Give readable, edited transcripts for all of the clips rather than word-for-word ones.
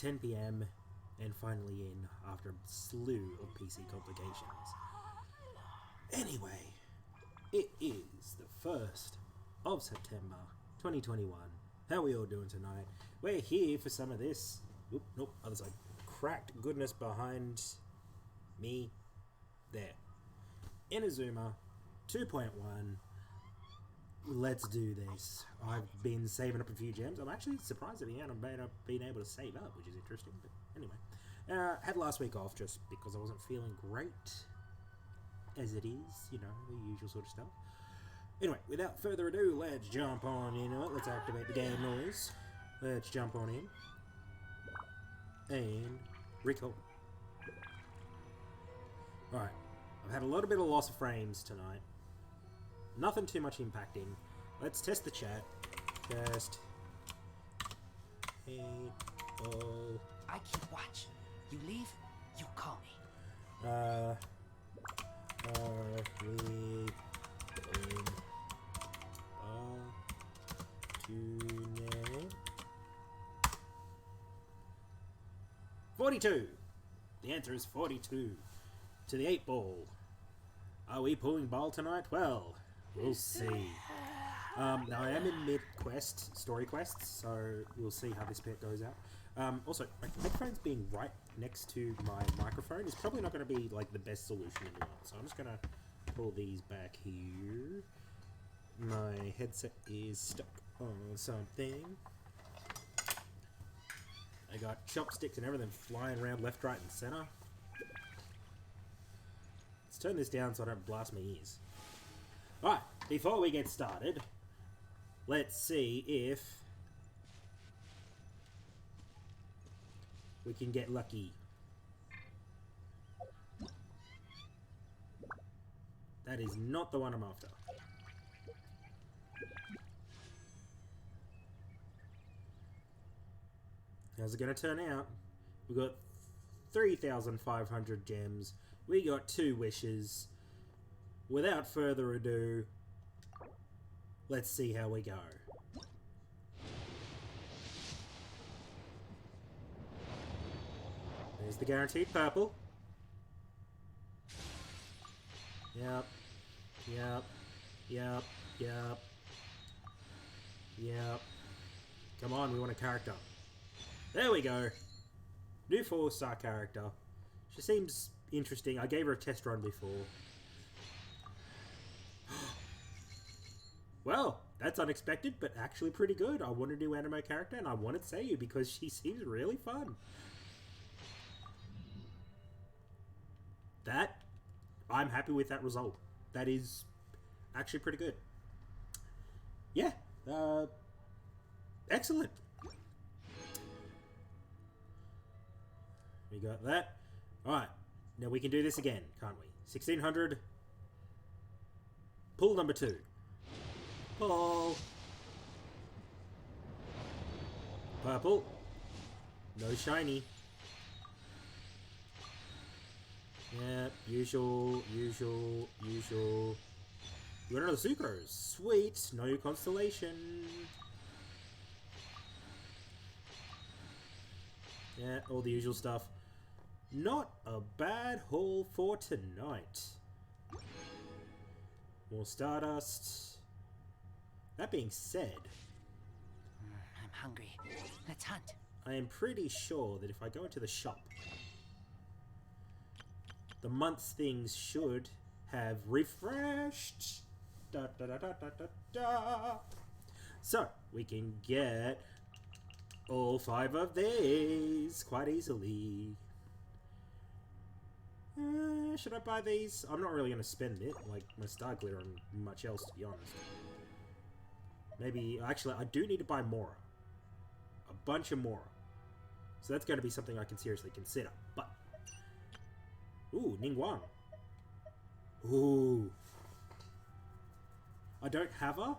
10 p.m. and finally in after a slew of PC complications. Anyway, it is the 1st of September 2021. How are we all doing tonight? We're here for some of this. Oop, nope, other side. Cracked goodness behind me. There. Inazuma 2.1. Let's do this. I've been saving up a few gems. I'm actually surprised at the end I've been able to save up, which is interesting. But anyway, had last week off just because I wasn't feeling great, as it is, you know, the usual sort of stuff. Anyway, without further ado, let's jump on in. Let's activate the game noise. Let's jump on in and recall. Alright, I've had a little bit of loss of frames tonight. Nothing too much impacting. Let's test the chat. Test. 8 ball. I keep watch. You leave, you call me. Are we going to 42. The answer is 42 to the 8 ball. Are we pulling ball tonight? Well, we'll see. Now I am in mid-quest, story quests, so we'll see how this bit goes out. Also, my headphones being right next to my microphone is probably not going to be like the best solution in the world. So I'm just going to pull these back here. My headset is stuck on something. I got chopsticks and everything flying around left, right, and center. Let's turn this down so I don't blast my ears. Alright, before we get started, let's see if we can get lucky. That is not the one I'm after. How's it going to turn out? We got 3,500 gems. We got 2 wishes. Without further ado, let's see how we go. There's the guaranteed purple. Yep. Yep. Yep. Yep. Yep. Come on, we want a character. There we go. New 4-star character. She seems interesting. I gave her a test run before. Well, that's unexpected, but actually pretty good. I want a new anime character, and I wanted Seiyu because she seems really fun. I'm happy with that result. That is actually pretty good. Yeah, excellent. We got that. Alright, now we can do this again, can't we? 1600. Pull number 2. Pull. Purple. No shiny. Yep, usual. You got another Sucrose. Sweet, no constellation. Yeah, all the usual stuff. Not a bad haul for tonight. More Stardust. That being said, I'm hungry. Let's hunt. I am pretty sure that if I go into the shop, the month's things should have refreshed. Da, da, da, da, da, da, da. So, we can get all 5 of these quite easily. Should I buy these? I'm not really going to spend it, like my star glitter on much else, to be honest. Maybe, actually, I do need to buy Mora. A bunch of Mora. So that's going to be something I can seriously consider. But, ooh, Ningguang. Ooh. I don't have her.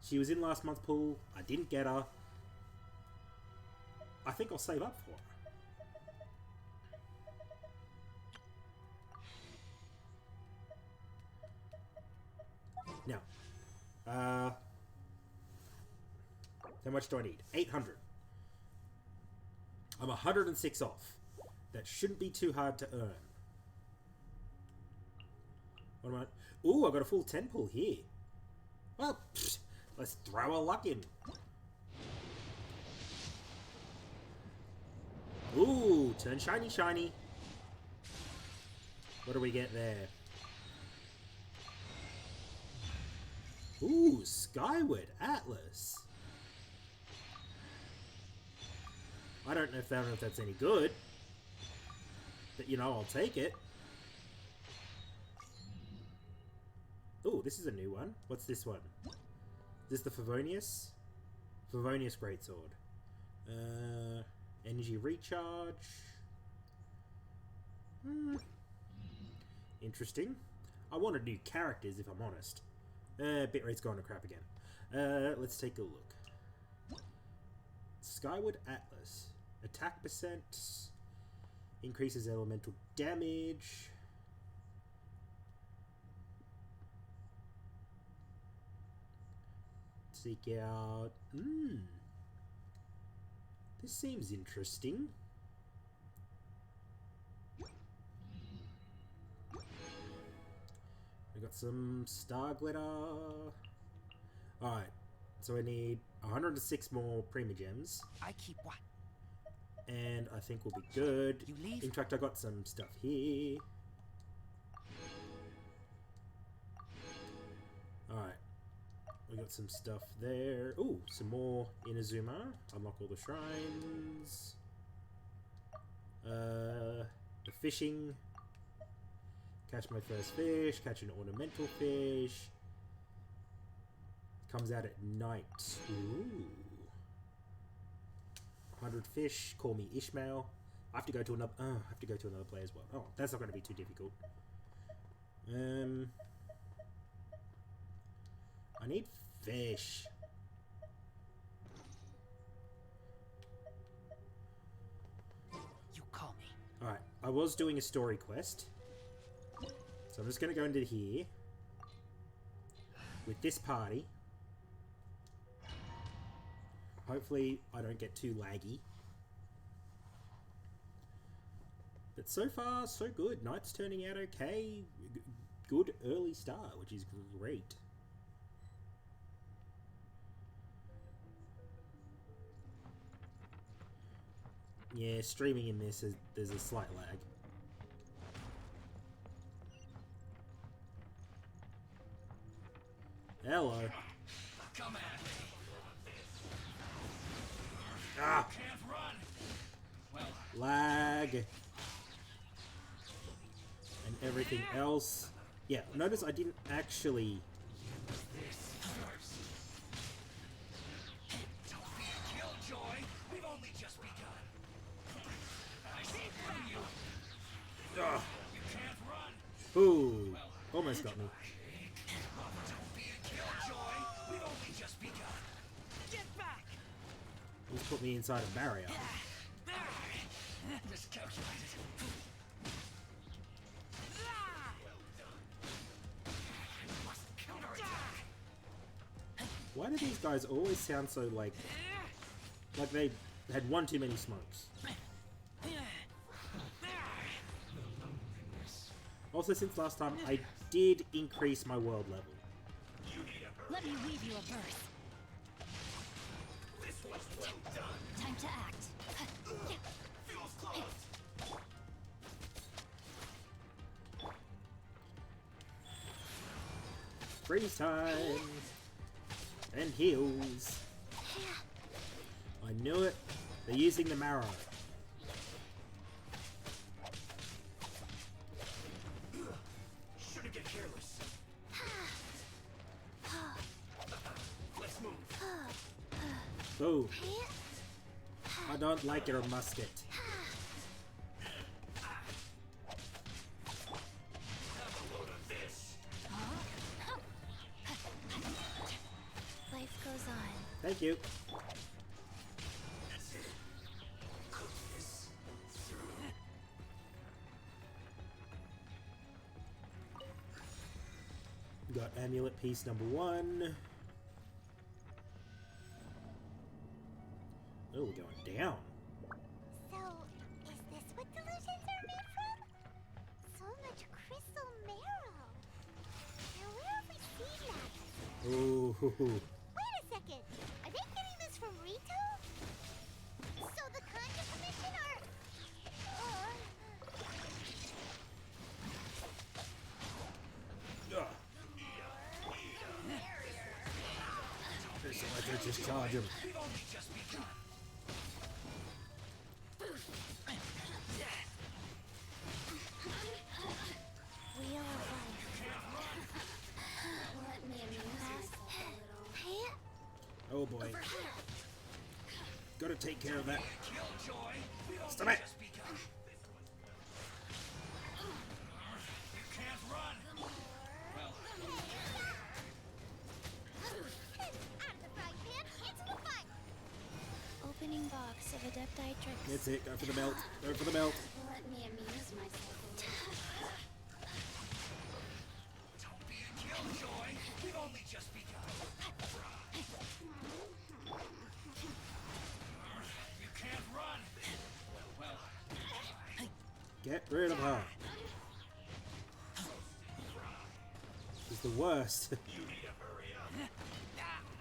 She was in last month's pool. I didn't get her. I think I'll save up for her. Now, how much do I need? 800. I'm 106 off. That shouldn't be too hard to earn. What am I? Ooh, I got a full 10 pull here. Well, pfft, let's throw a luck in. Ooh, turn shiny, shiny. What do we get there? Ooh, Skyward Atlas. I don't know if that's any good. But, you know, I'll take it. Ooh, this is a new one. What's this one? Is this the Favonius? Favonius Greatsword. Energy Recharge. Interesting. I wanted new characters, if I'm honest. Bitrate's going to crap again. Let's take a look. Skyward Atlas. Attack percent. Increases elemental damage. Seek out... This seems interesting. We got some Star Glitter. Alright, so I need 106 more Primogems. I keep what? And I think we'll be good. You leave? In fact, I got some stuff here. Alright. We got some stuff there. Ooh, some more Inazuma. Unlock all the shrines. The fishing. Catch my first fish. Catch an ornamental fish. Comes out at night. Ooh. 100 fish. Call me Ishmael. I have to go to another. I have to go to another player as well. Oh, that's not going to be too difficult. I need fish. You call me. Alright, I was doing a story quest. So I'm just going to go into here. With this party. Hopefully I don't get too laggy. But so far, so good. Night's turning out okay. Good early start, which is great. Yeah, streaming in this, there's a slight lag. Hello. Come at me. Ah! Can't run. Well, Lag. And everything else. Yeah, notice I didn't actually... this first. Don't be a killjoy. We've only just begun. I see through you. Ugh. You can't run. Ooh, almost got me. Don't be a killjoy. We've only just begun. Get back. Just put me inside a barrier. Miscalculated. Why do these guys always sound so like they had one too many smokes? Also, since last time, I did increase my world level. Let me weave you a verse. This was well done. Time to act. Feels close. Freeze time! And heals. I knew it. They're using the marrow. Shouldn't get careless. Let's move. Oh. I don't like your musket. Have a load of this. Life goes on. Thank you. Cook this through. Got amulet piece number 1. Oh, we're going down. Ooh. Wait a second. Are they getting this from Rito? So the Conjure Commission are... Ugh. It's like they just charge him. We've only just begun. Wheel of Life. Let me amuse Hey, Oh boy. Gotta take care of that. Killjoy. We've only Stop it. just begun. You can't run. Well, out of the frying pan, into the fire! Opening box of Adepti That's it. Go for the belt. Go for the belt. Let me amuse myself a little. don't be a killjoy. We've only just begun. You can't run. Well, Get rid of her. She's the worst.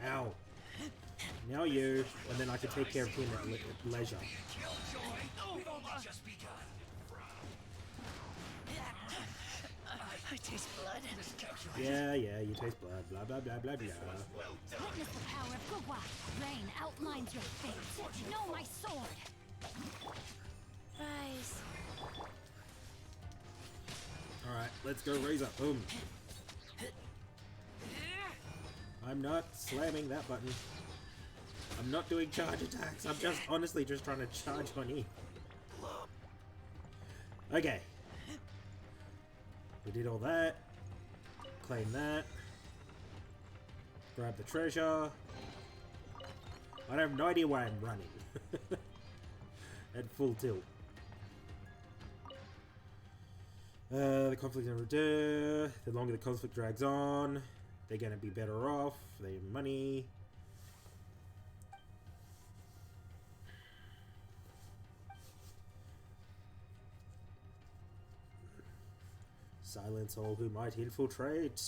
Ow. Now you, and then I can take care of him at leisure. killjoy. We've only just begun. I taste blood. This capture Yeah, you taste blood. Blah, blah, blah, blah, blah. Witness the power of Gugwa. Rain outlines your fate. Know my sword. Rise. Alright, let's go Razor. Boom. I'm not slamming that button. I'm not doing charge attacks. I'm just honestly just trying to charge on E. Okay. We did all that. Claim that. Grab the treasure. I have no idea why I'm running. At full tilt. The conflict never do. The longer the conflict drags on, they're gonna be better off. They have money. Silence all who might infiltrate.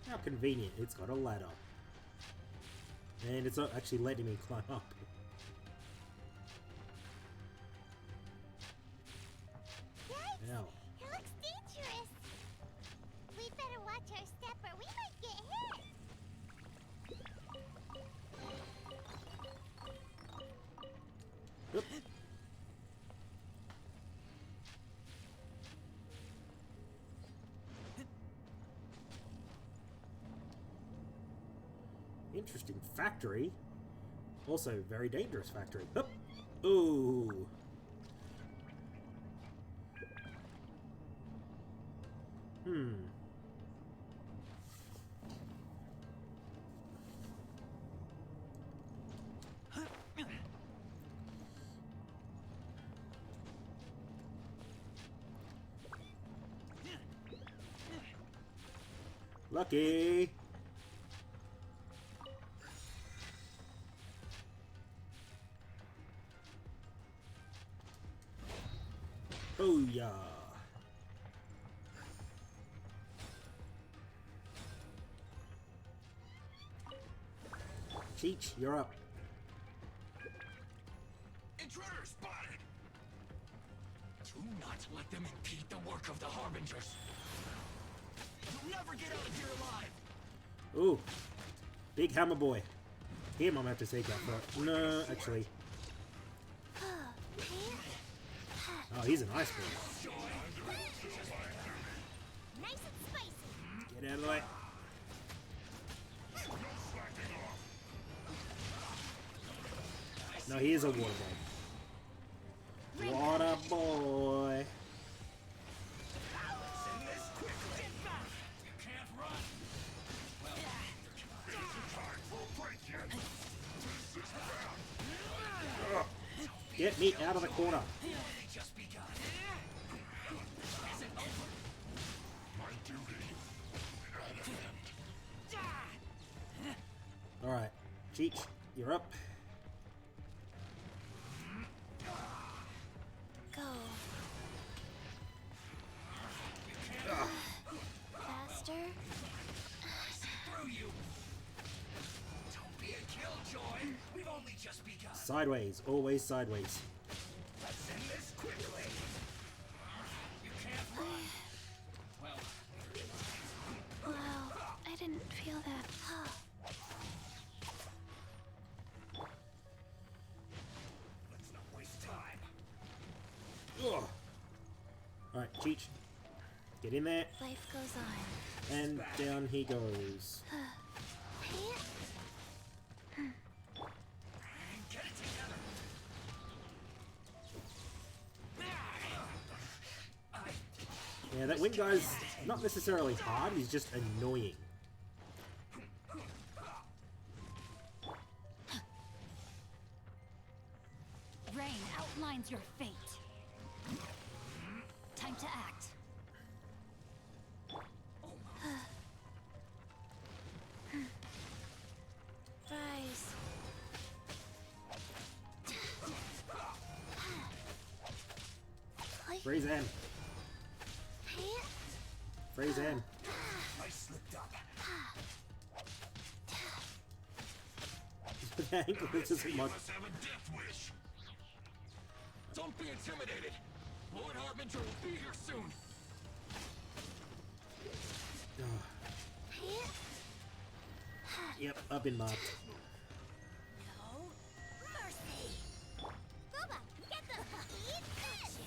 How convenient, it's got a ladder. And it's not actually letting me climb up. Yikes! Ow. It looks dangerous. We better watch our step or we might get hit. Oop. Interesting factory. Also, very dangerous factory. Hup. Ooh. Hmm. Lucky. Oh yeah. Cheech, you're up. Intruder spotted! Do not let them impede the work of the Harbingers. You'll never get out of here alive! Ooh. Big hammer boy. Him I'm gonna have to take out first. No, actually. Oh, he's an ice boy. Nice and spicy. Get out of the way. No, he is a water boy. Water boy. You can't run! Get me out of the corner. They just begun. Is it over? My duty. Alright. Cheech, you're up. Go. Sideways, always sideways. Let's end this quickly. You can't run. Well, Wow, I didn't feel that. let's not waste time. Ugh. Alright, Cheech. Get in there. Life goes on. And down he goes. Get it together. Yeah, that wind guy's not necessarily hard, he's just annoying. Rain outlines your fate. Time to act. Rise. Freeze him. Freeze him. I slipped up. The ankle is just You much. must have a death wish. Don't be intimidated. Lord Harbinger will be here soon. Yep, I've been marked. No mercy. Booba, get the eat this.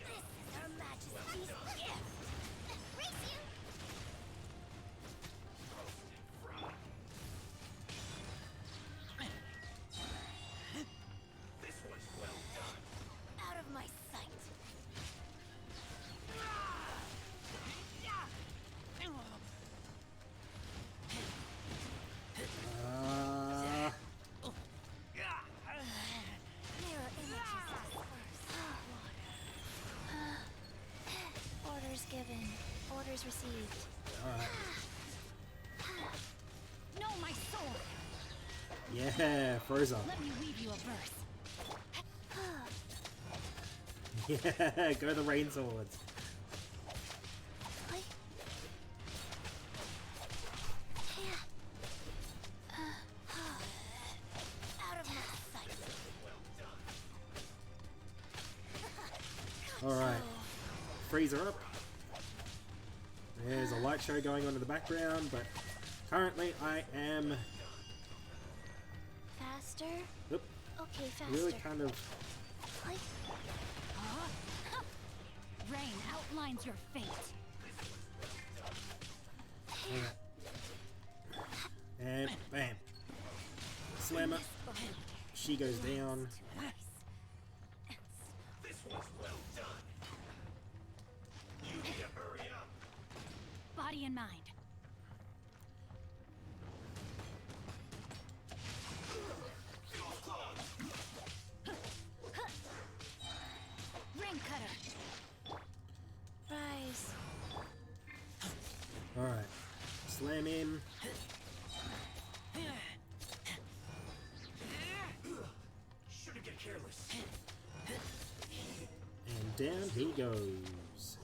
This is Her Majesty's gift. Race you. This was well done. Out of my sight. Mirror images us first. Orders given. Orders received. Alright. No, my sword! Yeah, Frozen. Let me weave you a verse. Yeah, go the rain swords. Out of my sight. Alright. Freezer up. There's a light show going on in the background, but currently I am Faster? oop, Okay, faster. really kind of Like, Rain outlines your fate. and bam. Slammer. She goes down. This was well done. You need to hurry up. Body and mind. Ring cutter. rise. Alright. Slam him. Shouldn't get careless. And down he goes.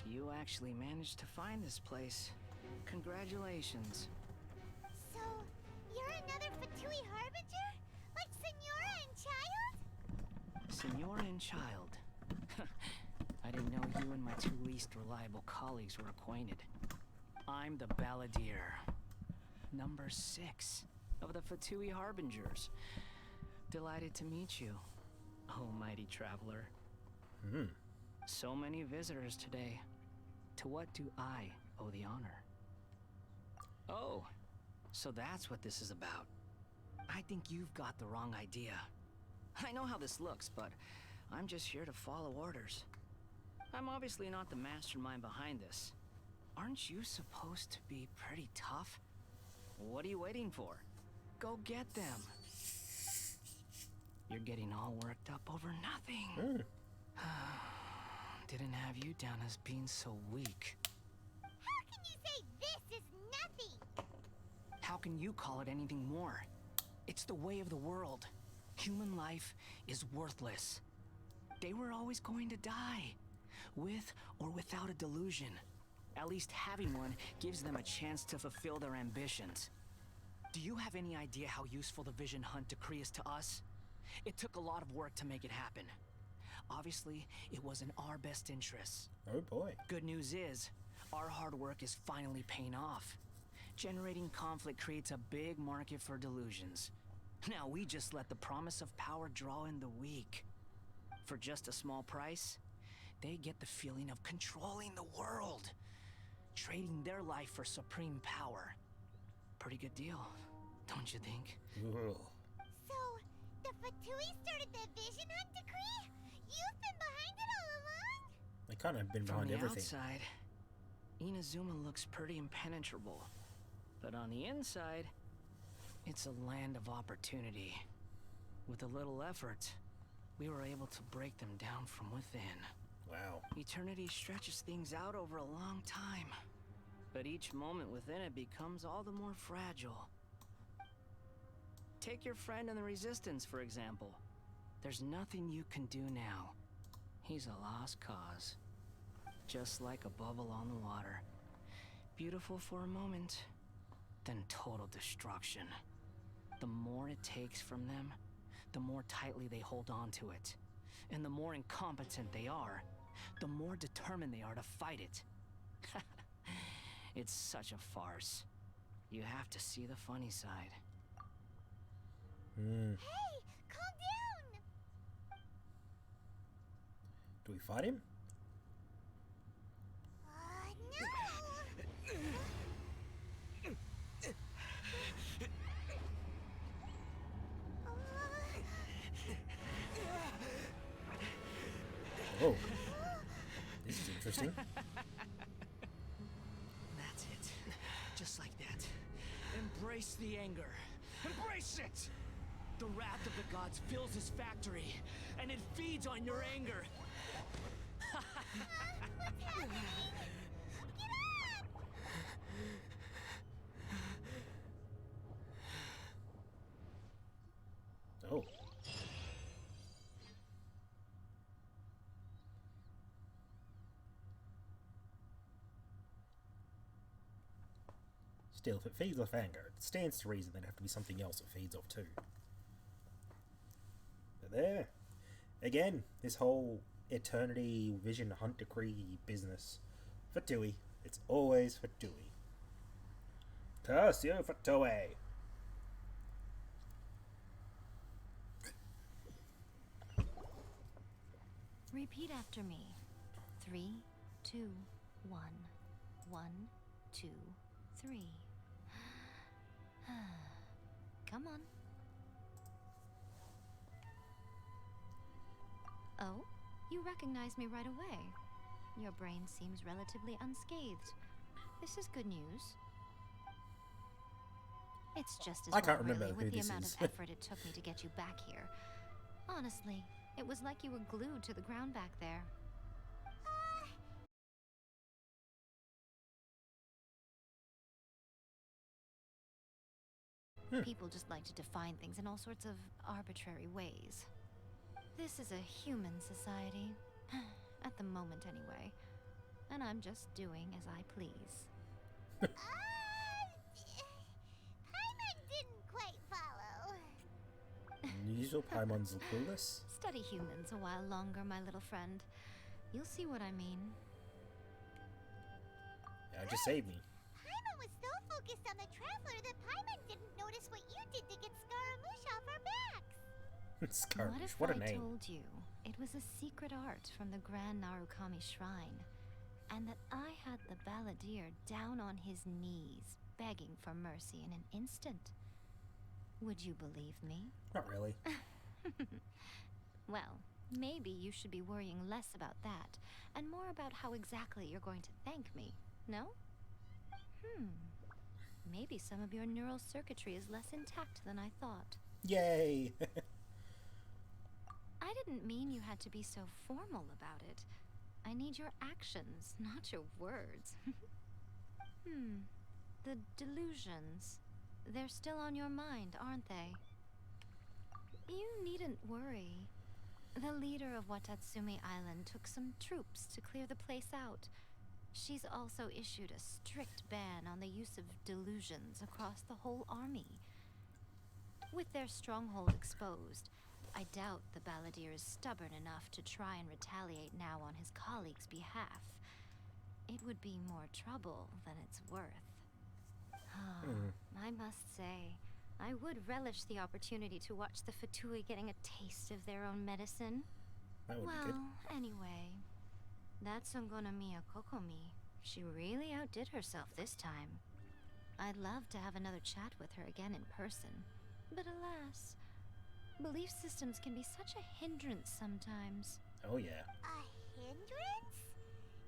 You actually managed to find this place. Congratulations. So, you're another Fatui Harbinger? Like Senora and Child? Senor and Child. I didn't know you and my two least reliable colleagues were acquainted. I'm the Balladeer. Number 6 of the Fatui Harbingers. Delighted to meet you, oh mighty traveler. So many visitors today. To what do I owe the honor? Oh, so that's what this is about. I think you've got the wrong idea. I know how this looks, but I'm just here to follow orders. I'm obviously not the mastermind behind this. Aren't you supposed to be pretty tough? What are you waiting for? Go get them. You're getting all worked up over nothing. Didn't have you down as being so weak. How can you say this is nothing? How can you call it anything more? It's the way of the world. Human life is worthless. They were always going to die, with or without a delusion. At least having one gives them a chance to fulfill their ambitions. Do you have any idea how useful the Vision Hunt decree is to us? It took a lot of work to make it happen. Obviously, it was in our best interests. Oh boy. Good news is, our hard work is finally paying off. Generating conflict creates a big market for delusions. Now we just let the promise of power draw in the weak. For just a small price, they get the feeling of controlling the world. Trading their life for supreme power. Pretty good deal, don't you think? Ugh. So, the Fatui started the Vision Hunt decree? You've been behind it all along? They kind of been behind From the everything. outside, Inazuma looks pretty impenetrable. But on the inside, it's a land of opportunity. With a little effort, we were able to break them down from within. Wow. Eternity stretches things out over a long time. But each moment within it becomes all the more fragile. Take your friend in the Resistance, for example. There's nothing you can do now. He's a lost cause. Just like a bubble on the water. Beautiful for a moment, then total destruction. The more it takes from them, the more tightly they hold on to it. And the more incompetent they are, the more determined they are to fight it. It's such a farce. You have to see the funny side. Hmm. Hey, calm down! Do we fight him? No! Oh. This is interesting. That's it. Just like that. Embrace the anger. Embrace it! The wrath of the gods fills this factory, and it feeds on your anger. What's happening? Get up! Oh. Still, if it feeds off anger, it stands to reason there'd have to be something else it feeds off too. But there. Again, this whole Eternity Vision Hunt Decree business. Fatui. It's always Fatui. Tarsio Fatui. Repeat after me. 3, 2, 1. 1, 2, 3. Come on. Oh, you recognize me right away. Your brain seems relatively unscathed. This is good news. It's just as I can't well, remember really, who with the this amount is. of effort it took me to get you back here. Honestly, it was like you were glued to the ground back there. People just like to define things in all sorts of arbitrary ways. This is a human society. At the moment, anyway. And I'm just doing as I please. Paimon didn't quite follow. Usual Paimon's clueless. Study humans a while longer, my little friend. You'll see what I mean. Yeah, just save me. Paimon was so focused on the Traveler that Paimon didn't notice what you did to get Scaramouche off our backs. Scaramouche, What what if a I name. told you it was a secret art from the Grand Narukami Shrine, and that I had the balladeer down on his knees, begging for mercy in an instant? Would you believe me? Not really. Well, maybe you should be worrying less about that, and more about how exactly you're going to thank me, no? Maybe some of your neural circuitry is less intact than I thought. Yay! I didn't mean you had to be so formal about it. I need your actions, not your words. The delusions. They're still on your mind, aren't they? You needn't worry. The leader of Watatsumi Island took some troops to clear the place out. She's also issued a strict ban on the use of delusions across the whole army. With their stronghold exposed, I doubt the Balladeer is stubborn enough to try and retaliate now on his colleague's behalf. It would be more trouble than it's worth. I must say, I would relish the opportunity to watch the Fatui getting a taste of their own medicine. That would be good. Well, anyway, that Songonomiya Kokomi, she really outdid herself this time. I'd love to have another chat with her again in person, but alas, belief systems can be such a hindrance sometimes. Oh yeah. A hindrance?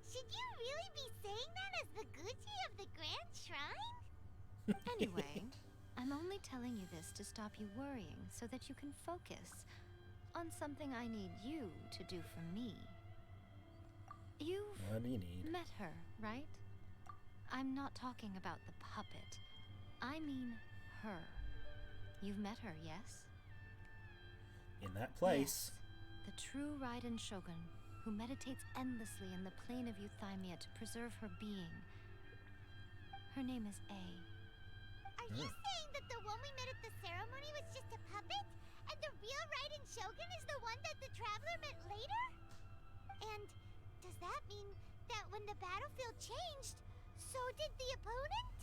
Should you really be saying that as the Gucci of the Grand Shrine? Anyway, I'm only telling you this to stop you worrying so that you can focus on something I need you to do for me. You've What do you need? met her, right? I'm not talking about the puppet. I mean her. You've met her, yes? In that place. Yes, the true Raiden Shogun, who meditates endlessly in the plane of Euthymia to preserve her being. Her name is A. Are you saying that the one we met at the ceremony was just a puppet? And the real Raiden Shogun is the one that the Traveler met later? And does that mean that when the battlefield changed, so did the opponent?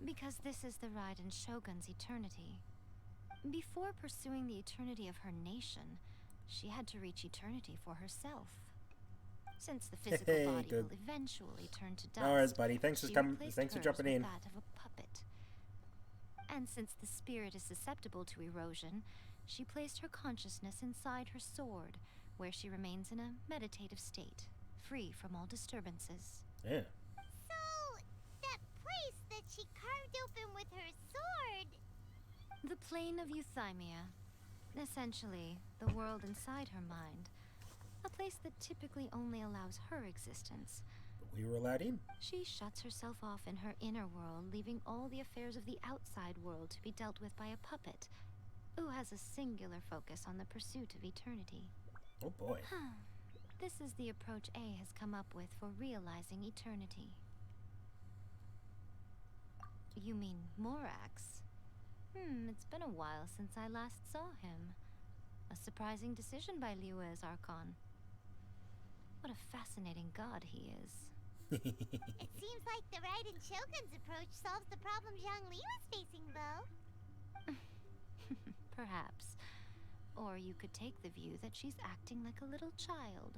Because this is the Raiden Shogun's eternity. Before pursuing the eternity of her nation, she had to reach eternity for herself. Since the physical body good. will eventually turn to dust, No worries, buddy. Thanks for she coming. replaced Thanks for hers dropping with in. that of a puppet. And since the spirit is susceptible to erosion, she placed her consciousness inside her sword, where she remains in a meditative state, free from all disturbances. Yeah. So, that place that she carved open with her sword... The plane of Euthymia. Essentially, the world inside her mind. A place that typically only allows her existence. But we were allowed in. She shuts herself off in her inner world, leaving all the affairs of the outside world to be dealt with by a puppet, who has a singular focus on the pursuit of eternity. Oh boy. This is the approach A has come up with for realizing eternity. You mean Morax? It's been a while since I last saw him. A surprising decision by Liu's Archon. What a fascinating god he is. It seems like the Raiden Shogun's approach solves the problem Zhongli was facing, though. Perhaps. Or you could take the view that she's acting like a little child,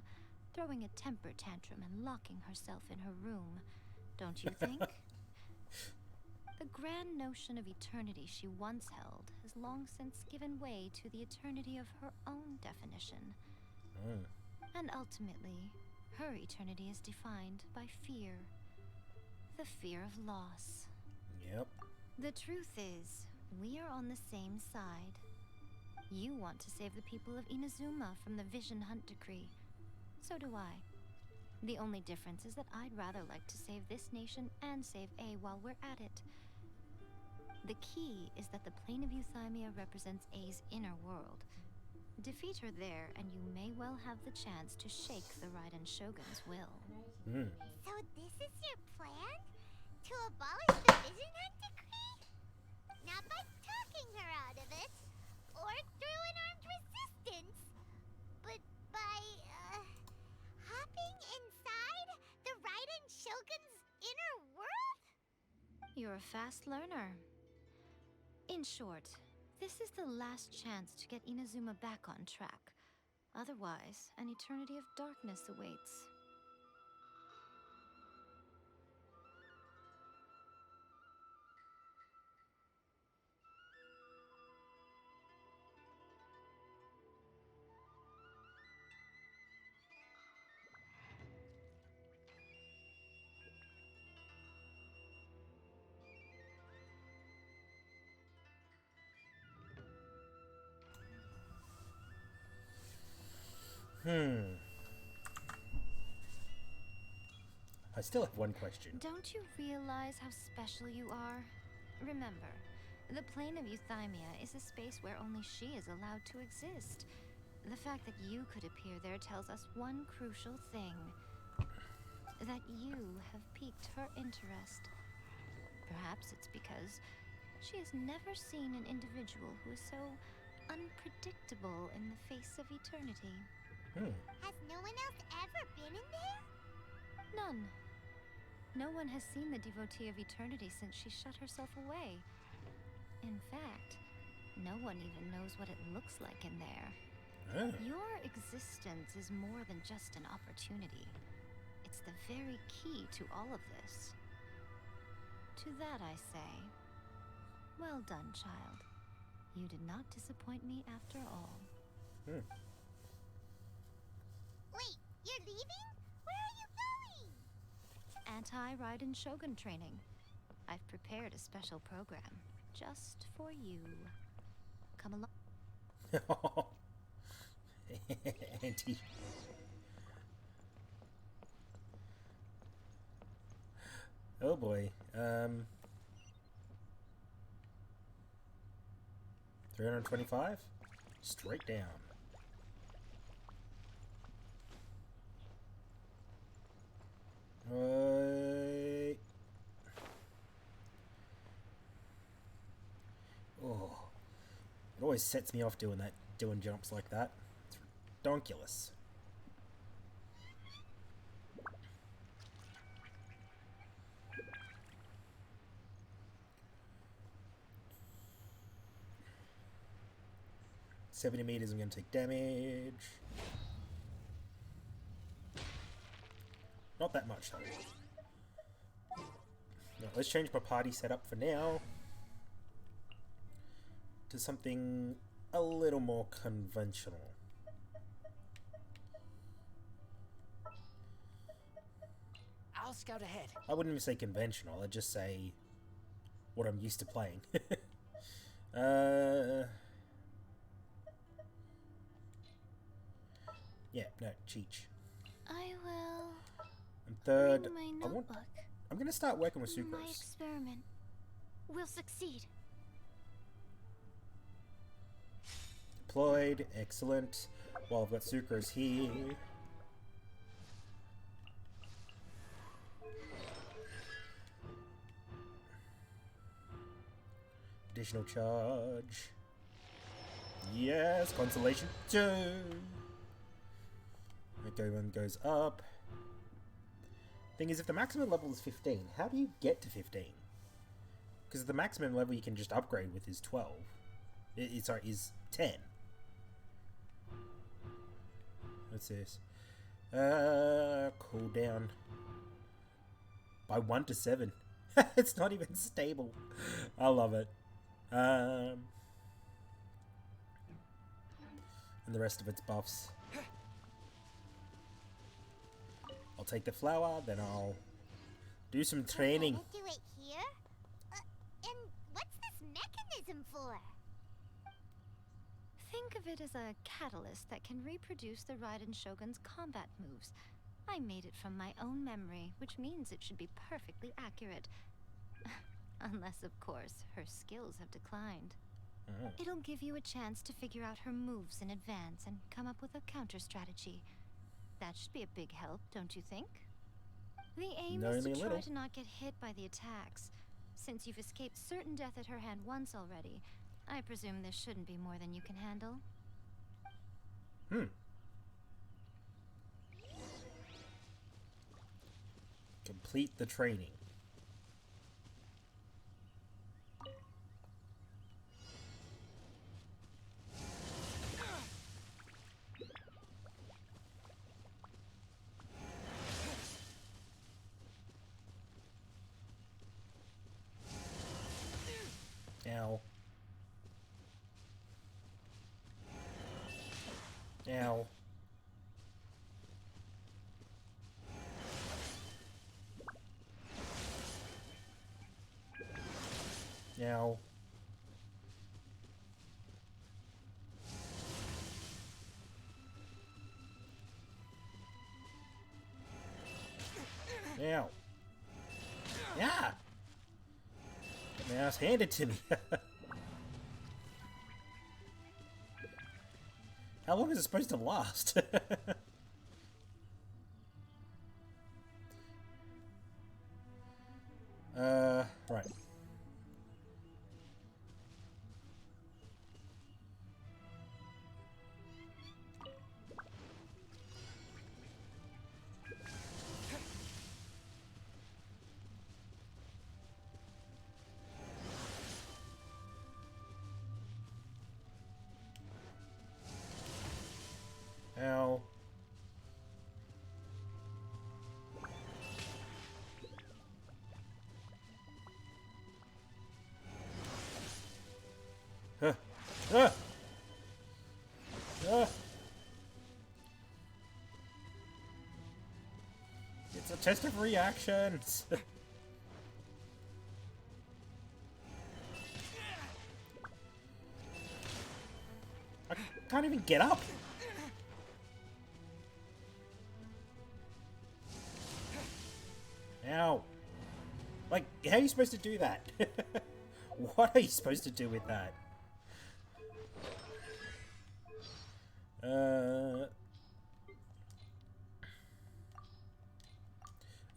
throwing a temper tantrum and locking herself in her room. Don't you think? The grand notion of eternity she once held has long since given way to the eternity of her own definition. And ultimately, her eternity is defined by fear. The fear of loss. Yep. The truth is, we are on the same side. You want to save the people of Inazuma from the Vision Hunt decree. So do I. The only difference is that I'd rather like to save this nation and save A while we're at it. The key is that the plane of Euthymia represents A's inner world. Defeat her there, and you may well have the chance to shake the Raiden Shogun's will. So this is your plan? To abolish the Vision Hunt decree? Not by talking her out of it, or through an armed resistance, but by, hopping inside the Raiden Shogun's inner world? You're a fast learner. In short, this is the last chance to get Inazuma back on track. Otherwise, an eternity of darkness awaits. I still have one question. Don't you realize how special you are? Remember, the plane of Euthymia is a space where only she is allowed to exist. The fact that you could appear there tells us one crucial thing. that you have piqued her interest. Perhaps it's because she has never seen an individual who is so unpredictable in the face of eternity. Has no one else ever been in there? None. No one has seen the devotee of eternity since she shut herself away. In fact, no one even knows what it looks like in there. Your existence is more than just an opportunity. It's the very key to all of this. To that I say, well done, child. You did not disappoint me after all. Wait, you're leaving? Where are you going? Anti-Raiden Shogun training. I've prepared a special program just for you. Come along. Anti. Oh boy. 325? Straight down. Right. Oh. It always sets me off doing jumps like that. It's redonkulous. $70 meters, I'm going to take damage. Not that much, though. No, let's change my party setup for now to something a little more conventional. I'll scout ahead. I wouldn't even say conventional, I'd just say what I'm used to playing. Yeah, no, Cheech. I will And third, bring my notebook. I'm going to start working with My sucrose. experiment will succeed. Deployed, excellent. While I've got sucrose here. Additional charge. Yes, consolation 2. Okay, one goes up. Thing is, if the maximum level is 15, how do you get to 15? Because the maximum level you can just upgrade with is 12. Sorry, is 10. What's this? Cool down by 1 to 7. It's not even stable. I love it. And the rest of its buffs. I'll take the flower, then I'll do some training. We're gonna do it here? And what's this mechanism for? Think of it as a catalyst that can reproduce the Raiden Shogun's combat moves. I made it from my own memory, which means it should be perfectly accurate. Unless, of course, her skills have declined. It'll give you a chance to figure out her moves in advance and come up with a counter strategy. That should be a big help, don't you think? The aim is to try to not get hit by the attacks. Since you've escaped certain death at her hand once already, I presume this shouldn't be more than you can handle. Complete the training. Ow. Ow. Ow. Ow. Yeah. Get my ass handed to me. How long is it supposed to last? Right. Ow. Huh. Ah! Ah! It's a test of reactions. I can't even get up. Ow. Like, how are you supposed to do that? What are you supposed to do with that?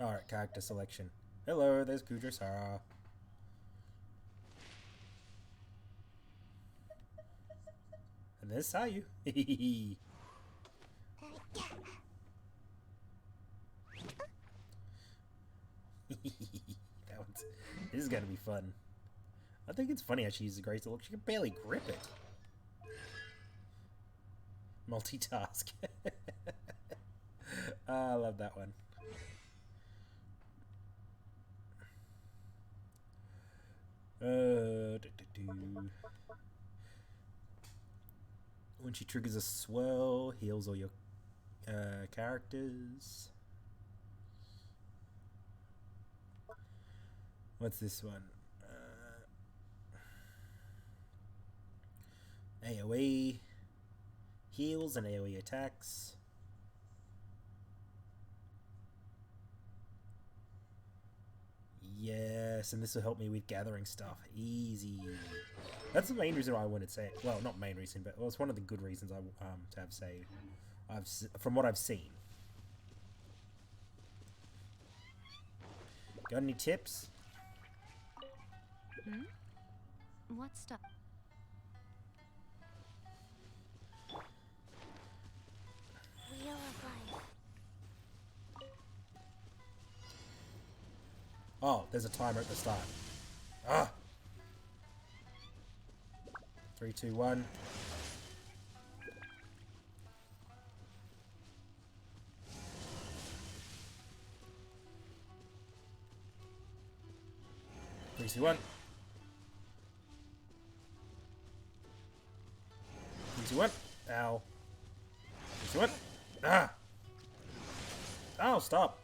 Alright, character selection. Hello, there's Kudra-Sara. And there's Sayu. This is gonna be fun. I think it's funny how she uses the grace to look. She can barely grip it. Multitask. I love that one. When she triggers a swirl, heals all your characters. What's this one? AoE heals and AoE attacks. Yes, and this will help me with gathering stuff. Easy. That's the main reason why I wanted to say it. Well, not main reason, but it's one of the good reasons I to have saved. From what I've seen. Got any tips? Hmm? What stuff? Wheel of Life. Oh, there's a timer at the start. Ah! 3, 2, 1. Three, two, one. 3, 2, 1. Ow. 3, 2, 1. Ah! Oh, stop.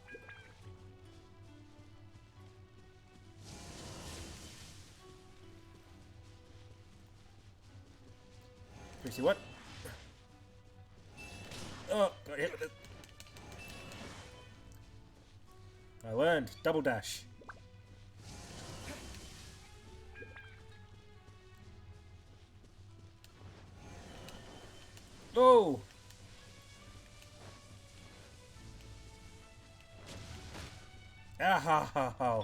See what? Oh, got hit with it. I learned. Double dash. Oh! Ah ha ha ha.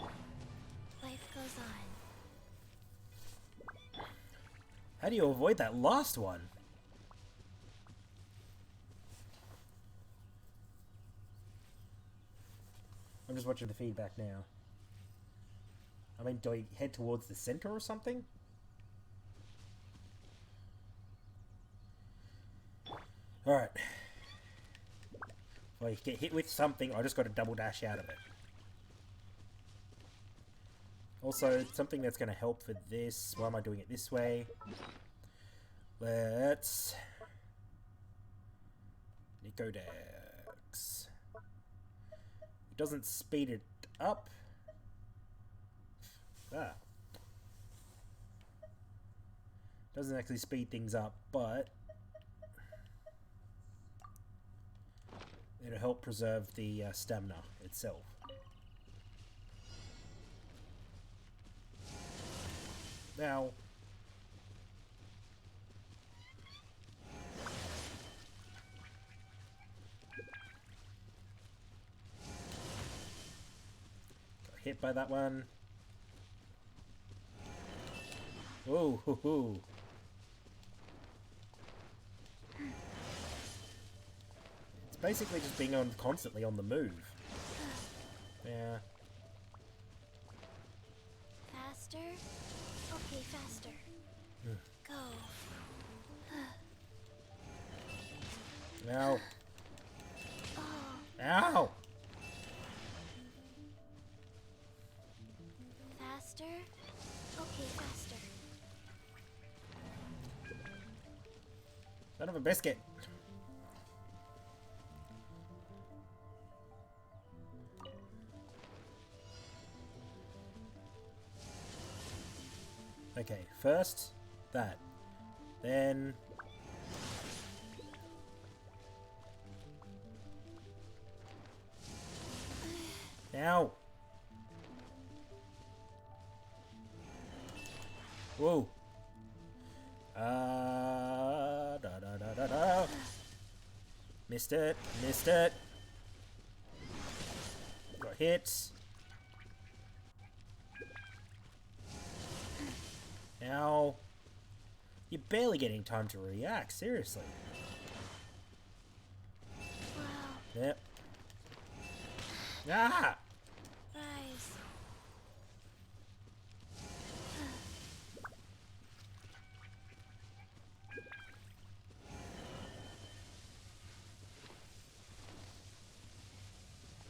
Life goes on. How do you avoid that last one? I'm just watching the feedback now. I mean, do I head towards the center or something? Alright. If I get hit with something, I just got to double dash out of it. Also, something that's going to help for this. Why am I doing it this way? Let's... Nicodex. It doesn't speed it up. Ah. Doesn't actually speed things up, but it'll help preserve the stamina itself. Now, got hit by that one. Whoa, hoo, hoo. It's basically just being constantly on the move. Yeah. Faster? Okay, faster. Go. Ow. Oh, Ow! faster? Okay, faster. Son of a biscuit. Okay, first that. Then ow. Whoa. Da da da da da. Missed it. Missed it. Got hit. Ow. You're barely getting time to react, seriously. Wow. Yep. Ah! Rise.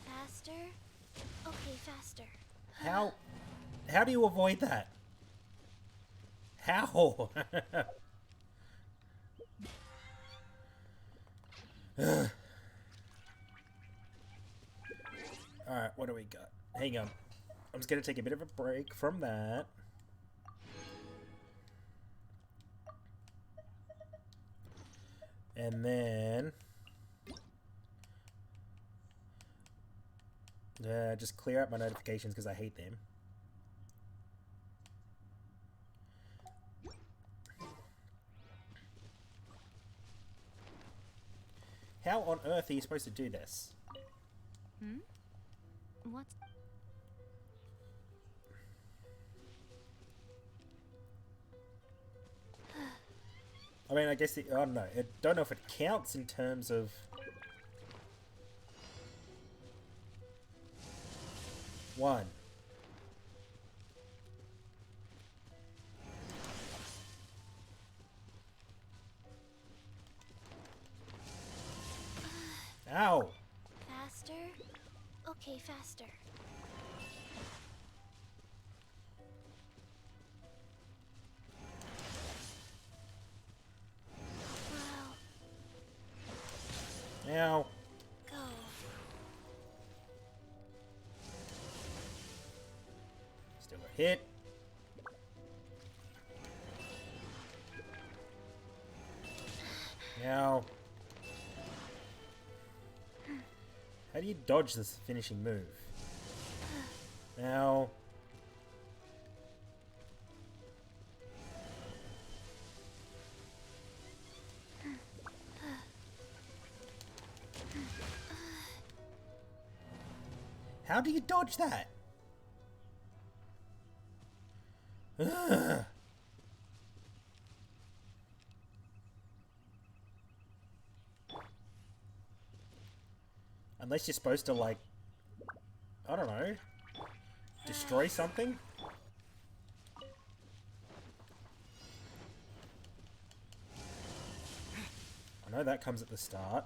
Faster? Okay, faster. How do you avoid that? How? Alright, what do we got? Hang on. I'm just gonna take a bit of a break from that. And then just clear out my notifications because I hate them. How on earth are you supposed to do this? Hmm? What? I mean, I guess I don't know. I don't know if it counts in terms of. One. Ow! Faster? Okay, faster. Wow. Ow! Go. Still a hit. Now, how do you dodge this finishing move? Now, how do you dodge that? Ugh. Unless you're supposed to, like, I don't know, destroy something? I know that comes at the start.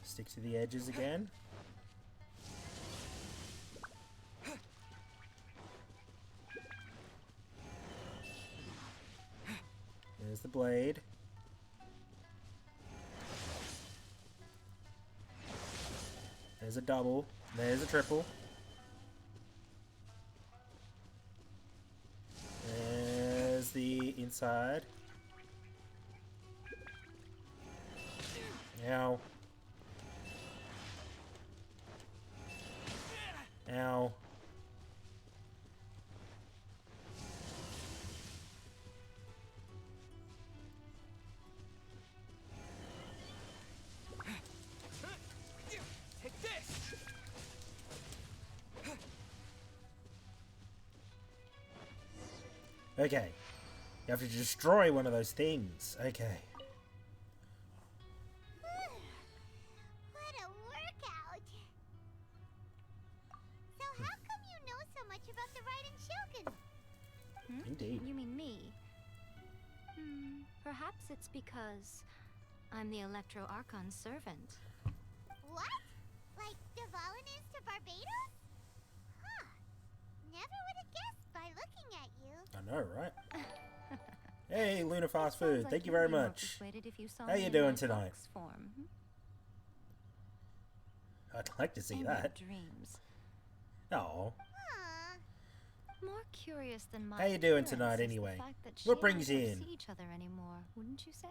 Stick to the edges again. There's the blade. There's a double. There's a triple. There's the inside. Ow. Ow. Take this! Okay. You have to destroy one of those things. Okay. What a workout! So how come you know so much about the Raiden Shogun? Indeed. You mean me? Perhaps it's because I'm the Electro Archon's servant. What? Like Devalin is to Barbados? Huh. Never would have guessed by looking at you. I know, right? Hey, Luna Fast Sounds Food. like Thank you you'd very be more much. persuaded if you saw How me you in doing my tonight? fox form. I'd like to see In that. your dreams. Oh. Aw. More curious than my How you doing appearance tonight, is the anyway? fact that she What and I brings you don't in? see each other anymore, wouldn't you say?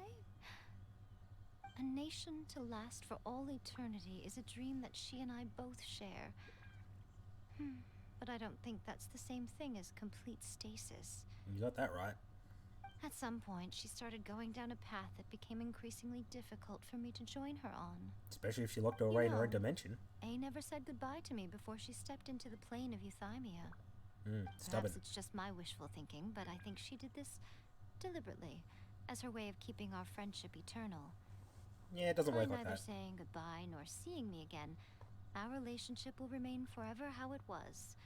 A nation to last for all eternity is a dream that she and I both share. But I don't think that's the same thing as complete stasis. You got that right. At some point, she started going down a path that became increasingly difficult for me to join her on. Especially if she locked her You away in her own know, dimension. A never said goodbye to me before she stepped into the plane of euthymia. Stubborn. Perhaps it's just my wishful thinking, but I think she did this deliberately, as her way of keeping our friendship eternal. Yeah, it doesn't By work like neither that. saying goodbye nor seeing me again, our relationship will remain forever how it was.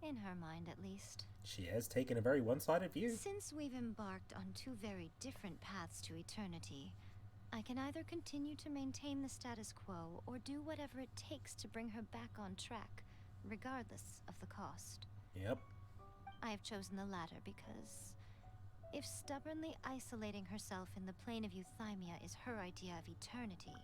In her mind, at least. She has taken a very one-sided view. Since we've embarked on two very different paths to eternity, I can either continue to maintain the status quo or do whatever it takes to bring her back on track, regardless of the cost. Yep. I have chosen the latter because if stubbornly isolating herself in the plane of euthymia is her idea of eternity,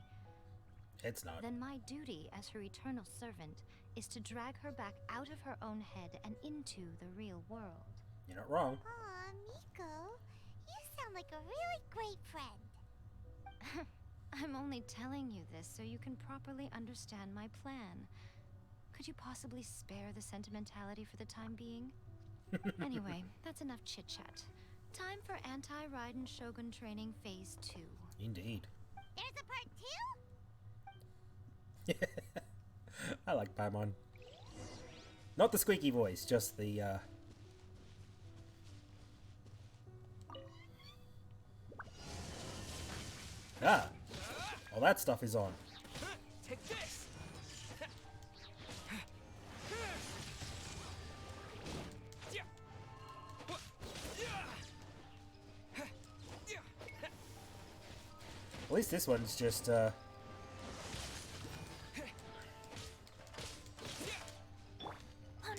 It's not. then my duty as her eternal servant is to drag her back out of her own head and into the real world. You're not wrong. Aw, Miko. You sound like a really great friend. I'm only telling you this so you can properly understand my plan. Could you possibly spare the sentimentality for the time being? Anyway, that's enough chit-chat. Time for Anti-Raiden Shogun Training Phase 2. Indeed. There's a part 2? I like Paimon. Not the squeaky voice, just the, Ah! All that stuff is on. Take this! At least this one's just, Oh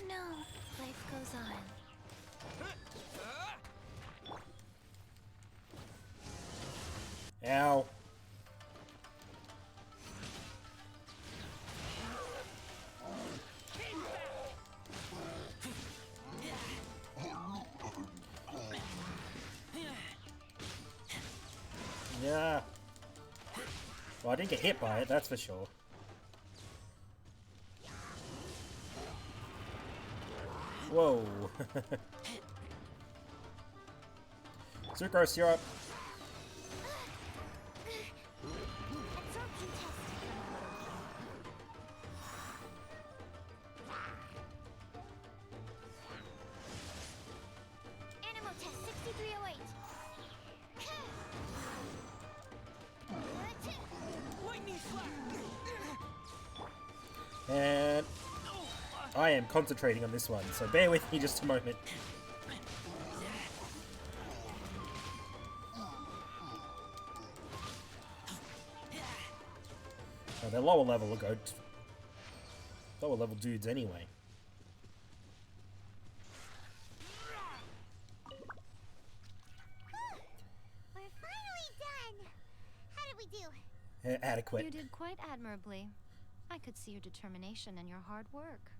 no, life goes on. Ow. Yeah. Well, I didn't get hit by it, that's for sure. Whoa. Sucrose, you're up. Absorption test. Animal test 6308. Lightning slap! And I am concentrating on this one, so bear with me just a moment. Oh, they're lower level lower level dudes anyway. We're finally done. How did we do? Adequate. You did quite admirably. I could see your determination and your hard work.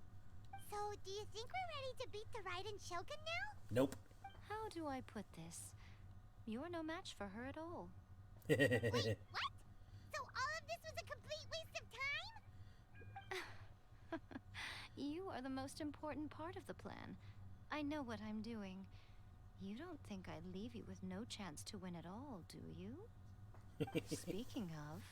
So, do you think we're ready to beat the Raiden Shogun now? Nope. How do I put this? You're no match for her at all. Wait, what? So all of this was a complete waste of time? You are the most important part of the plan. I know what I'm doing. You don't think I'd leave you with no chance to win at all, do you? Speaking of,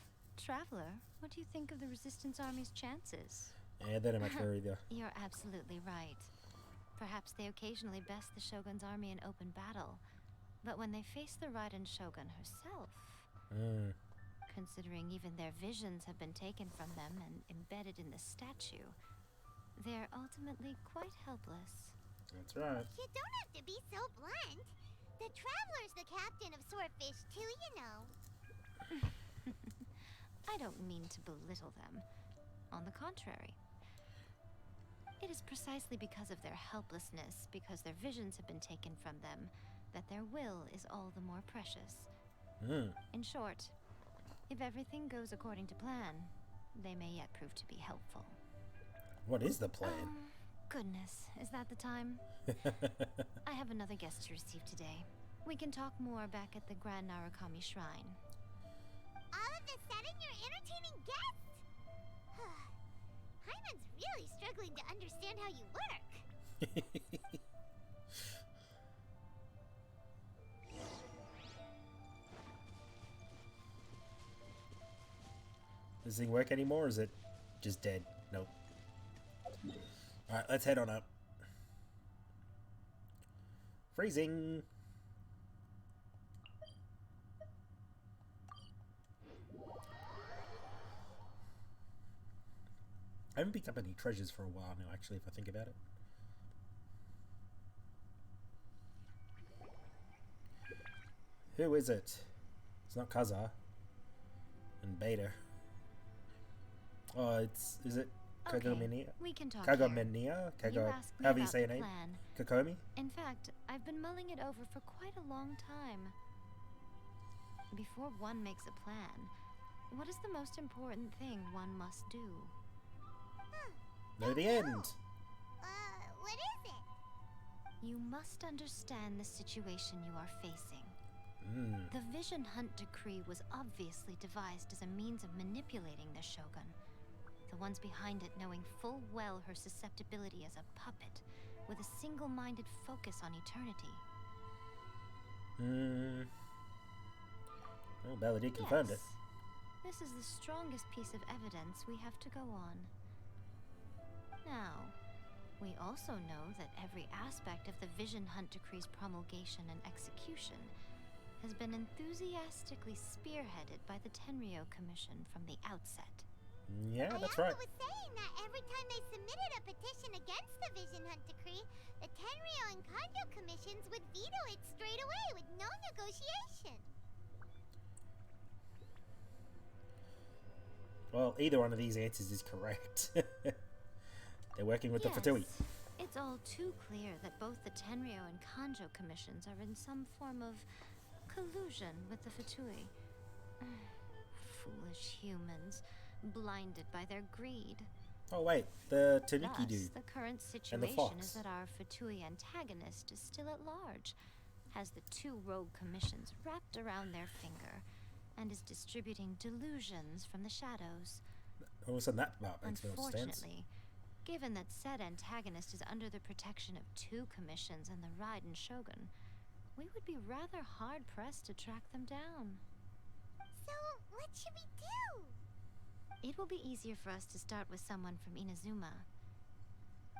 Traveler, what do you think of the Resistance Army's chances? Yeah, they're not much better either. You're absolutely right. Perhaps they occasionally best the Shogun's army in open battle. But when they face the Raiden Shogun herself, considering even their visions have been taken from them and embedded in the statue, they're ultimately quite helpless. That's right. You don't have to be so blunt. The Traveler's the captain of Swordfish too, you know. I don't mean to belittle them. On the contrary. It is precisely because of their helplessness, because their visions have been taken from them, that their will is all the more precious. In short, if everything goes according to plan, they may yet prove to be helpful. What is the plan? Goodness, is that the time? I have another guest to receive today. We can talk more back at the Grand Narukami Shrine. All of a sudden, you're entertaining guests? Hyman's really struggling to understand how you work. Does this thing work anymore, or is it just dead? Nope. Alright, let's head on up. Freezing! I haven't picked up any treasures for a while now, actually, if I think about it. Who is it? It's not Kaza. And Beta. Oh, is it Kagomenia? We can talk Kagomenia? You asked me However you about say your the name? plan. Kokomi? In fact, I've been mulling it over for quite a long time. Before one makes a plan, what is the most important thing one must do? Know the end. What is it? You must understand the situation you are facing. The Vision Hunt Decree was obviously devised as a means of manipulating the Shogun. The ones behind it knowing full well her susceptibility as a puppet, with a single-minded focus on eternity. Well, Balladeer confirmed it. This is the strongest piece of evidence we have to go on. Now, we also know that every aspect of the Vision Hunt Decree's promulgation and execution has been enthusiastically spearheaded by the Tenryo Commission from the outset. Yeah, that's right. Ayaka was saying that every time they submitted a petition against the Vision Hunt Decree, the Tenryo and Kanjo commissions would veto it straight away with no negotiation. Well, either one of these answers is correct. They're working with the Fatui. It's all too clear that both the Tenryo and Kanjo commissions are in some form of collusion with the Fatui. Foolish humans, blinded by their greed. Oh wait, the Tanuki Thus, dude. the current And the situation fox. is that our Fatui antagonist is still at large, has the two rogue commissions wrapped around their finger, and is distributing delusions from the shadows. All of a sudden that part makes no sense. Unfortunately, given that said antagonist is under the protection of two commissions and the Raiden Shogun, we would be rather hard-pressed to track them down. So, what should we do? It will be easier for us to start with someone from Inazuma.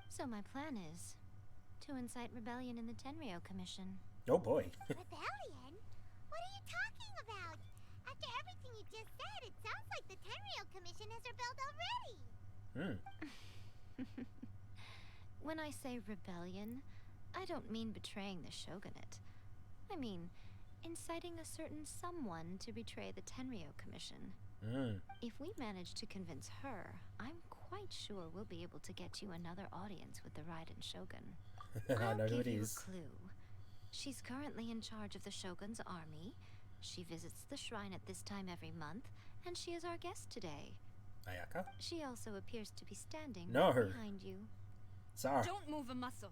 So my plan is to incite rebellion in the Tenryo Commission. Oh boy. Rebellion? What are you talking about? After everything you just said, it sounds like the Tenryo Commission has rebelled already. When I say rebellion, I don't mean betraying the shogunate. I mean inciting a certain someone to betray the Tenryo Commission. If we manage to convince her, I'm quite sure we'll be able to get you another audience with the Raiden Shogun. I know who it I'll give you is. a clue. She's currently in charge of the Shogun's army. She visits the shrine at this time every month, and she is our guest today. Ayaka? She also appears to be standing No. right behind you. Sorry. Don't move a muscle.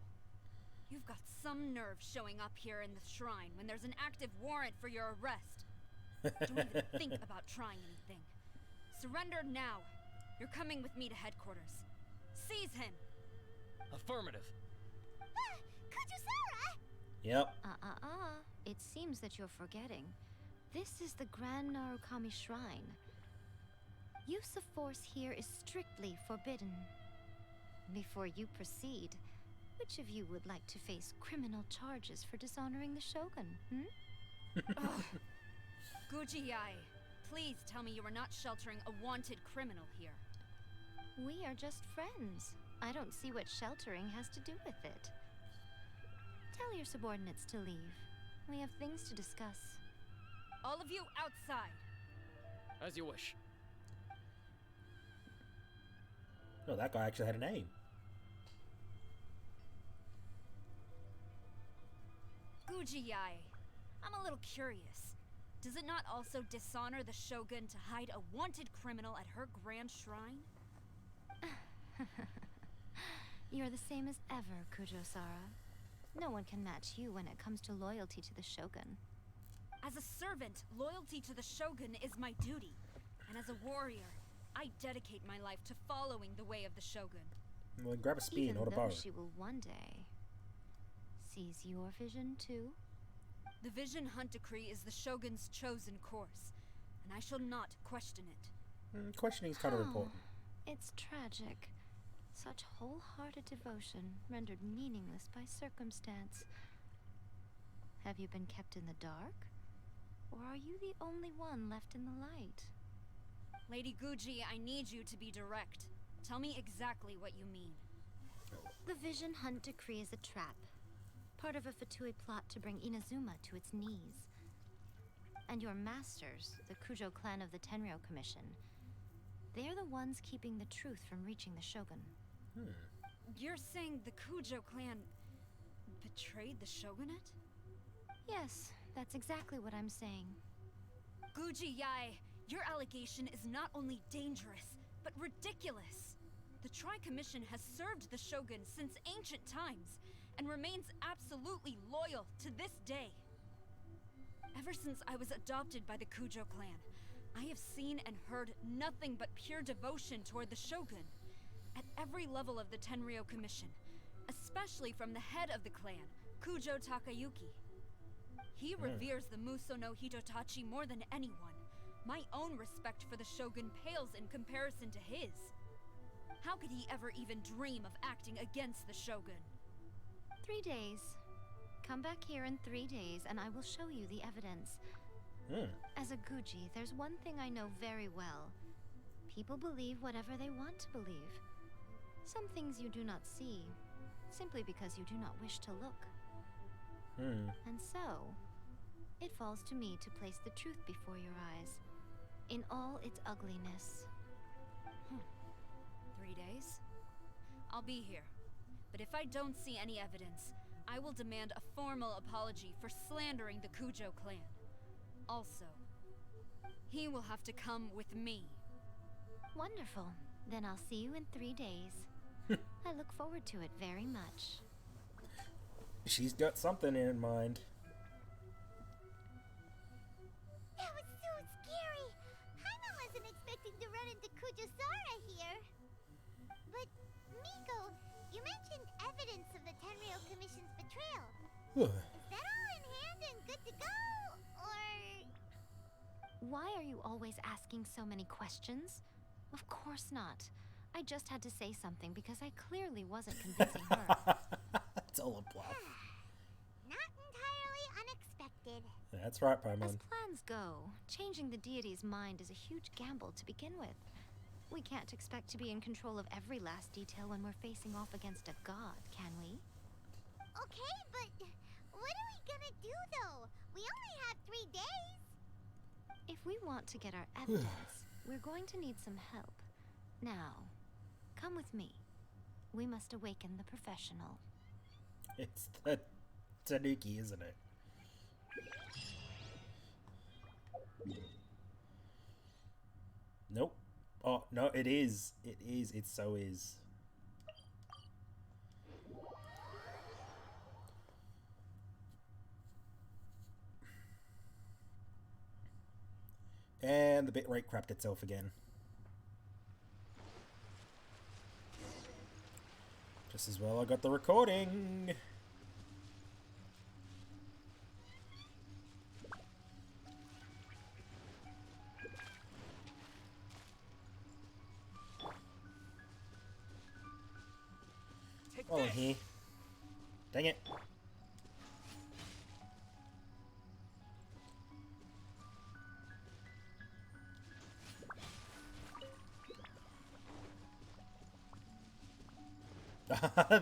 You've got some nerve showing up here in the shrine when there's an active warrant for your arrest. Don't even think about trying anything. Surrender now. You're coming with me to headquarters. Seize him. Affirmative. Kujusara! Yep. It seems that you're forgetting. This is the Grand Narukami Shrine. Use of force here is strictly forbidden. Before you proceed, Which of you would like to face criminal charges for dishonoring the Shogun, Ugh. Gujiyai, please tell me you are not sheltering a wanted criminal here. We are just friends. I don't see what sheltering has to do with it. Tell your subordinates to leave. We have things to discuss. All of you outside. As you wish. Oh, that guy actually had a name. Gujiyai, I'm a little curious. Does it not also dishonor the Shogun to hide a wanted criminal at her grand shrine? You're the same as ever, Kujo-Sara. No one can match you when it comes to loyalty to the Shogun. As a servant, loyalty to the Shogun is my duty. And as a warrior, I dedicate my life to following the way of the Shogun. Well, grab a spear, Even not a bow. though she will one day seize your vision too. The Vision Hunt Decree is the Shogun's chosen course, and I shall not question it. Questioning is kind of Oh, important. It's tragic. Such wholehearted devotion rendered meaningless by circumstance. Have you been kept in the dark? Or are you the only one left in the light? Lady Guji, I need you to be direct. Tell me exactly what you mean. The Vision Hunt Decree is a trap. Part of a Fatui plot to bring Inazuma to its knees. And your masters, the Kujo clan of the Tenryo Commission, they're the ones keeping the truth from reaching the Shogun. You're saying the Kujo clan betrayed the Shogunate? Yes, that's exactly what I'm saying. Guji Yai, your allegation is not only dangerous, but ridiculous. The Tri-Commission has served the Shogun since ancient times, and remains absolutely loyal to this day. Ever since I was adopted by the Kujo clan, I have seen and heard nothing but pure devotion toward the Shogun. At every level of the Tenryo Commission, especially from the head of the clan, Kujo Takayuki. He reveres the Muso no Hitotachi more than anyone. My own respect for the Shogun pales in comparison to his. How could he ever even dream of acting against the Shogun? 3 days. Come back here in 3 days and I will show you the evidence. As a Guji, there's one thing I know very well. People believe whatever they want to believe. Some things you do not see, simply because you do not wish to look. And so, it falls to me to place the truth before your eyes, in all its ugliness. 3 days? I'll be here. But if I don't see any evidence, I will demand a formal apology for slandering the Kujo clan. Also, he will have to come with me. Wonderful. Then I'll see you in 3 days. I look forward to it very much. She's got something in mind. That was so scary. Paimon wasn't expecting to run into Kujo-Sara here. But, Miko, you mentioned evidence of the Tenryo Commission's betrayal. Is that all in hand and good to go? Or... Why are you always asking so many questions? Of course not. I just had to say something because I clearly wasn't convincing her. It's all a bluff. not entirely unexpected. That's right, As Paimon. plans go, changing the deity's mind is a huge gamble to begin with. We can't expect to be in control of every last detail when we're facing off against a god, can we? Okay, but what are we gonna do though? We only have 3 days. If we want to get our evidence, we're going to need some help. Now, come with me. We must awaken the professional. It's the Tanuki, isn't it? Nope. Oh, no, it is. It is. It so is. And the bitrate crapped itself again. Just as well I got the recording. Take Oh, this. here. Dang it.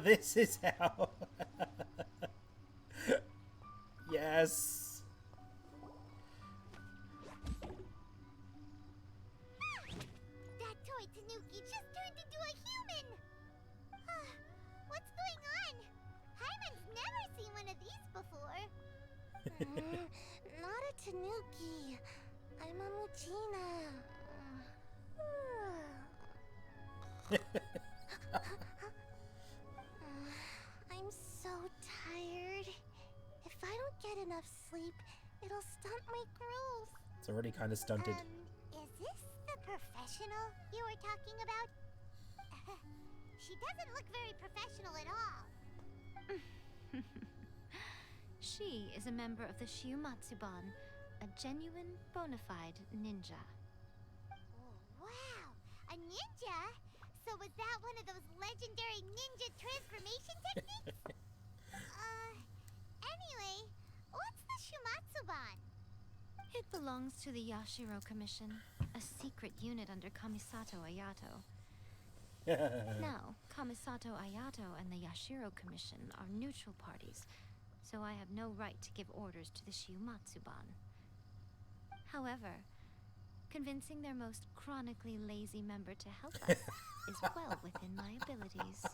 This is how. Yes. That toy Tanuki just turned into a human! What's going on? Hyman's never seen one of these before. Not a Tanuki. I'm a Muchina. I'm so tired. If I don't get enough sleep, it'll stunt my growth. It's already kind of stunted. Is this the professional you were talking about? She doesn't look very professional at all. She is a member of the Shiumatsuban, a genuine, bona fide ninja. Oh, wow, a ninja? So was that one of those legendary ninja transformation techniques? Anyway, what's the Shumatsuban? It belongs to the Yashiro Commission, a secret unit under Kamisato Ayato. Now, Kamisato Ayato and the Yashiro Commission are neutral parties, so I have no right to give orders to the Shiumatsuban. However, convincing their most chronically lazy member to help us is well within my abilities.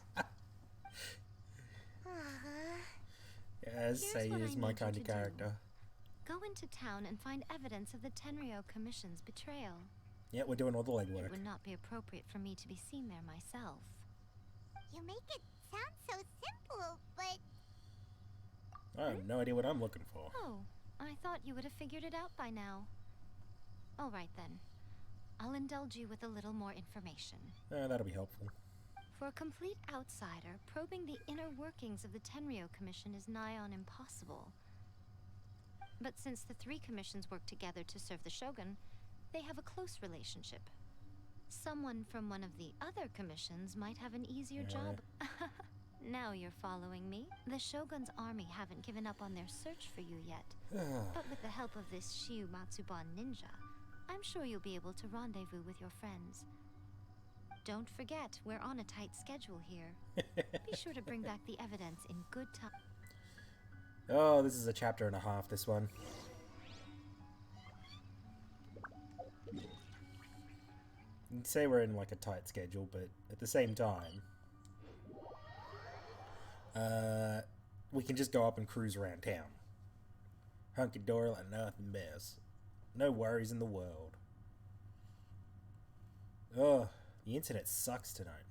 Yes, Here's he what I is my need you kind to of do. character. Go into town and find evidence of the Tenryo Commission's betrayal. Yeah, we're doing all the It legwork. would not be appropriate for me to be seen there myself. You make it sound so simple, but I have no idea what I'm looking for. Oh, I thought you would have figured it out by now. All right then. I'll indulge you with a little more information. That'll be helpful. For a complete outsider, probing the inner workings of the Tenryo Commission is nigh on impossible. But since the three commissions work together to serve the Shogun, they have a close relationship. Someone from one of the other commissions might have an easier job. Now you're following me. The Shogun's army haven't given up on their search for you yet. But with the help of this Shiumatsuban ninja, I'm sure you'll be able to rendezvous with your friends. Don't forget, we're on a tight schedule here. Be sure to bring back the evidence in good time. Oh, this is a chapter and a half, this one. You can say we're in like a tight schedule, but at the same time, we can just go up and cruise around town. Hunky-dory like nothing mess. No worries in the world. Oh, the internet sucks tonight.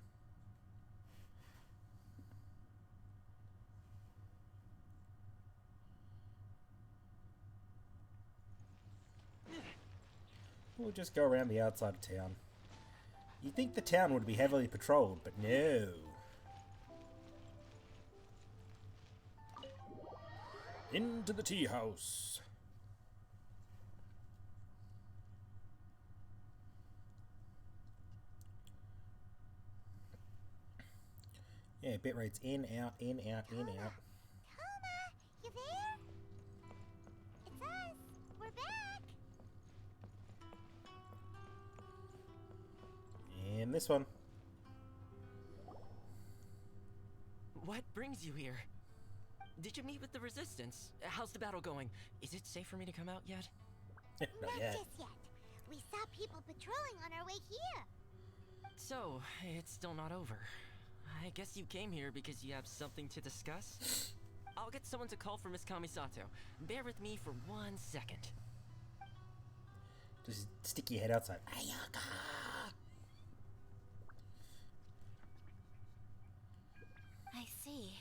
We'll just go around the outside of town. You'd think the town would be heavily patrolled, but no. Into the tea house. Yeah, bit rates in, out, in, out, in, out. Toma, you there? It's us. We're back. And this one. What brings you here? Did you meet with the Resistance? How's the battle going? Is it safe for me to come out yet? Not Not yet. just yet. We saw people patrolling on our way here. So, it's still not over. I guess you came here because you have something to discuss? I'll get someone to call for Miss Kamisato. Bear with me for 1 second. Just stick your head outside. Ayaka! I see.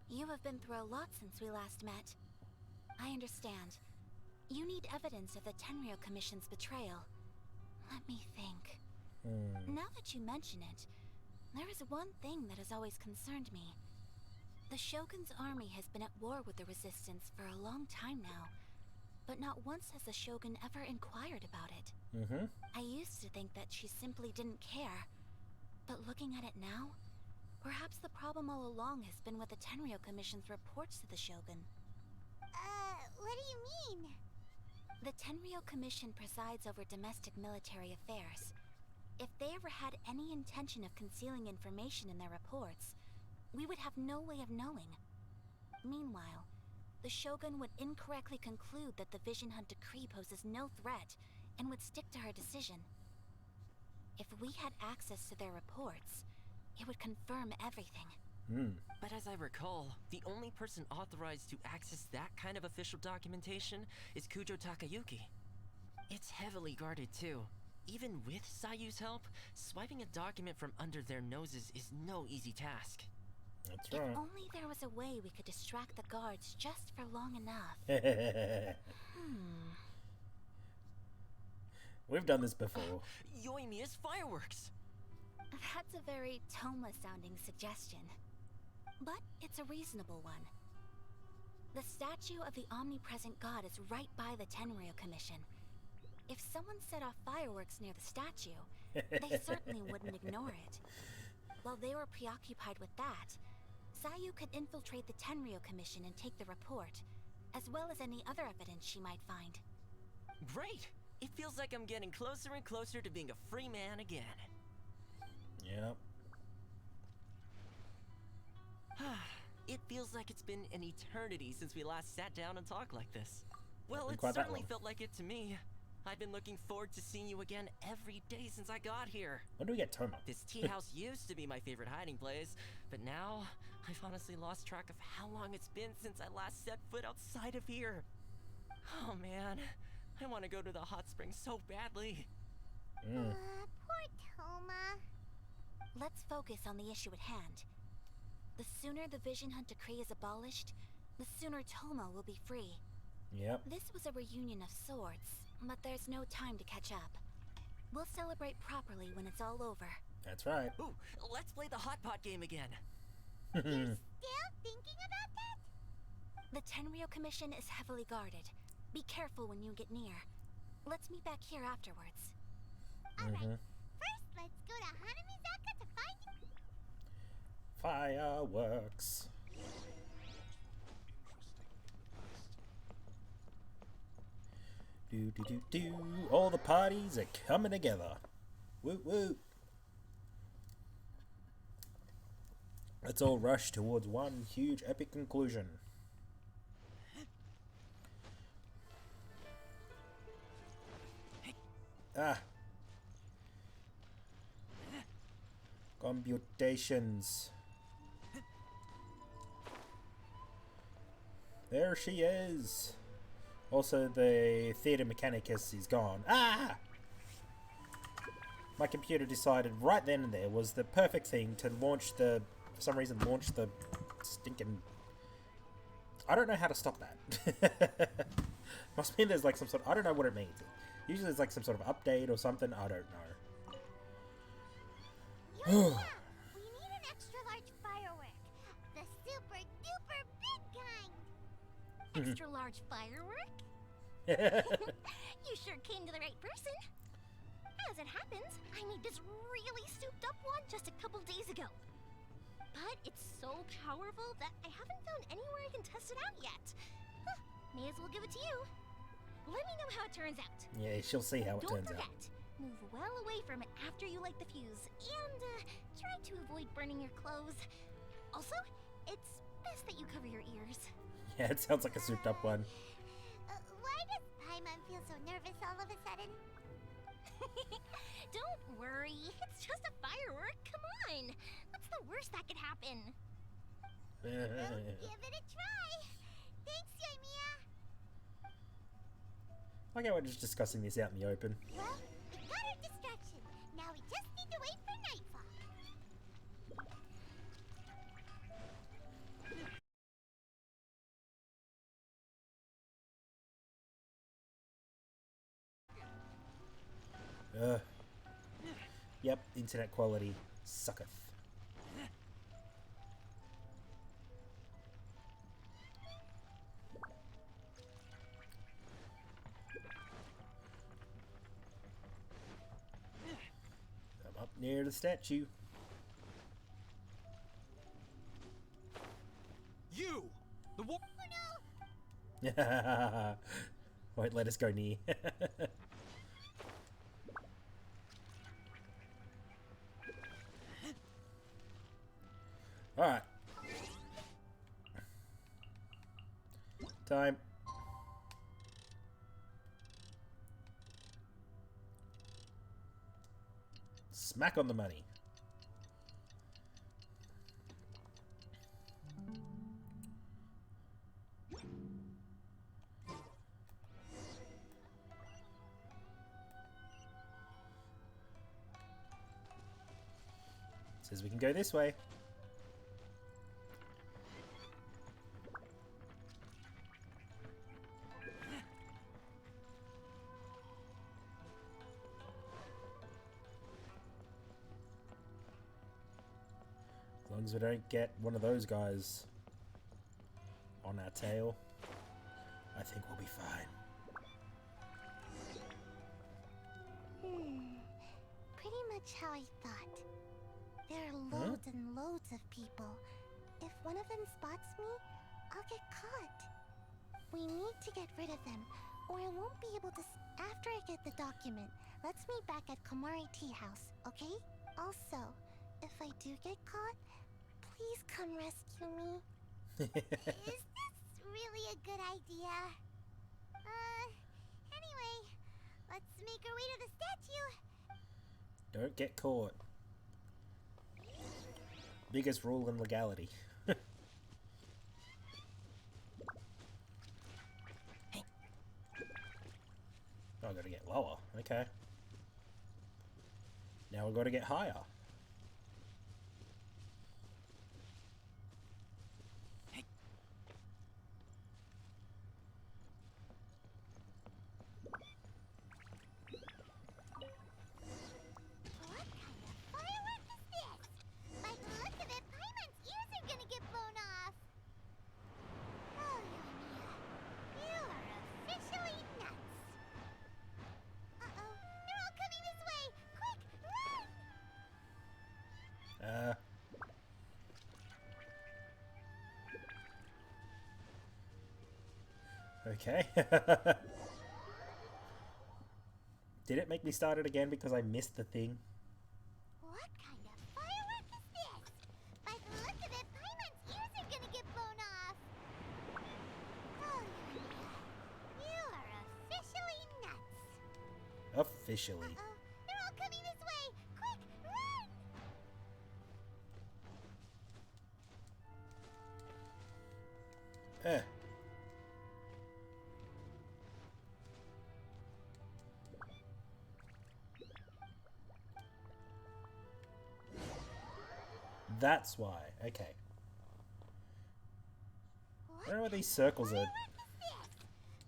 You have been through a lot since we last met. I understand. You need evidence of the Tenryo Commission's betrayal. Let me think. Now that you mention it, there is one thing that has always concerned me. The Shogun's army has been at war with the Resistance for a long time now, but not once has the Shogun ever inquired about it. I used to think that she simply didn't care, but looking at it now, Perhaps the problem all along has been with the Tenryo Commission's reports to the Shogun. What do you mean? The Tenryo Commission presides over domestic military affairs. If they ever had any intention of concealing information in their reports, we would have no way of knowing. Meanwhile, the Shogun would incorrectly conclude that the Vision Hunt decree poses no threat and would stick to her decision. If we had access to their reports, it would confirm everything. But as I recall, the only person authorized to access that kind of official documentation is Kujo Takayuki. It's heavily guarded too. Even with Sayu's help, swiping a document from under their noses is no easy task. That's If right. only there was a way we could distract the guards just for long enough. We've done this before. Yoimiya's fireworks! That's a very Toma-sounding suggestion. But it's a reasonable one. The statue of the omnipresent god is right by the Tenryo Commission. If someone set off fireworks near the statue, they certainly wouldn't ignore it. While they were preoccupied with that, Sayu could infiltrate the Tenryo Commission and take the report, as well as any other evidence she might find. Great! It feels like I'm getting closer and closer to being a free man again. Yep. It feels like it's been an eternity since we last sat down and talked like this. Well, Been it quite that certainly long. felt like it to me. I've been looking forward to seeing you again every day since I got here. When do we get Toma? This tea house used to be my favorite hiding place, but now I've honestly lost track of how long it's been since I last set foot outside of here. Oh man, I want to go to the hot springs so badly. Poor Toma. Let's focus on the issue at hand. The sooner the Vision Hunt decree is abolished, the sooner Toma will be free. Yep. This was a reunion of sorts, but there's no time to catch up. We'll celebrate properly when it's all over. That's right. Ooh, let's play the hot pot game again. Still thinking about that? The Tenryo Commission is heavily guarded. Be careful when you get near. Let's meet back here afterwards. Alright, first let's go to Hanamizaka to find... Fireworks. Do do do do. All the parties are coming together. Woo woo. Let's all rush towards one huge epic conclusion. Ah. Computations. There she is. Also, the theater mechanicus is gone. Ah! My computer decided right then and there was the perfect thing to launch the... For some reason, launch the stinking... I don't know how to stop that. Must mean there's like some sort of... I don't know what it means. Usually there's like some sort of update or something. I don't know. Yeah, we need an extra large firework. The super duper big kind. Extra large firework? You sure came to the right person. As it happens, I made this really souped up one just a couple days ago. But it's so powerful that I haven't found anywhere I can test it out yet. Huh, may as well give it to you. Let me know how it turns out. Yeah, she'll see how it Don't turns forget, out. move well away from it after you light the fuse, and try to avoid burning your clothes. Also, it's best that you cover your ears. Yeah, it sounds like a souped up one. Why does Paimon feel so nervous all of a sudden? Don't worry, it's just a firework. Come on, what's the worst that could happen? We'll give it a try. Thanks, Yoimiya. Like how we're just discussing this out in the open. Well, we got our distraction. Now we just need to wait for nightfall. Yep, internet quality sucketh. I'm up near the statue. Won't let us go near. Alright. Time. Smack on the money. Says we can go this way. As long as we don't get one of those guys on our tail, I think we'll be fine. Pretty much how I thought. There are loads and loads of people. If one of them spots me, I'll get caught. We need to get rid of them, or I won't be able to after I get the document. Let's meet back at Komari Tea House, okay? Also, if I do get caught, please come rescue me. Is this really a good idea? Anyway, let's make our way to the statue. Don't get caught. Biggest rule in legality. Oh, I gotta get lower. Okay. Now we gotta get higher. Okay. Did it make me start it again because I missed the thing? What kind of firework is this? By the look of it, Paimon's ears are gonna get blown off. Oh, you are officially nuts. Officially. Uh-oh, they're all coming this way. Quick, run! That's why. Okay. Where are these circles at?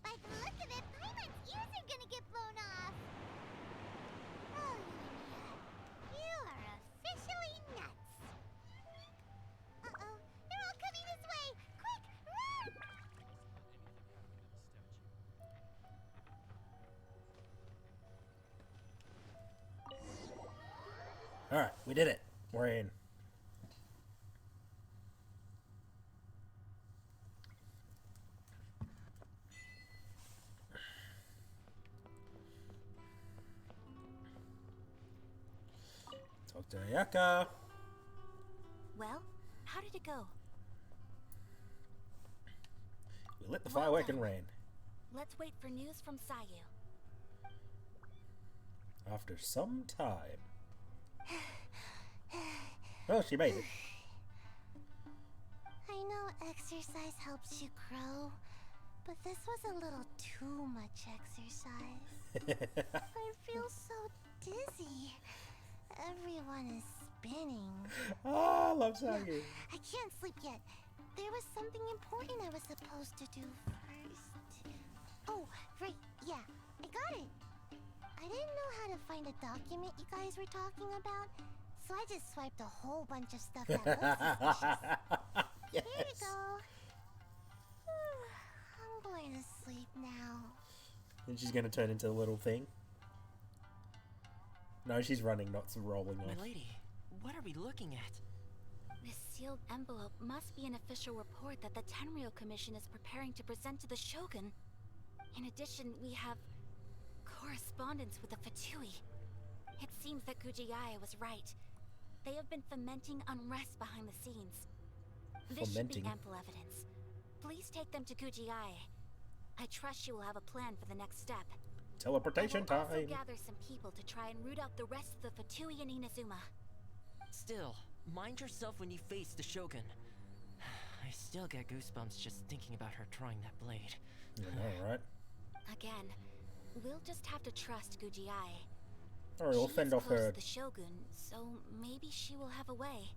By the look of it, Paimon's ears are gonna get blown off. Oh, you are officially nuts. Uh-oh, they're all coming this way. Quick, run! Alright, we did it. We're in. Talk to Ayaka. Well, how did it go? We lit the firework and ran. Let's wait for news from Sayu. After some time. Oh, she made it. I know exercise helps you grow, but this was a little too much exercise. I feel so dizzy. Everyone is spinning. Oh, I love Sayu. I can't sleep yet. There was something important I was supposed to do first. Oh, right, yeah, I got it. I didn't know how to find a document you guys were talking about, so I just swiped a whole bunch of stuff that looks suspicious. Yes. Here you go. I'm going to sleep now. And she's gonna turn into a little thing. No, she's running, not some rolling off. My lady, what are we looking at? This sealed envelope must be an official report that the Tenryou Commission is preparing to present to the Shogun. In addition, we have correspondence with the Fatui. It seems that Gujiaya was right. They have been fomenting unrest behind the scenes. This should be ample evidence. Please take them to Gujiaya. I trust you will have a plan for the next step. Teleportation I will also time. gather some people to try and root out the rest of the Fatui in Inazuma. Still, mind yourself when you face the Shogun. I still get goosebumps just thinking about her drawing that blade. You know, right? Again, we'll just have to trust Gujiai. Or we'll fend off her. The Shogun, so maybe she will have a way.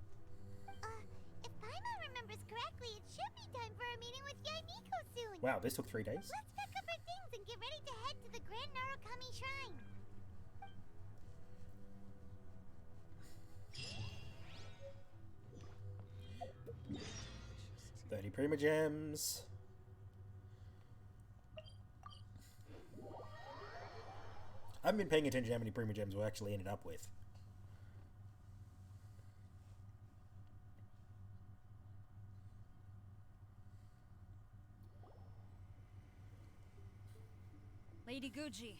If Paimon remembers correctly, it should be time for a meeting with Yaimiko soon. Wow, this took 3 days. Let's pack up our things and get ready to head to the Grand Narukami Shrine. 30 Prima Gems. I haven't been paying attention to how many Prima Gems we actually ended up with. Lady Guji,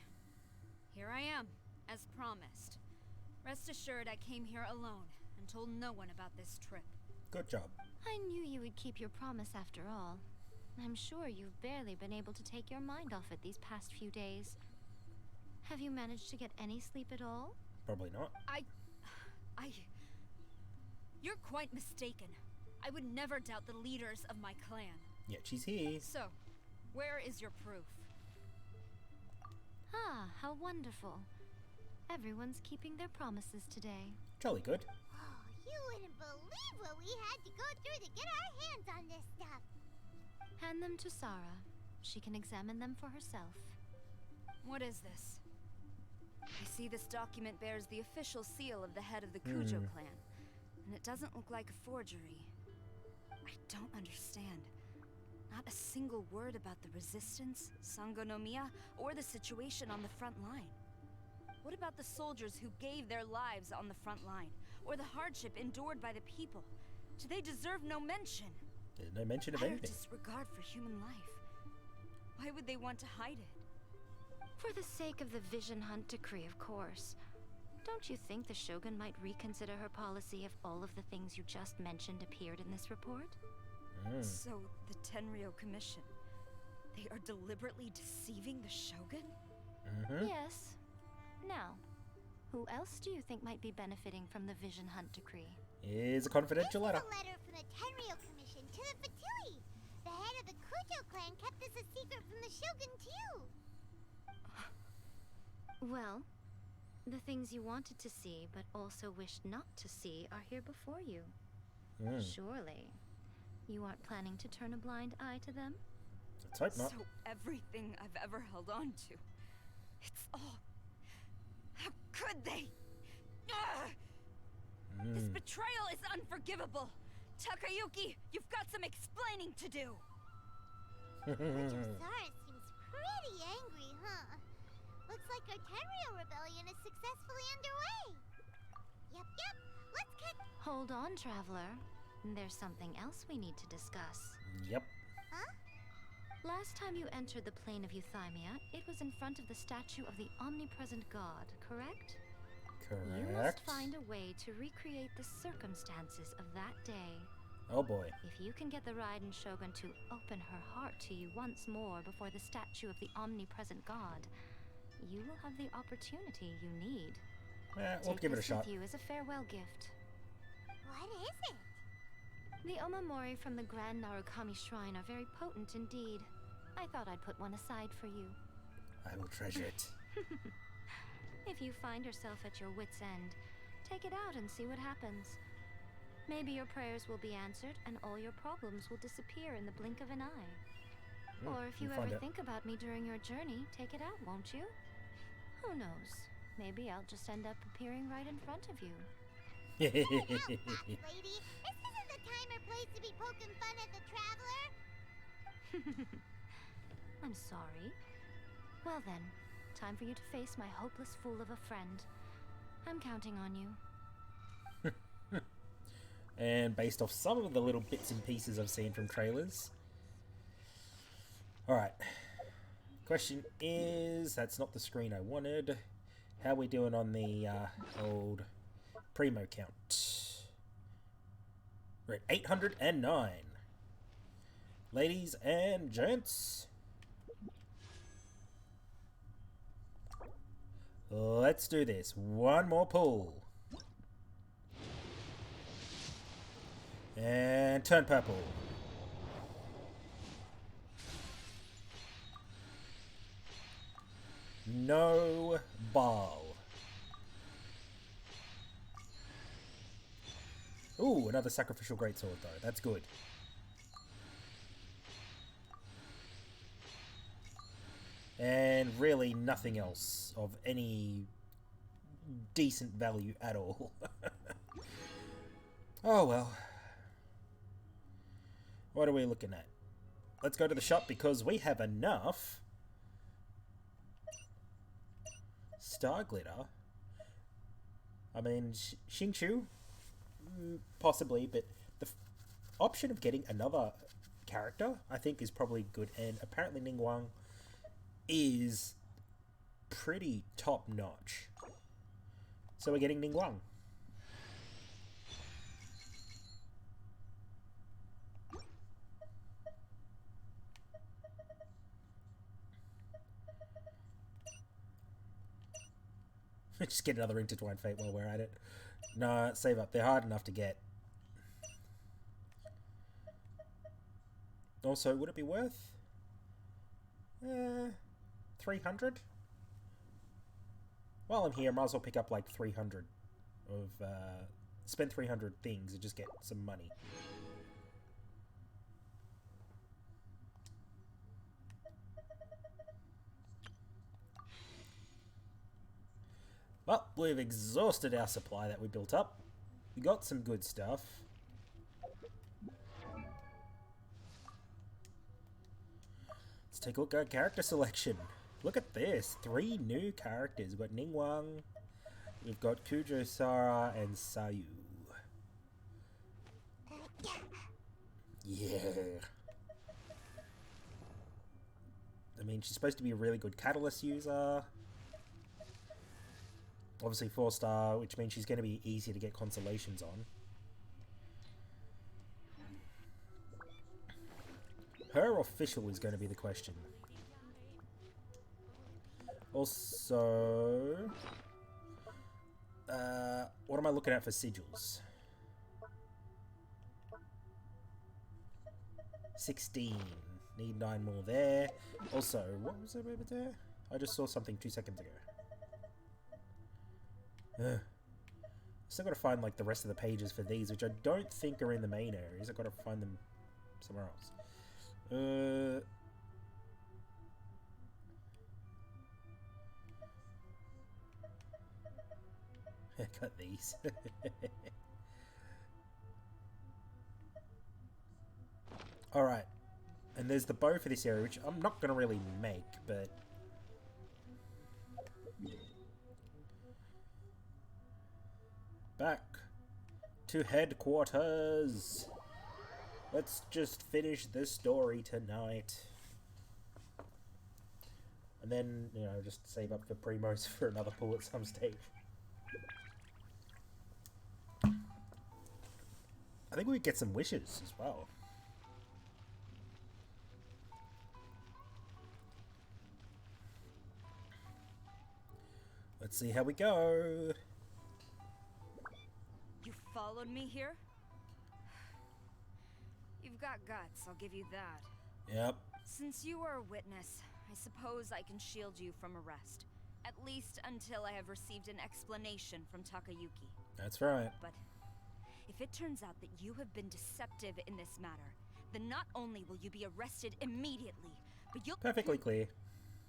here I am, as promised. Rest assured I came here alone and told no one about this trip. Good job. I knew you would keep your promise after all. I'm sure you've barely been able to take your mind off it these past few days. Have you managed to get any sleep at all? Probably not. You're quite mistaken. I would never doubt the leaders of my clan. Yet she's here. So, where is your proof? Ah, how wonderful. Everyone's keeping their promises today. Jolly good. Oh, you wouldn't believe what we had to go through to get our hands on this stuff. Hand them to Sarah. She can examine them for herself. What is this? I see this document bears the official seal of the head of the Kujo clan, and it doesn't look like a forgery. I don't understand. Not a single word about the resistance, Sangonomiya, or the situation on the front line. What about the soldiers who gave their lives on the front line, or the hardship endured by the people? Do they deserve no mention? There's no mention of Utter anything. disregard for human life. Why would they want to hide it? For the sake of the Vision Hunt decree, of course. Don't you think the Shogun might reconsider her policy if all of the things you just mentioned appeared in this report? So, the Tenryou Commission, they are deliberately deceiving the Shogun? Yes. Now, who else do you think might be benefiting from the Vision Hunt decree? Here's a confidential letter. A letter from the Tenryou Commission to the Fatui. The head of the Kujo clan kept this a secret from the Shogun too. Well, the things you wanted to see but also wished not to see are here before you. Surely, you aren't planning to turn a blind eye to them? Let's hope not. So everything I've ever held on to, it's all... How could they? This betrayal is unforgivable. Takayuki, you've got some explaining to do. Sarah seems pretty angry, huh? Looks like our Tenryou rebellion is successfully underway. Yep, let's get... Hold on, traveler. There's something else we need to discuss. Yep. Huh? Last time you entered the plane of Euthymia, it was in front of the statue of the omnipresent god, correct? You must find a way to recreate the circumstances of that day. Oh boy. If you can get the Raiden Shogun to open her heart to you once more before the statue of the omnipresent god, you will have the opportunity you need. We'll give it a Take this shot. with you as a farewell gift. What is it? The omamori from the Grand Narukami Shrine are very potent indeed. I thought I'd put one aside for you. I will treasure it. If you find yourself at your wit's end, take it out and see what happens. Maybe your prayers will be answered and all your problems will disappear in the blink of an eye. Or if you we'll find ever out. think about me during your journey, take it out, won't you? Who knows? Maybe I'll just end up appearing right in front of you. Lady, this isn't the time or place to be poking fun at the traveler. I'm sorry. Well then, time for you to face my hopeless fool of a friend. I'm counting on you. and based off some of the little bits and pieces I've seen from trailers. Alright. Question is, that's not the screen I wanted. How are we doing on the old Primo count? We're at 809. Ladies and gents, let's do this. One more pull. And turn purple. No ball. Ooh, another sacrificial greatsword though. That's good. And really nothing else of any decent value at all. Oh well. What are we looking at? Let's go to the shop because we have enough star glitter. I mean, Xingqiu, possibly, but the option of getting another character, I think, is probably good. And apparently Ningguang is pretty top-notch. So we're getting Ningguang. Just get another Intertwined Fate while we're at it. No, save up. They're hard enough to get. Also, would it be worth 300? While I'm here, I might as well pick up like 300 of spend 300 things and just get some money. Well, we've exhausted our supply that we built up. We got some good stuff. Let's take a look at character selection. Look at this. 3 new characters. We've got Ningguang, we've got Kujo, Sara, and Sayu. Yeah. I mean, she's supposed to be a really good catalyst user. Obviously 4-star, which means she's going to be easy to get consolations on. Her official is going to be the question. Also, what am I looking at for sigils? 16. Need 9 more there. Also, what was it over there? I just saw something 2 seconds ago. Still gotta find like the rest of the pages for these, which I don't think are in the main areas. I've gotta find them somewhere else. Got these. Alright. And there's the bow for this area, which I'm not gonna really make, but back to headquarters. Let's just finish this story tonight. And then, you know, just save up for Primos for another pull at some stage. I think we could get some wishes as well. Let's see how we go. You followed me here? You've got guts, I'll give you that. Yep. Since you are a witness, I suppose I can shield you from arrest. At least until I have received an explanation from Takayuki. That's right. But if it turns out that you have been deceptive in this matter, then not only will you be arrested immediately, but you'll— Perfectly clear.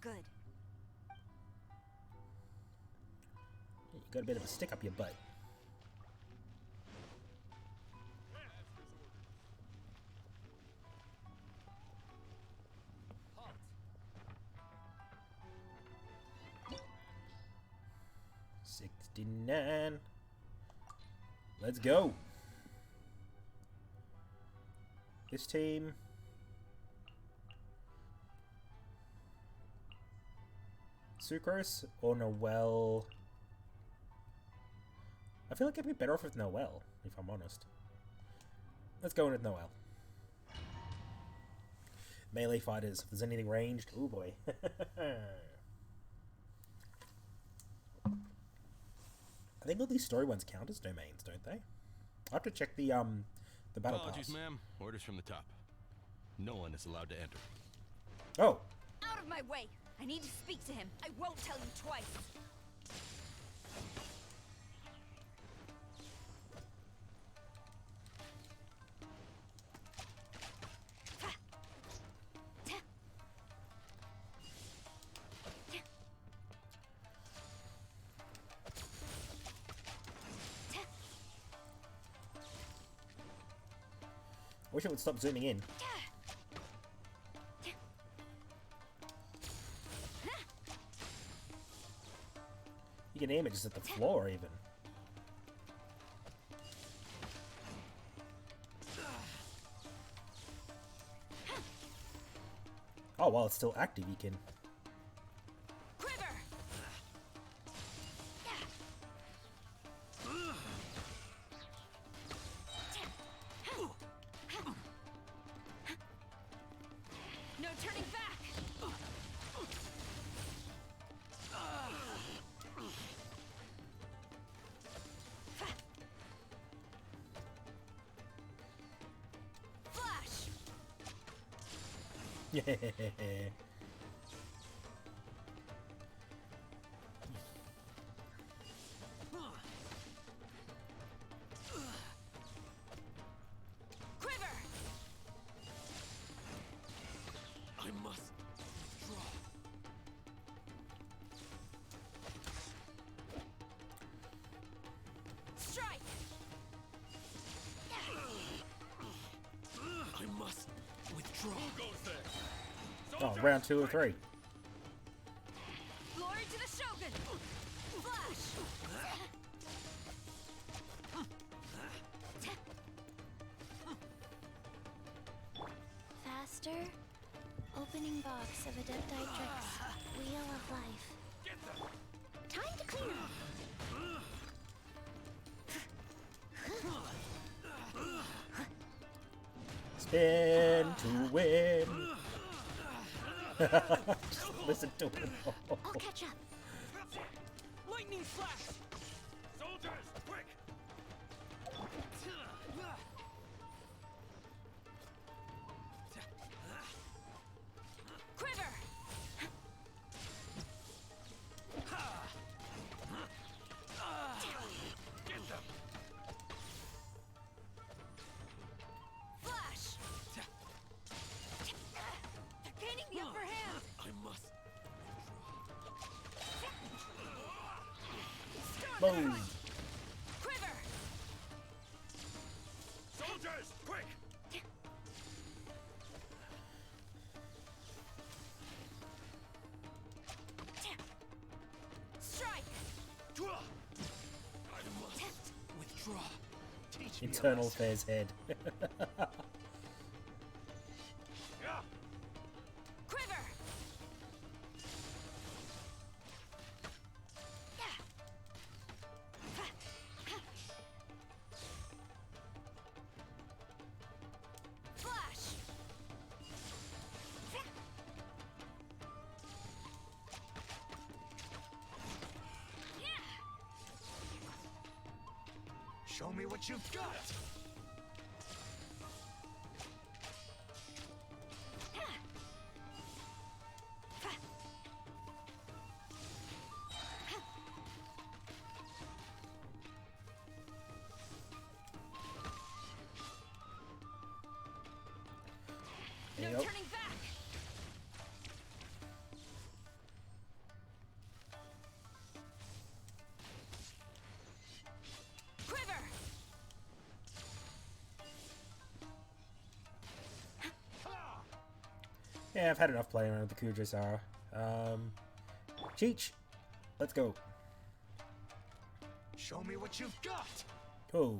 Good. You got a bit of a stick up your butt. Halt. 69. Let's go. This team. Sucrose or Noelle? I feel like I'd be better off with Noelle, if I'm honest. Let's go in with Noelle. Melee fighters, if there's anything ranged. Oh boy. I think all these story ones count as domains, don't they? I have to check the battle Apologies, pass. ma'am. Orders from the top. No one is allowed to enter. Oh, Out of my way! I need to speak to him. I won't tell you twice. I wish it would stop zooming in. You can aim it just at the floor, even. Oh, while it's still active, you can. Quiver! No turning back! Flash! Yeah. Quiver! I must draw. Strike! I must withdraw. Who goes there? Oh, round 2 or 3. Glory to the Shogun! Flash! Faster. Opening box of Adeptitrix. Wheel of Life. Time to clean up. Spin to win. Just listen to it. I'll catch up. Lightning flash! Soldiers, quick! Quiver! Get them! Flash! They're gaining the upper hand! I must Storm Boom. front! Quiver! Soldiers, quick! Strike! I must withdraw. Teach me a Internal lesson. affairs head. Yeah! Quiver! Flash! Show me what you've got! No Yep. turning back! Quiver! Yeah, I've had enough playing around with the Kujisara. Cheech, let's go. Show me what you've got! Oh,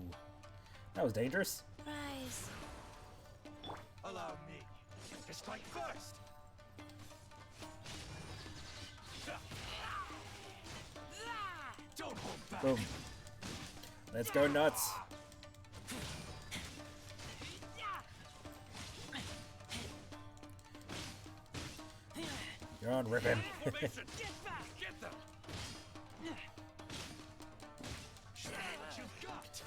that was dangerous. Rise. strike first. Don't hold back. Boom. Let's go nuts. You're on ripping. Formation. Get back. Get them. Show me what you've got.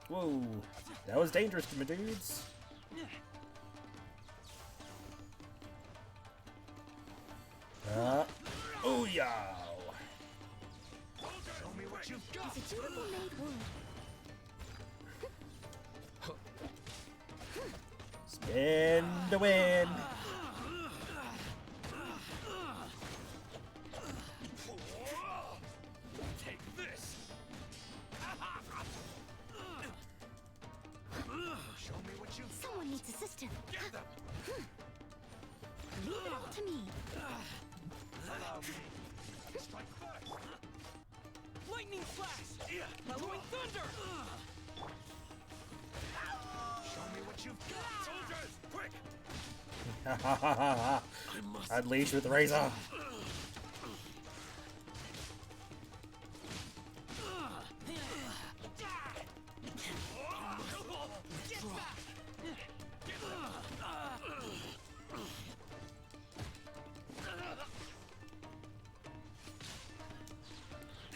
Whoa. That was dangerous, my dudes. Oh yeah. Show me what you've got. It's a beautiful made wound. Spin the win. Take this. Show me what you've got. Someone needs assistance. Get them. Leave it all to me. Allow me. Strike first. Lightning flash! Bellowing thunder! Show me what you've got. Soldiers, quick. Unleash with Razor.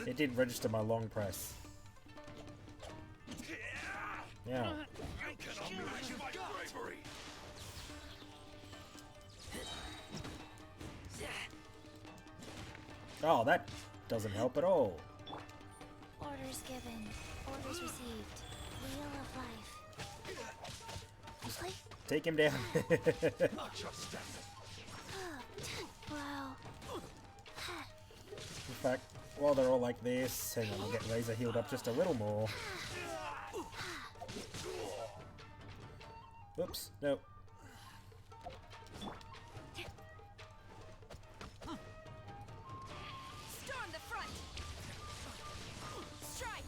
It did register my long press. Yeah. Show me what you've got. Bravery. Oh, that doesn't help at all. Orders given. Orders received. Wheel of life. Take him down. Not your step. Wow. In fact, while they're all like this, hang on, I'll get Razor healed up just a little more. Whoops, no. Storm the front! Strike!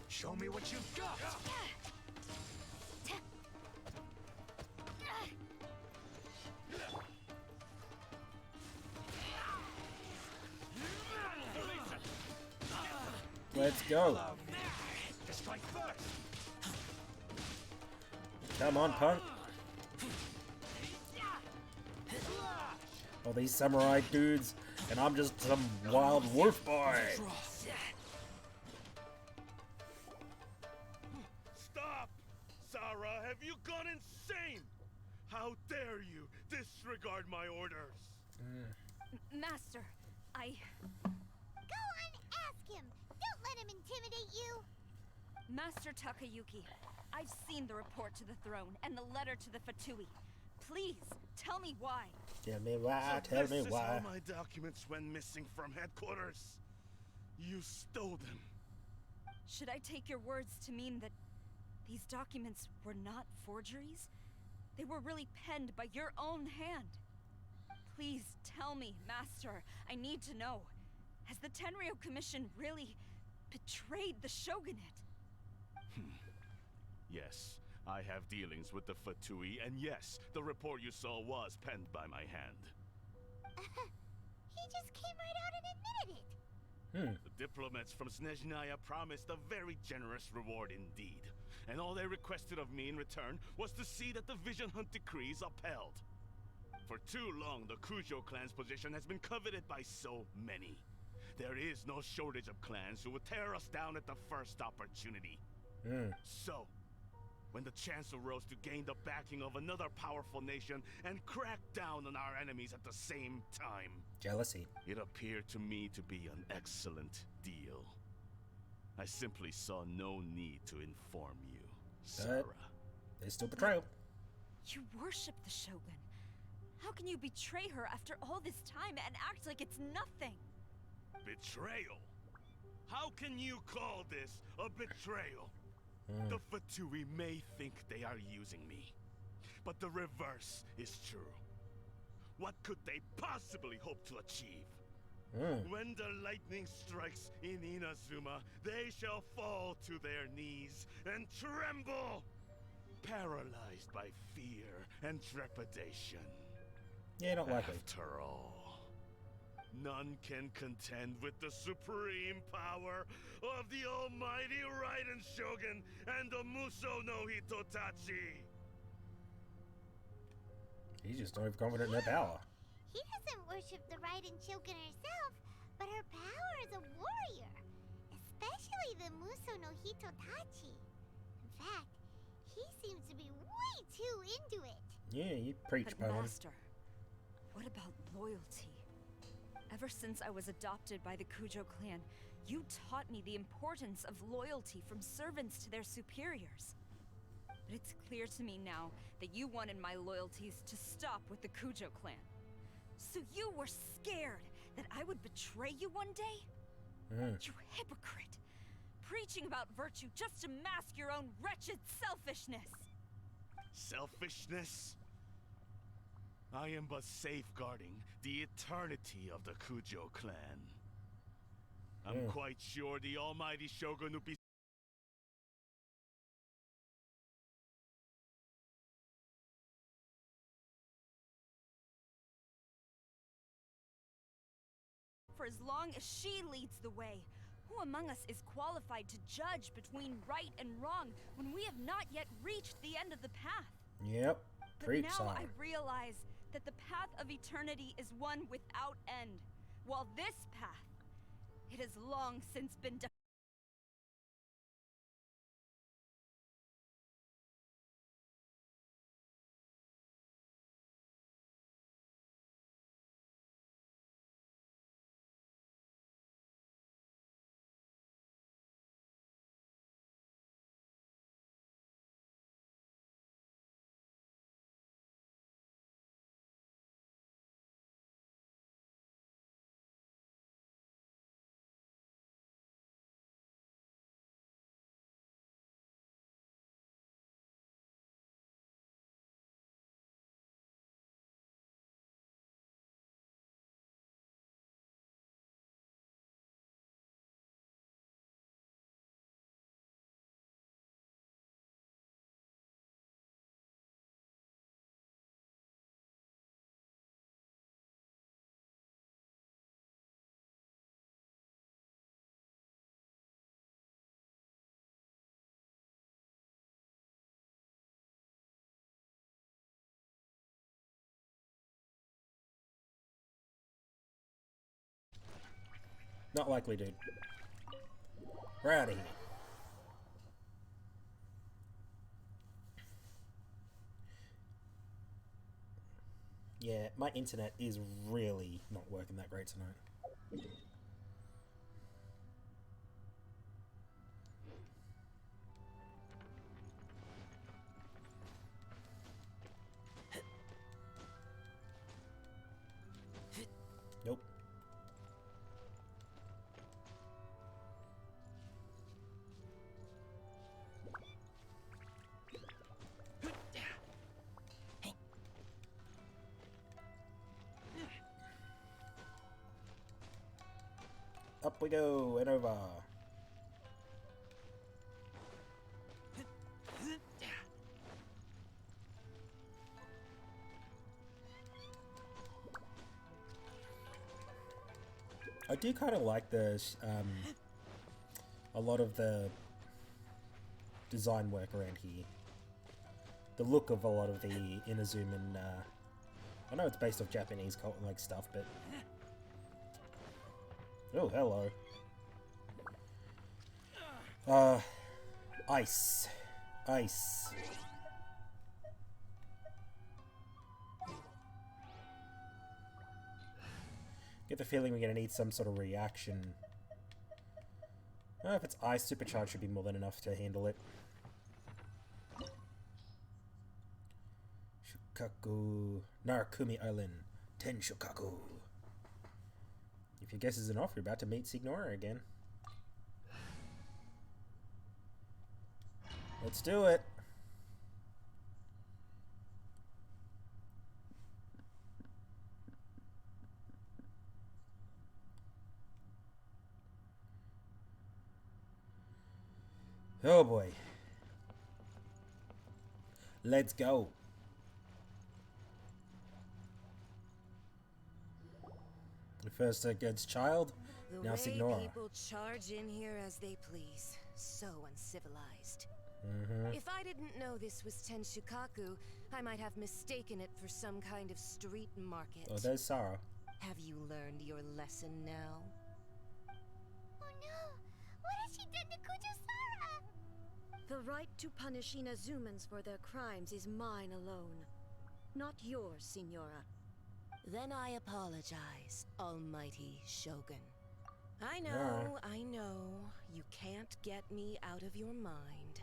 Show me what you've got. Let's go. Strike first. Come on, punk. All these samurai dudes, and I'm just some wild wolf boy. Stop! Sarah, have you gone insane? How dare you disregard my orders? Master, I... Go on, ask him. Don't let him intimidate you. Master Takayuki, I've seen the report to the throne and the letter to the Fatui. Please, tell me why. Tell me why, So tell this me is why. how my documents went missing from headquarters. You stole them. Should I take your words to mean that these documents were not forgeries? They were really penned by your own hand. Please tell me, Master. I need to know. Has the Tenryo Commission really betrayed the shogunate? Yes, I have dealings with the Fatui, and yes, the report you saw was penned by my hand. He just came right out and admitted it. The diplomats from Snezhnaya promised a very generous reward indeed, and all they requested of me in return was to see that the Vision Hunt decrees upheld. For too long, the Kujo clan's position has been coveted by so many. There is no shortage of clans who would tear us down at the first opportunity. So, when the chance arose to gain the backing of another powerful nation and crack down on our enemies at the same time, Jealousy. it appeared to me to be an excellent deal. I simply saw no need to inform you, Sarah. There's still betrayal. You worship the Shogun. How can you betray her after all this time and act like it's nothing? Betrayal? How can you call this a betrayal? The Fatui may think they are using me, but the reverse is true. What could they possibly hope to achieve? When the lightning strikes in Inazuma, they shall fall to their knees and tremble, paralyzed by fear and trepidation. Yeah, not likely. After all, none can contend with the supreme power of the almighty Raiden Shogun and the Muso no Hitotachi. He's just overconfident in her power. He doesn't worship the Raiden Shogun herself, but her power as a warrior. Especially the Muso no Hitotachi. In fact, he seems to be way too into it. Yeah, you preach, But Paimon. Master, what about loyalty? Ever since I was adopted by the Kujo clan, you taught me the importance of loyalty from servants to their superiors. But it's clear to me now that you wanted my loyalties to stop with the Kujo clan. So you were scared that I would betray you one day? You hypocrite! Preaching about virtue just to mask your own wretched selfishness! Selfishness? I am but safeguarding the eternity of the Kujo clan. I'm quite sure the almighty Shogun would be For as long as she leads the way, who among us is qualified to judge between right and wrong when we have not yet reached the end of the path? Yep. But Preach, now sire. I realize that the path of eternity is one without end, while this path, it has long since been done. Not likely, dude. We're out of here. Yeah, my internet is really not working that great tonight. Nope. Up we go and over. I do kind of like the a lot of the design work around here. The look of a lot of the Inazuman. I know it's based off Japanese cult like stuff, but oh, hello. Ice. Ice. Get the feeling we're gonna need some sort of reaction. If it's ice, supercharge should be more than enough to handle it. Shukaku. Narakumi Island. Ten Shukaku. If your guess isn't off, you're about to meet Signora again. Let's do it. Oh boy. Let's go. First against child, The now way Signora. people charge in here as they please. So uncivilized. If I didn't know this was Tenshukaku, I might have mistaken it for some kind of street market. Oh, there's Sarah. Have you learned your lesson now? Oh no! What has she done to Kujo-Sara? The right to punish Inazumans for their crimes is mine alone. Not yours, Signora. Then I apologize, Almighty Shogun. I know, Yeah. I know, you can't get me out of your mind.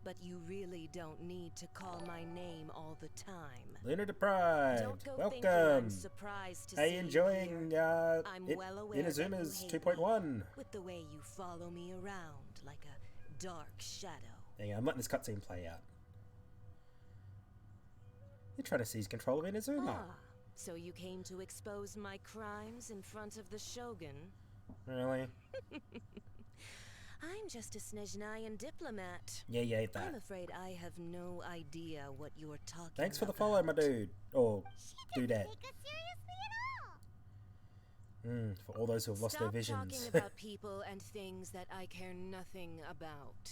But you really don't need to call my name all the time. Lunar Deprived. Don't go thinking I'm Welcome. surprised to Hey, see you enjoying here. I'm well aware that you Inazuma's hate 2.1. me, with the way you follow me around like a dark shadow. Hang on, I'm letting this cutscene play out. You're trying to seize control of Inazuma. Ah, so you came to expose my crimes in front of the Shogun? Really? I'm just a Snezhnayan diplomat. Yeah, you ate that. I'm afraid I have no idea what you're talking Thanks for the about. follow, my dude. Or She dudette. doesn't take us seriously at all. For all those who have lost Stop their visions. talking about people and things that I care nothing about.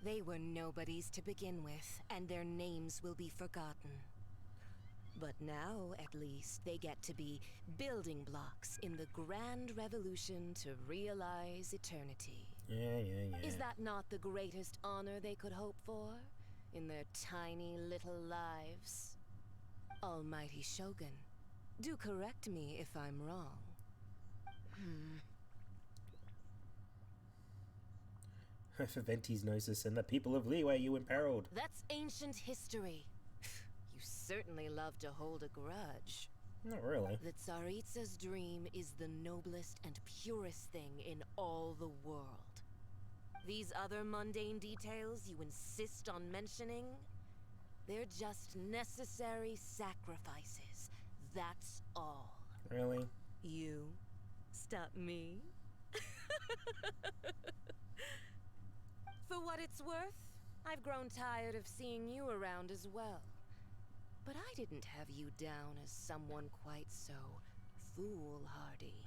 They were nobodies to begin with, and their names will be forgotten. But now, at least, they get to be building blocks in the grand revolution to realize eternity. Yeah. Is that not the greatest honor they could hope for in their tiny little lives? Almighty Shogun, do correct me if I'm wrong. For Venti's gnosis and the people of Leeway you imperiled. That's ancient history. You certainly love to hold a grudge. Not really. The Tsaritsa's dream is the noblest and purest thing in all the world. These other mundane details you insist on mentioning, they're just necessary sacrifices. That's all. Really? You stop me? For what it's worth, I've grown tired of seeing you around as well. But I didn't have you down as someone quite so foolhardy.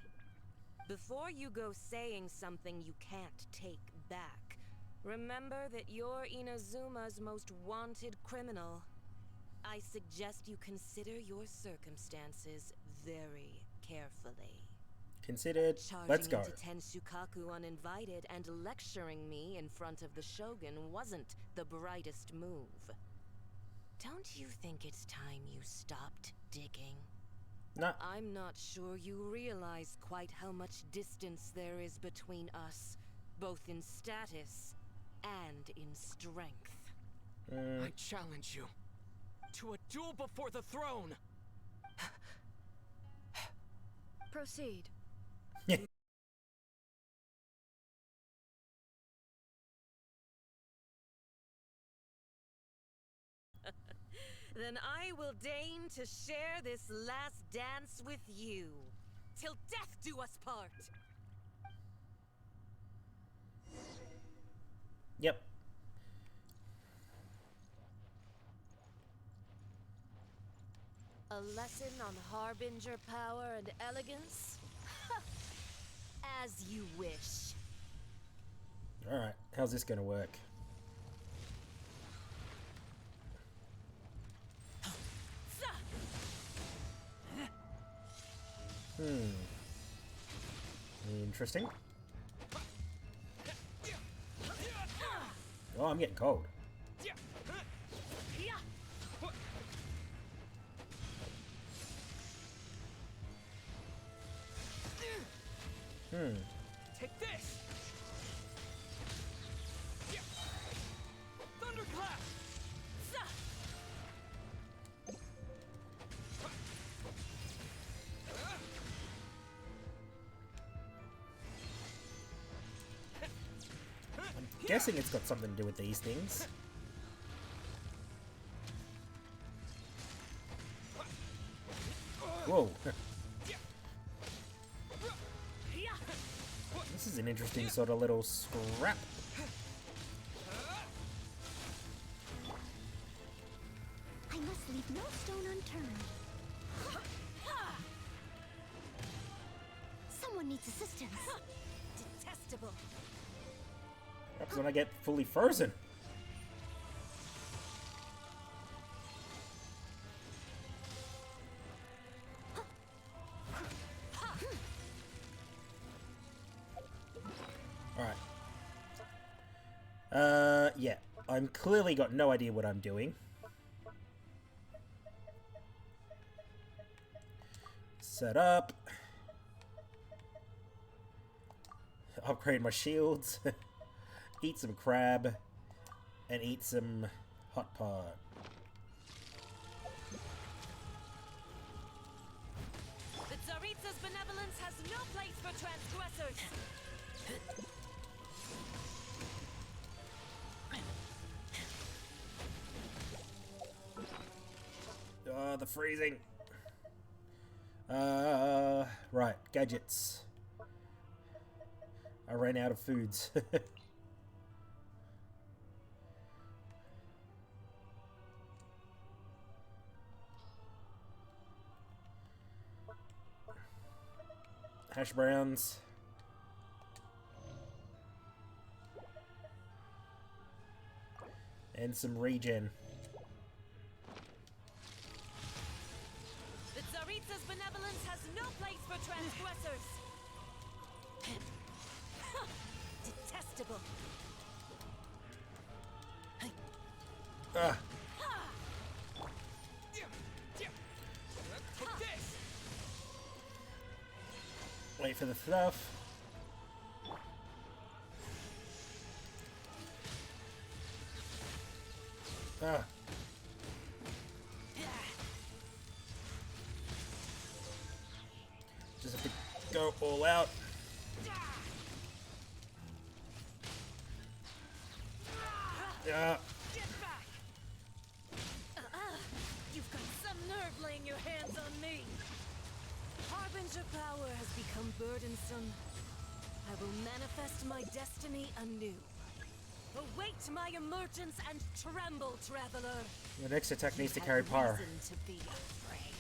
Before you go saying something you can't take back, remember that you're Inazuma's most wanted criminal. I suggest you consider your circumstances very carefully. Considered. Let's go. Charging into Tenshukaku uninvited and lecturing me in front of the Shogun wasn't the brightest move. Don't you think it's time you stopped digging? No. I'm not sure you realize quite how much distance there is between us, both in status and in strength. I challenge you to a duel before the throne. Proceed. Then I will deign to share this last dance with you. Till death do us part! Yep. A lesson on Harbinger power and elegance? As you wish. Alright, how's this gonna work? Interesting. Oh, I'm getting cold. Take this. Thunderclap. I'm guessing it's got something to do with these things. Whoa. This is an interesting sort of little scrap. I must leave no stone unturned. Someone needs assistance. Detestable. That's when I get fully frozen. Alright. Yeah. I'm clearly got no idea what I'm doing. Set up. Upgrade my shields. Eat some crab. And eat some hot pot. The Tsaritsa's benevolence has no place for transgressors. Oh, the freezing. Right, gadgets. I ran out of foods. Hash browns. And some regen. The Tsaritsa's benevolence has no place for transgressors. Detestable. Ah. Take this! Wait for the stuff. Ah. Just have to go all out. Yeah. Get back! You've got some nerve laying your hands on me. Harbinger power has become burdensome. I will manifest my destiny anew. Await my emergence and tremble, traveler. Your next attack needs to You carry have power. reason to be afraid.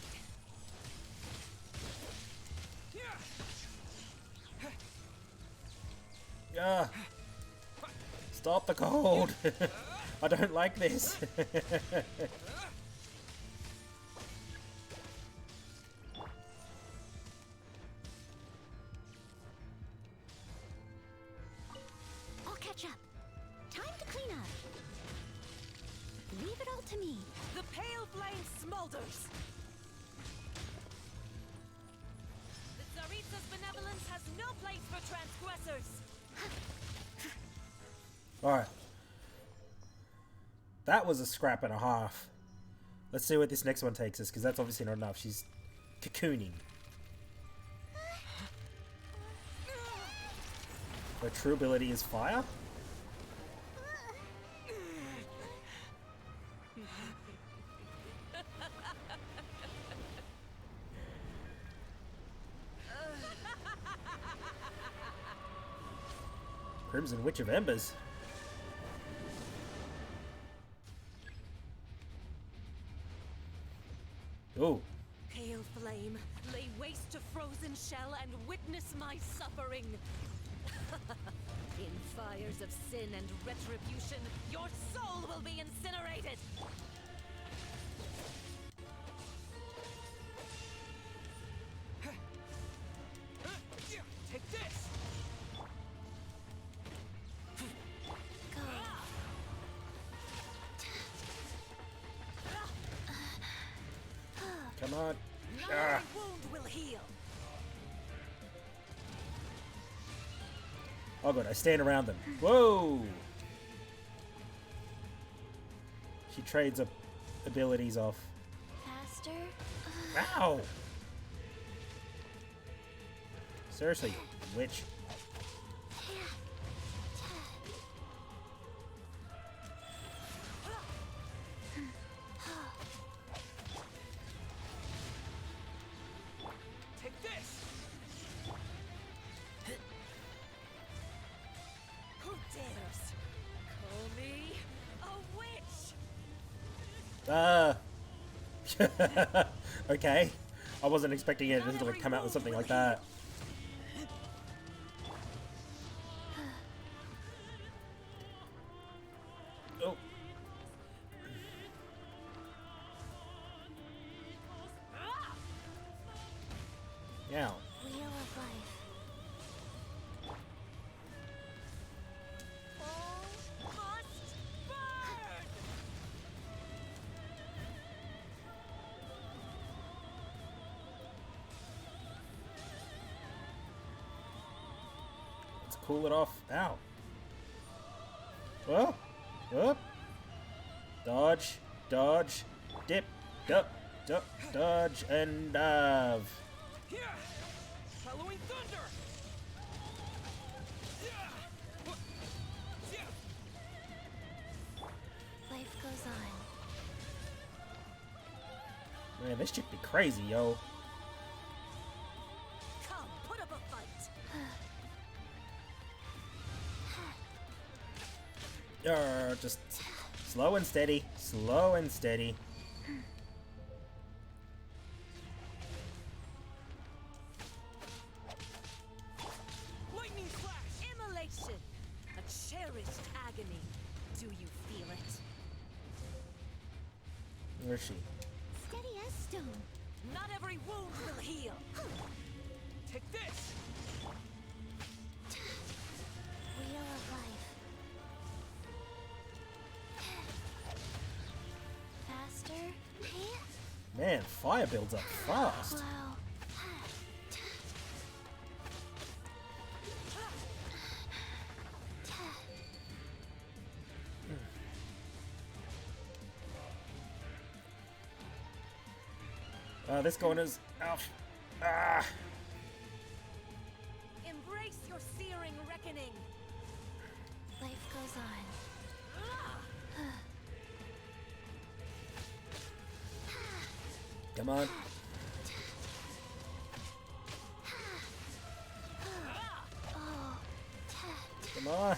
Ah. Stop the cold. I don't like this. I'll catch up. Time to clean up. Leave it all to me. The pale flame smolders. The Tsaritsa's benevolence has no place for transgressors. Alright. That was a scrap and a half. Let's see what this next one takes us, because that's obviously not enough. She's cocooning. Her true ability is fire? Crimson Witch of Embers. Oh. Pale flame, lay waste to frozen shell and witness my suffering. In fires of sin and retribution, your soul will be incinerated. Take this! Come on. Now Ah. my wound will heal. Oh good, I stand around them. Whoa! She trades up abilities off. Faster? Ow! Seriously, witch. Take this! Who dares call me a witch? Okay. I wasn't expecting it to like, come out with something like that. Ow. Wheel of life. Let's cool it off. Ow. Oh. Oh. Dodge. Dodge. Dip. Duck. Duck. Dodge. And dive. Here! Following thunder! Life goes on. Man, this should be crazy, yo. Come, put up a fight. Just slow and steady. Slow and steady. Lightning flash! Immolation! A cherished agony. Do you feel it? Where's she? Steady as stone. Not every wound will heal. Take this! Wheel of life. Faster. Man, fire builds up fast. Wow. This corner's out. Ah! Embrace your searing reckoning. Life goes on. Come on. Come on.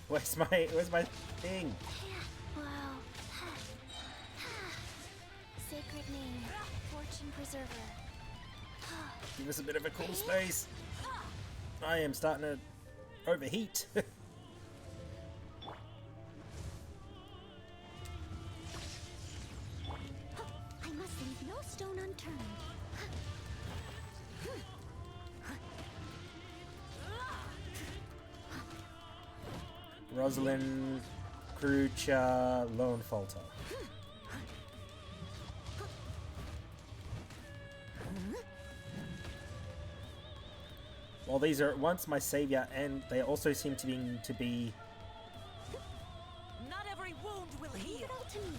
Where's my thing? Wow. Sacred name. Fortune preserver. Give us a bit of a cool space. I am starting to overheat. I must leave no stone unturned. Rosalind Crucha Lone Falter. Well, these are at once my savior, and they also seem to be Not every wound will Leave heal. it all to me.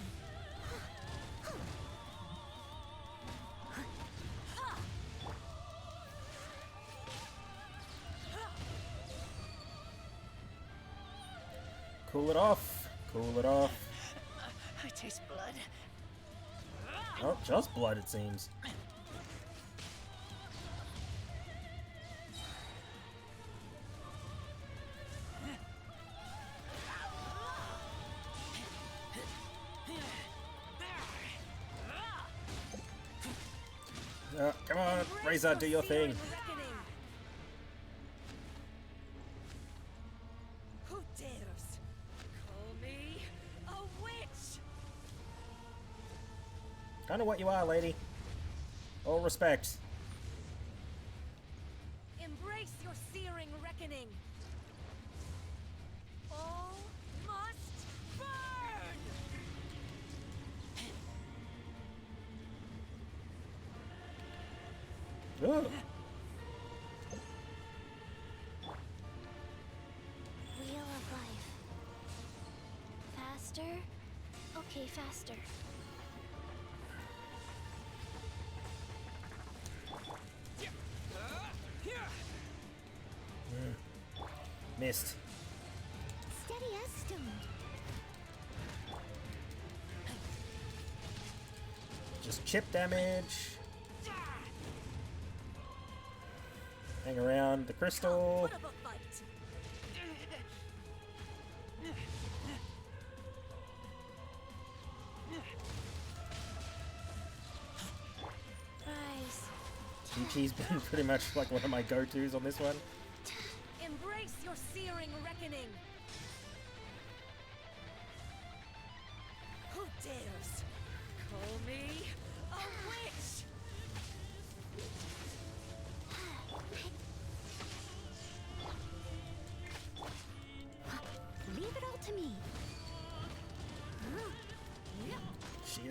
cool it off. Cool it off. I taste blood. Oh, just blood, it seems. Come on, Razor, do your thing. Reckoning. Who dares call me a witch? Kind of what you are, lady. All respect. Embrace your searing reckoning. All must burn. Ooh. Wheel of life. Faster? Okay, faster. Missed. Steady as stone. Just chip damage. Hang around the crystal. Put up a fight. Rise. Chi-Chi's been pretty much like one of my go-tos on this one. Embrace your searing reckoning. Who dares call me a witch?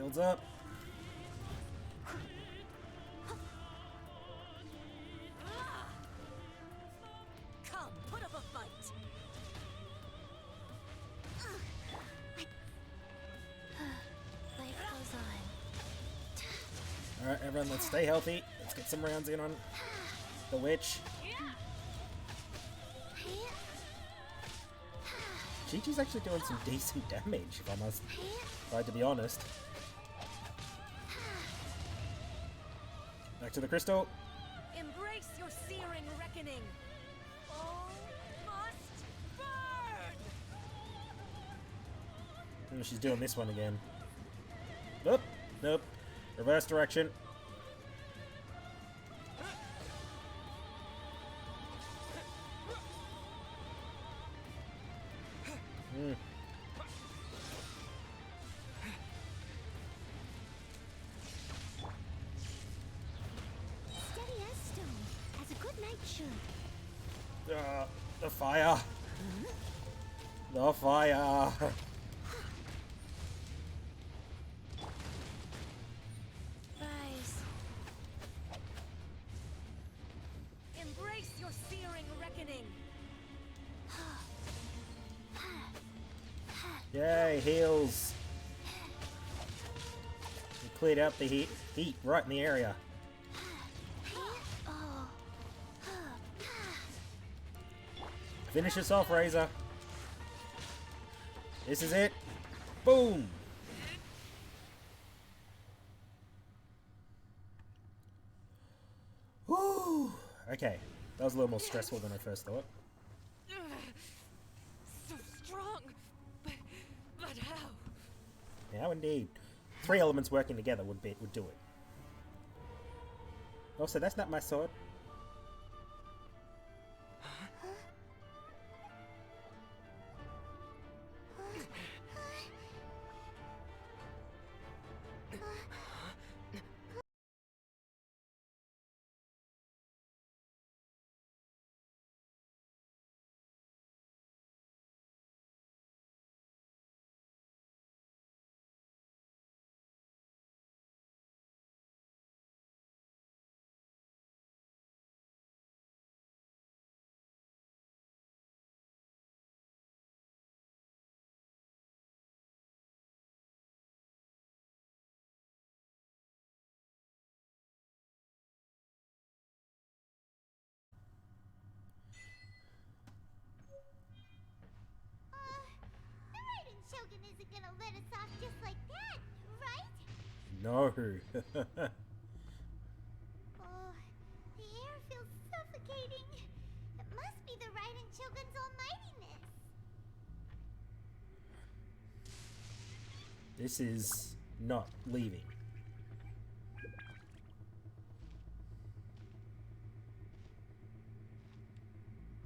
Shields up. Come, put up a fight. Life goes on. Alright, everyone, let's stay healthy. Let's get some rounds in on the witch. Chi-Chi's actually doing some decent damage, if I must try to be honest. Back to the crystal. Embrace your searing reckoning. All must burn. Oh, she's doing this one again. Nope, nope. Reverse direction. Steady as stone, as a good knight should. The fire. The fire. Rise. Embrace your searing reckoning. Yay, heals. We cleared out the heat right in the area. Finish us off, Razor. This is it. Boom. Woo. Okay, that was a little more stressful than I first thought. So strong, but how? How indeed. 3 elements working together would do it. Also, that's not my sword. The Raiden Shogun isn't gonna let us off just like that, right? No. Oh, the air feels suffocating. It must be the Raiden Shogun's almightiness. This is not leaving.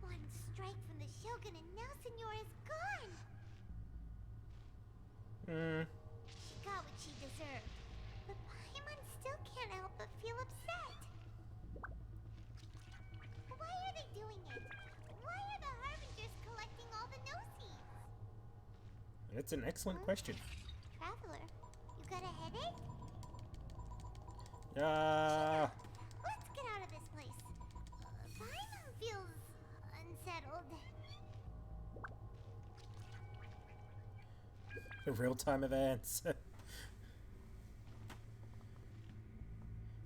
One strike from the Shogun and now Senor is gone. She got what she deserved. But Paimon still can't help but feel upset. Why are they doing it? Why are the Harbingers collecting all the no-seeds? That's an excellent question. Traveler, you got a headache? Let's get out of this place. Paimon feels unsettled. Real-time events.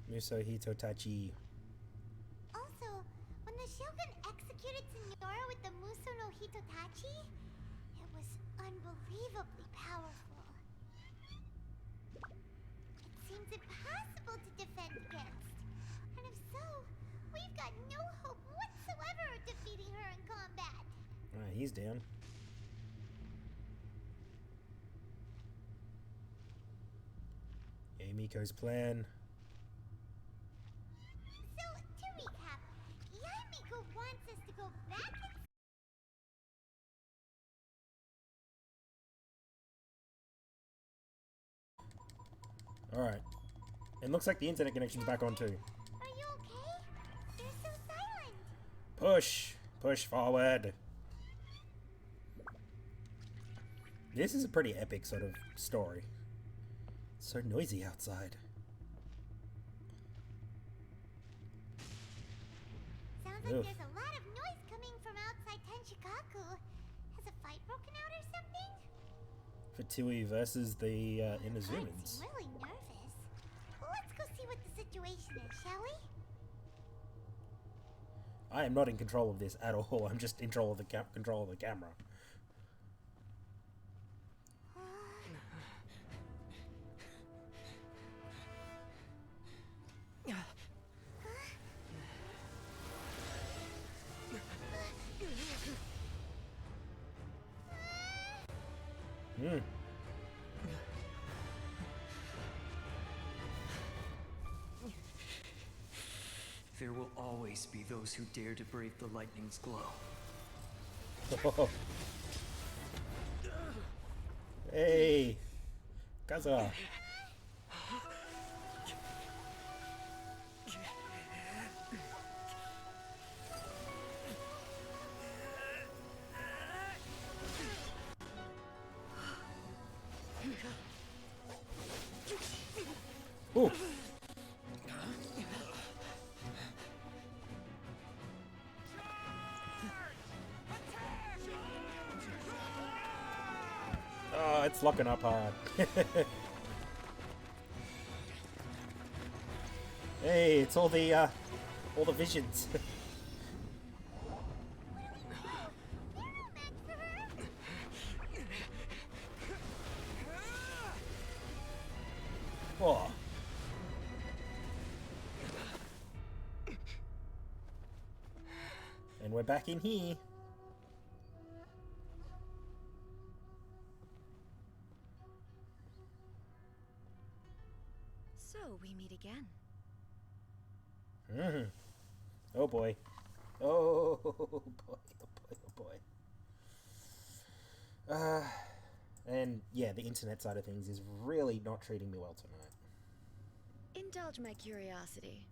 Muso Hitotachi. Also, when the Shogun executed Senora with the Muso no Hitotachi, it was unbelievably powerful. It seems impossible to defend against. And if so, we've got no hope whatsoever of defeating her in combat. Alright, he's down. Yay, Miko's plan. So, to recap, Yamiko wants us to go back in Alright. It looks like the internet connection's back on too. Are you okay? You're so silent. Push! Push forward! This is a pretty epic sort of story. It's so noisy outside. Sounds like Oof. there's a lot of noise coming from outside Tenshikaku. Has a fight broken out or something? Fatui versus the I'm Inazumans. really nervous. Let's go see what the situation is, shall we? I am not in control of this at all. I'm just in control of the camera. Hmm. There will always be those who dare to brave the lightning's glow. Hey, Kaza. Ooh. Oh, it's locking up hard. Hey, it's all the visions. Oh. And we're back in here. So we meet again. Mm-hmm. Oh boy. Oh boy, oh boy, oh boy. And yeah, the internet side of things is really not treating me well tonight. Indulge my curiosity.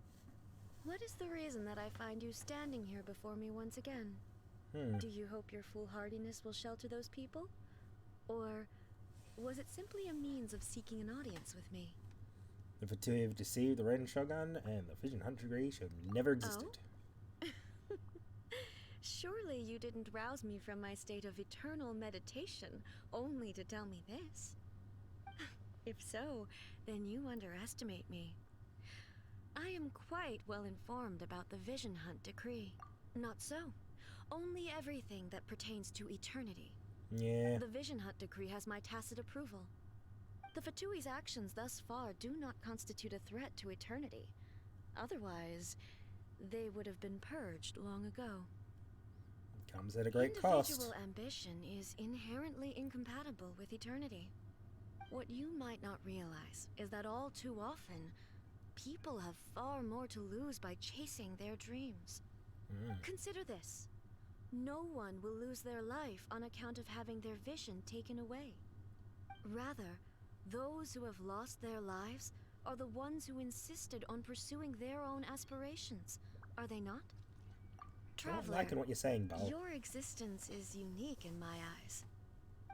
What is the reason that I find you standing here before me once again? Do you hope your foolhardiness will shelter those people? Or was it simply a means of seeking an audience with me? The Fatui have deceived the Ren Shogun, and the Vision Hunter degree should have never existed. Oh? Surely you didn't rouse me from my state of eternal meditation only to tell me this. If so, then you underestimate me. I am quite well informed about the Vision Hunt decree. Not so. Only everything that pertains to eternity. Yeah. The Vision Hunt decree has my tacit approval. The Fatui's actions thus far do not constitute a threat to eternity. Otherwise, they would have been purged long ago. Comes at a great cost. Individual ambition is inherently incompatible with eternity. What you might not realize is that all too often, people have far more to lose by chasing their dreams. Consider this. No one will lose their life on account of having their vision taken away. Rather, those who have lost their lives are the ones who insisted on pursuing their own aspirations, are they not? I'm not Traveler, liking what you're saying, Bal. your existence is unique in my eyes.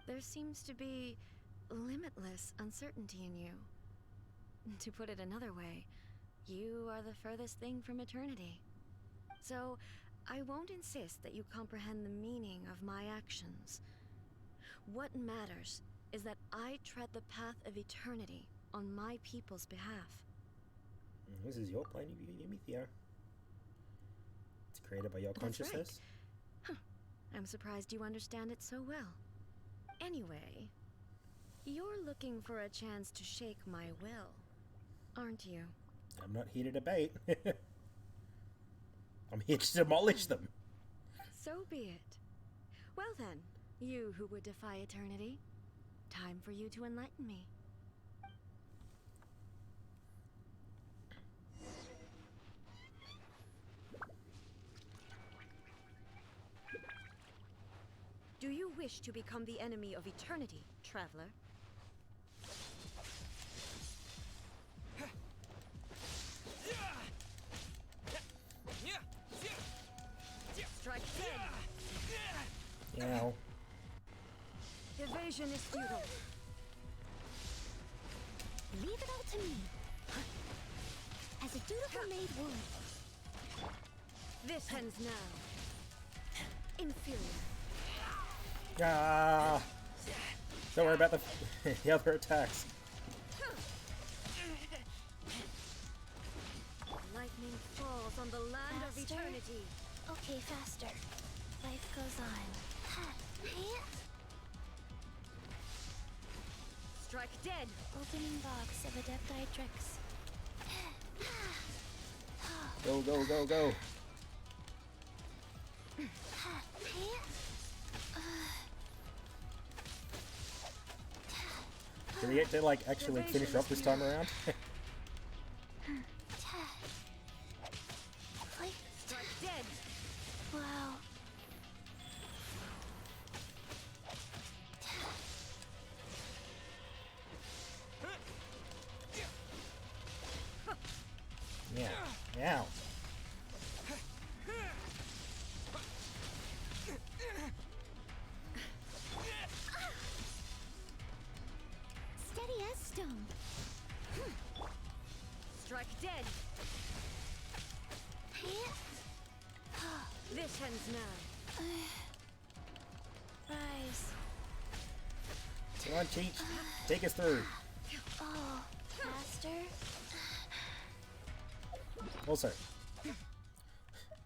There seems to be limitless uncertainty in you. To put it another way, you are the furthest thing from eternity. So, I won't insist that you comprehend the meaning of my actions. What matters is that I tread the path of eternity on my people's behalf. This is your plane of Yumithia. It's created by your That's consciousness. right. I'm surprised you understand it so well. Anyway, you're looking for a chance to shake my will, aren't you? I'm not here to debate. I'm here to demolish them. So be it. Well then, you who would defy eternity, time for you to enlighten me. Do you wish to become the enemy of eternity, traveler? Strike dead! Ow. Evasion is futile. Really Custom-made wood. This ends now. Inferior. Ah! Don't worry about the other attacks. Lightning falls on the land of Faster? eternity. Okay, faster. Life goes on. Strike dead. Opening box of Adepti tricks. Go, go, go, go. Did we get to like actually finish her up this time around? Strike dead. Wow. Yeah. Ow. Steady as stone. Strike dead. This ends now. Rise. Come on, Cheech. Take us through. Oh, faster. Also,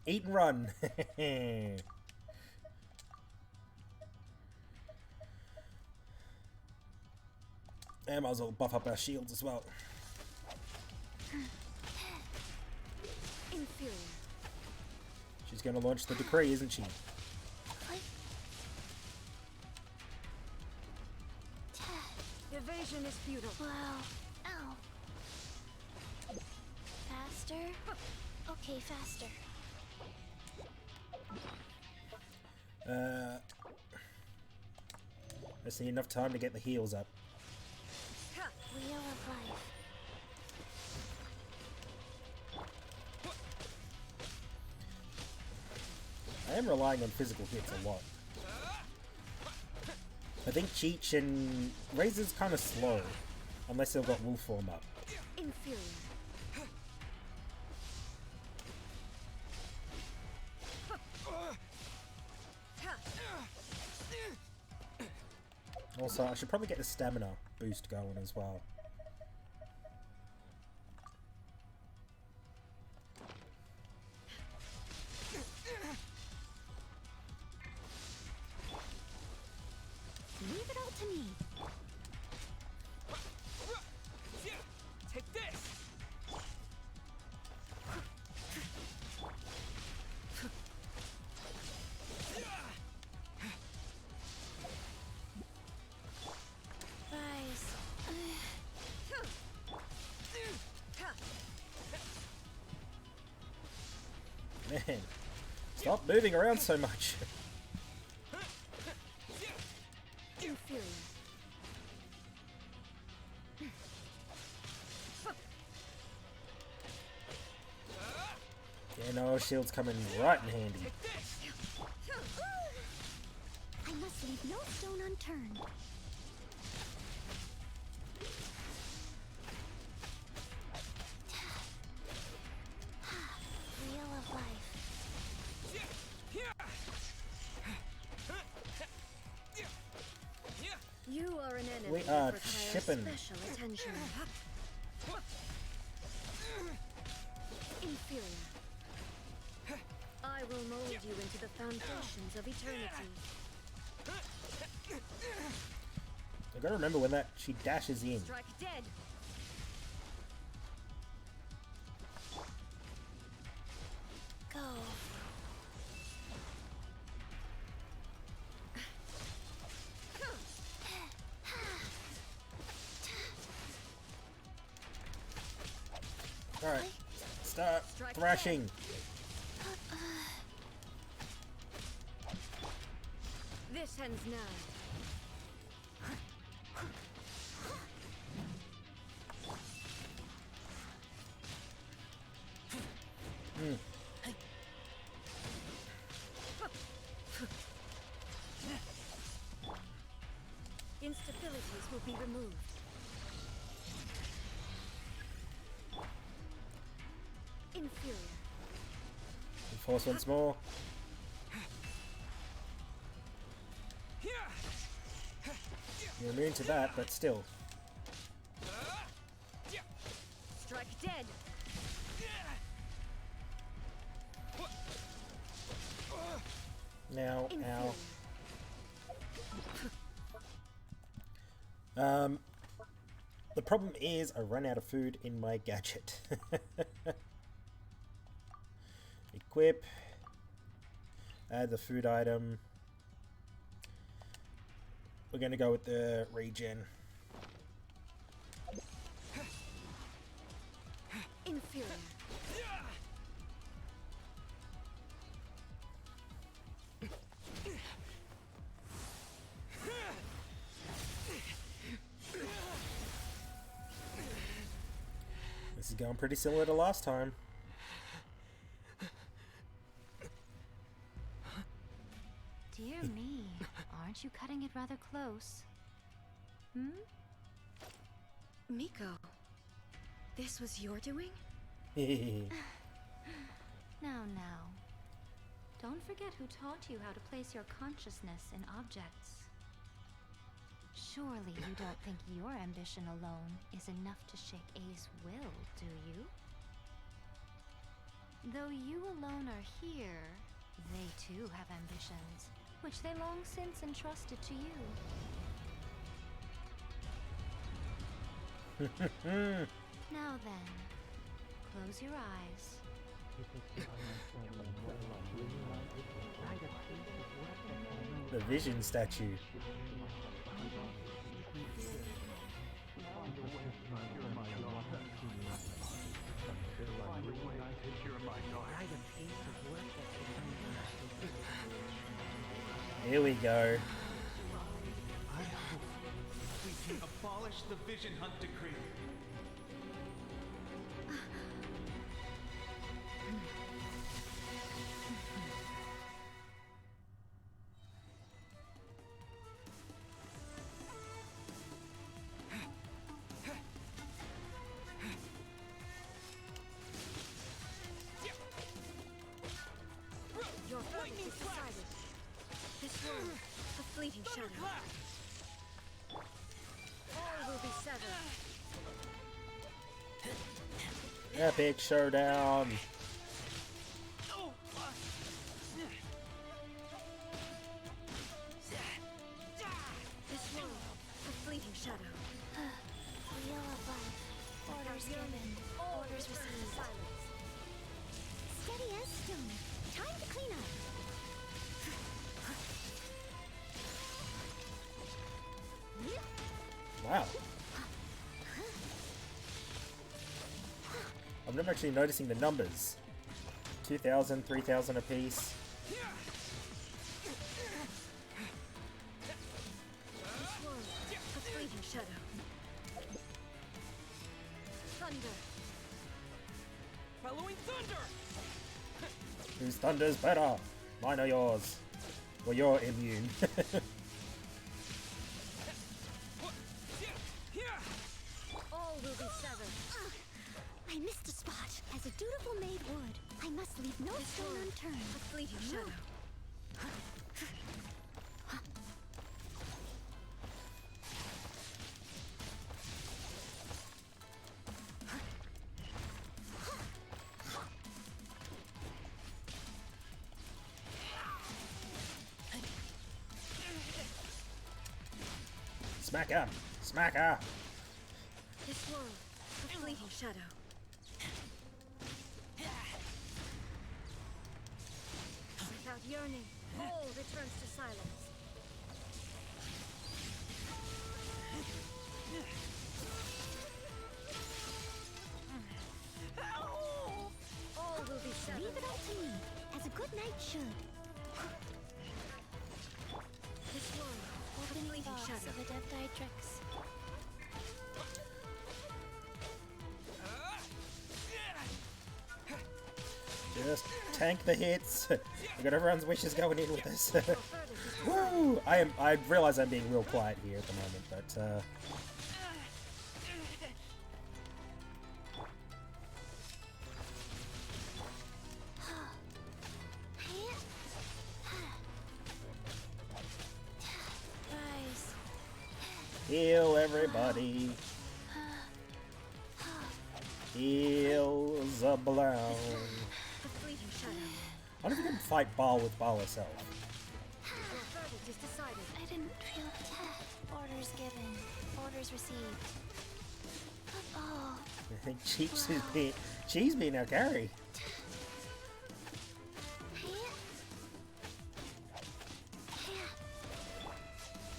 eat and run. And might as well buff up our shields as well. Inferior. She's going to launch the decree, isn't she? Evasion is futile. Wow. Ow. Faster. Okay, faster. I just need enough time to get the heals up. Wheel of life. I am relying on physical hits a lot. I think Cheech and Razor's kind of slow, unless they've got wolf form up. Inferior. Also, I should probably get the stamina boost going as well. Leave it all to me. Take this! Rise. Man, stop moving around so much. Inferior. Yeah, no, shield's coming right in handy. I must leave no stone unturned. Wheel of life. You are an enemy We that are requires shipping. special attention. Inferior. I will mold you into the foundations of eternity. I gotta remember when that she dashes in. Strike dead. Go. Alright, start Strike thrashing. This ends now. Instabilities will be removed. Inferior. Enforce once more. You're immune to that, but still. Strike dead. Now, Inferior. ow. The problem is I run out of food in my gadget. Equip. Add the food item. We're gonna go with the regen. Inferior. This is going pretty similar to last time. Dear me, aren't you cutting it rather close? Hmm? Miko, this was your doing? Now. Don't forget who taught you how to place your consciousness in objects. Surely you don't think your ambition alone is enough to shake A's will, do you? Though you alone are here, they too have ambitions, which they long since entrusted to you. Now then, close your eyes. The vision statue. Here we go. We can abolish the Vision Hunt Decree. Your purpose is decided. This world, a fleeting shadow. All will be severed. Epic showdown. This world, a fleeting shadow. Wheel of life. Orders given. Orders received. Steady as stone. Time to clean up. Wow. I'm not actually noticing the numbers. 2,000, 3,000 apiece. This world, a fleeting shadow. Thunder. Following thunder! Whose thunder's better? Mine or yours? Well, you're immune. All will be severed. I missed a spot. As a dutiful maid would, I must leave no stone unturned. A fleeting shadow. Smack her! Smack her! This world, a fleeting shadow. Without yearning, all returns to silence. All will be severed. Leave it up to me, as a good knight should. This world, a Opening fleeting box shadow. of Adeptitrix. Just tank the hits. We got everyone's wishes going in with this. Woo! I realize I'm being real quiet here at the moment, but Heal everybody. Heals a blown. The fleeting shadow. I wonder if we can fight Baal with Baal herself. Your verdict is decided. I didn't feel attacked. Orders given. Orders received. Football. I think she's been our carry.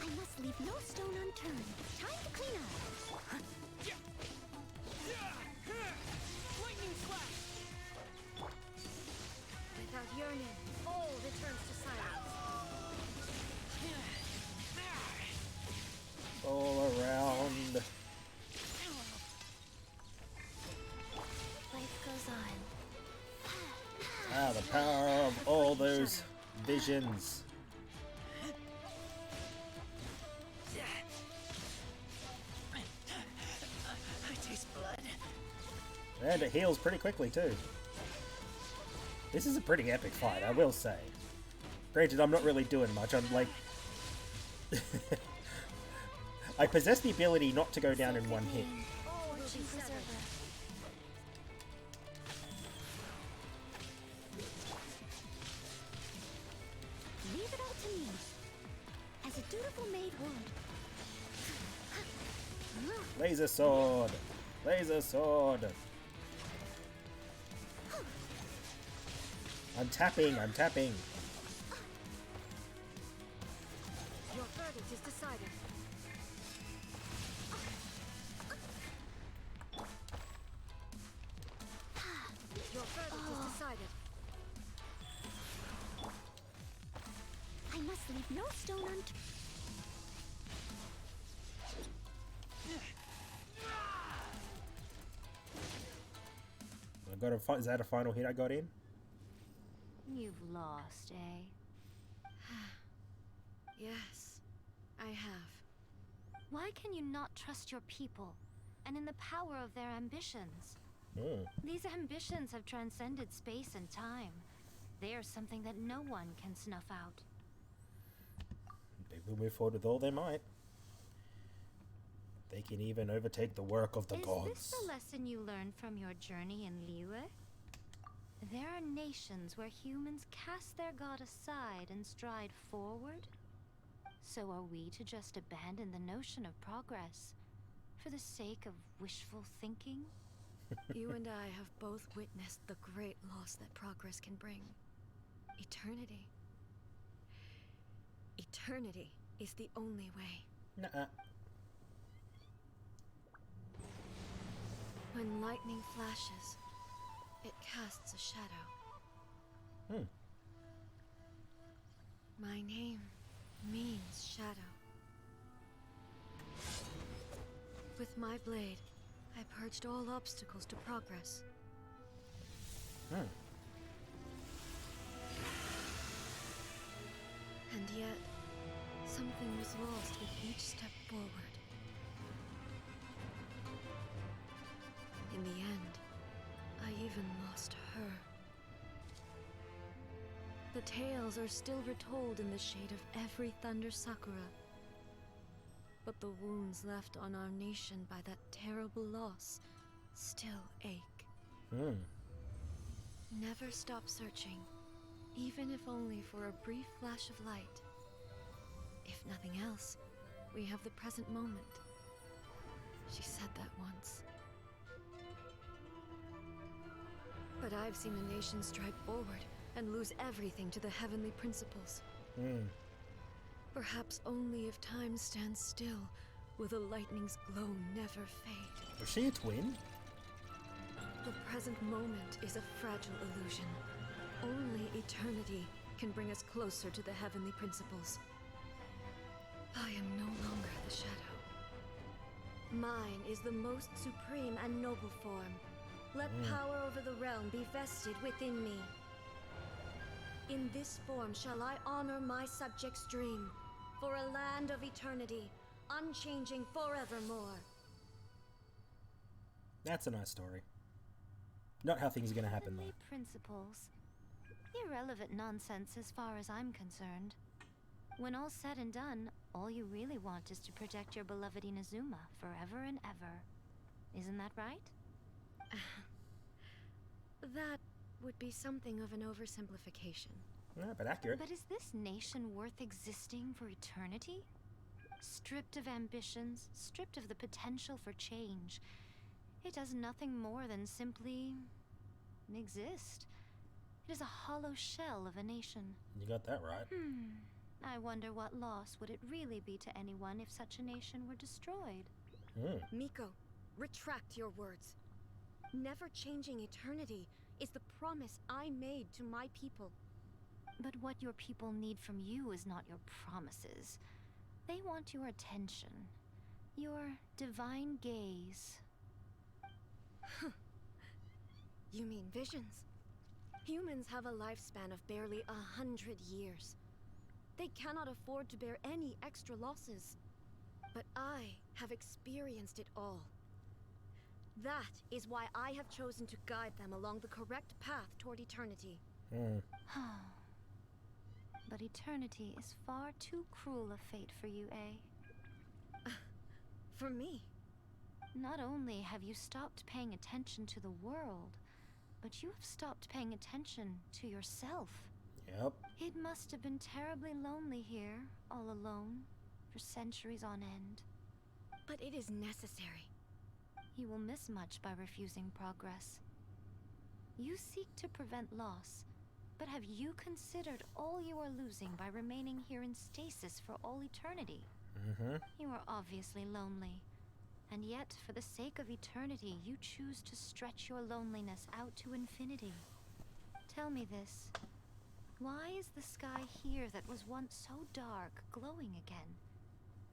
I must leave no stone unturned. Time to clean up. Lightning slash! Without yearning, all returns to silence. All around. Life goes on. Ah, the power of all those visions. I taste blood. And it heals pretty quickly too. This is a pretty epic fight, I will say. Granted, I'm not really doing much. I'm like... I possess the ability not to go down in one hit. Fortune preserver. Leave it all to me. As a dutiful maid would. Laser sword! Laser sword! I'm tapping, I'm tapping. Your verdict is decided. Your verdict is decided. I must leave no stone unturned. I got a. Is that a final hit I got in? You've lost, eh? Yes, I have. Why can you not trust your people and in the power of their ambitions? These ambitions have transcended space and time. They are something that no one can snuff out. They will move forward with all their might. They can even overtake the work of the gods. Is this the lesson you learned from your journey in Liyue? There are nations where humans cast their god aside and stride forward. So are we to just abandon the notion of progress for the sake of wishful thinking? You and I have both witnessed the great loss that progress can bring. Eternity. Eternity is the only way. Nuh-uh. When lightning flashes, it casts a shadow. My name means shadow. With my blade, I purged all obstacles to progress. And yet, something was lost with each step forward. In the end, I even lost her. The tales are still retold in the shade of every Thunder Sakura. But the wounds left on our nation by that terrible loss still ache. Never stop searching, even if only for a brief flash of light. If nothing else, we have the present moment. She said that once. But I've seen a nation stride forward and lose everything to the heavenly principles. Perhaps only if time stands still will the lightning's glow never fade. Was she a twin? The present moment is a fragile illusion. Only eternity can bring us closer to the heavenly principles. I am no longer the shadow. Mine is the most supreme and noble form. Let power over the realm be vested within me. In this form shall I honor my subjects' dream, for a land of eternity, unchanging forevermore. That's a nice story. Not how things are going to happen, Heavenly though. principles. Irrelevant nonsense as far as I'm concerned. When all's said and done, All you really want is to protect your beloved Inazuma forever and ever. Isn't that right? That would be something of an oversimplification. Yeah, but accurate. But is this nation worth existing for eternity? Stripped of ambitions, stripped of the potential for change, it does nothing more than simply exist. It is a hollow shell of a nation. You got that right. I wonder what loss would it really be to anyone if such a nation were destroyed. Miko, retract your words. Never changing eternity is the promise I made to my people. But what your people need from you is not your promises. They want your attention. Your divine gaze. You mean visions? Humans have a lifespan of barely 100 years. They cannot afford to bear any extra losses. But I have experienced it all. That is why I have chosen to guide them along the correct path toward eternity. But eternity is far too cruel a fate for you, eh? For me? Not only have you stopped paying attention to the world, but you have stopped paying attention to yourself. Yep. It must have been terribly lonely here, all alone, for centuries on end. But it is necessary. You will miss much by refusing progress. You seek to prevent loss, but have you considered all you are losing by remaining here in stasis for all eternity? You are obviously lonely, and yet, for the sake of eternity, you choose to stretch your loneliness out to infinity. Tell me this. Why is the sky here that was once so dark glowing again?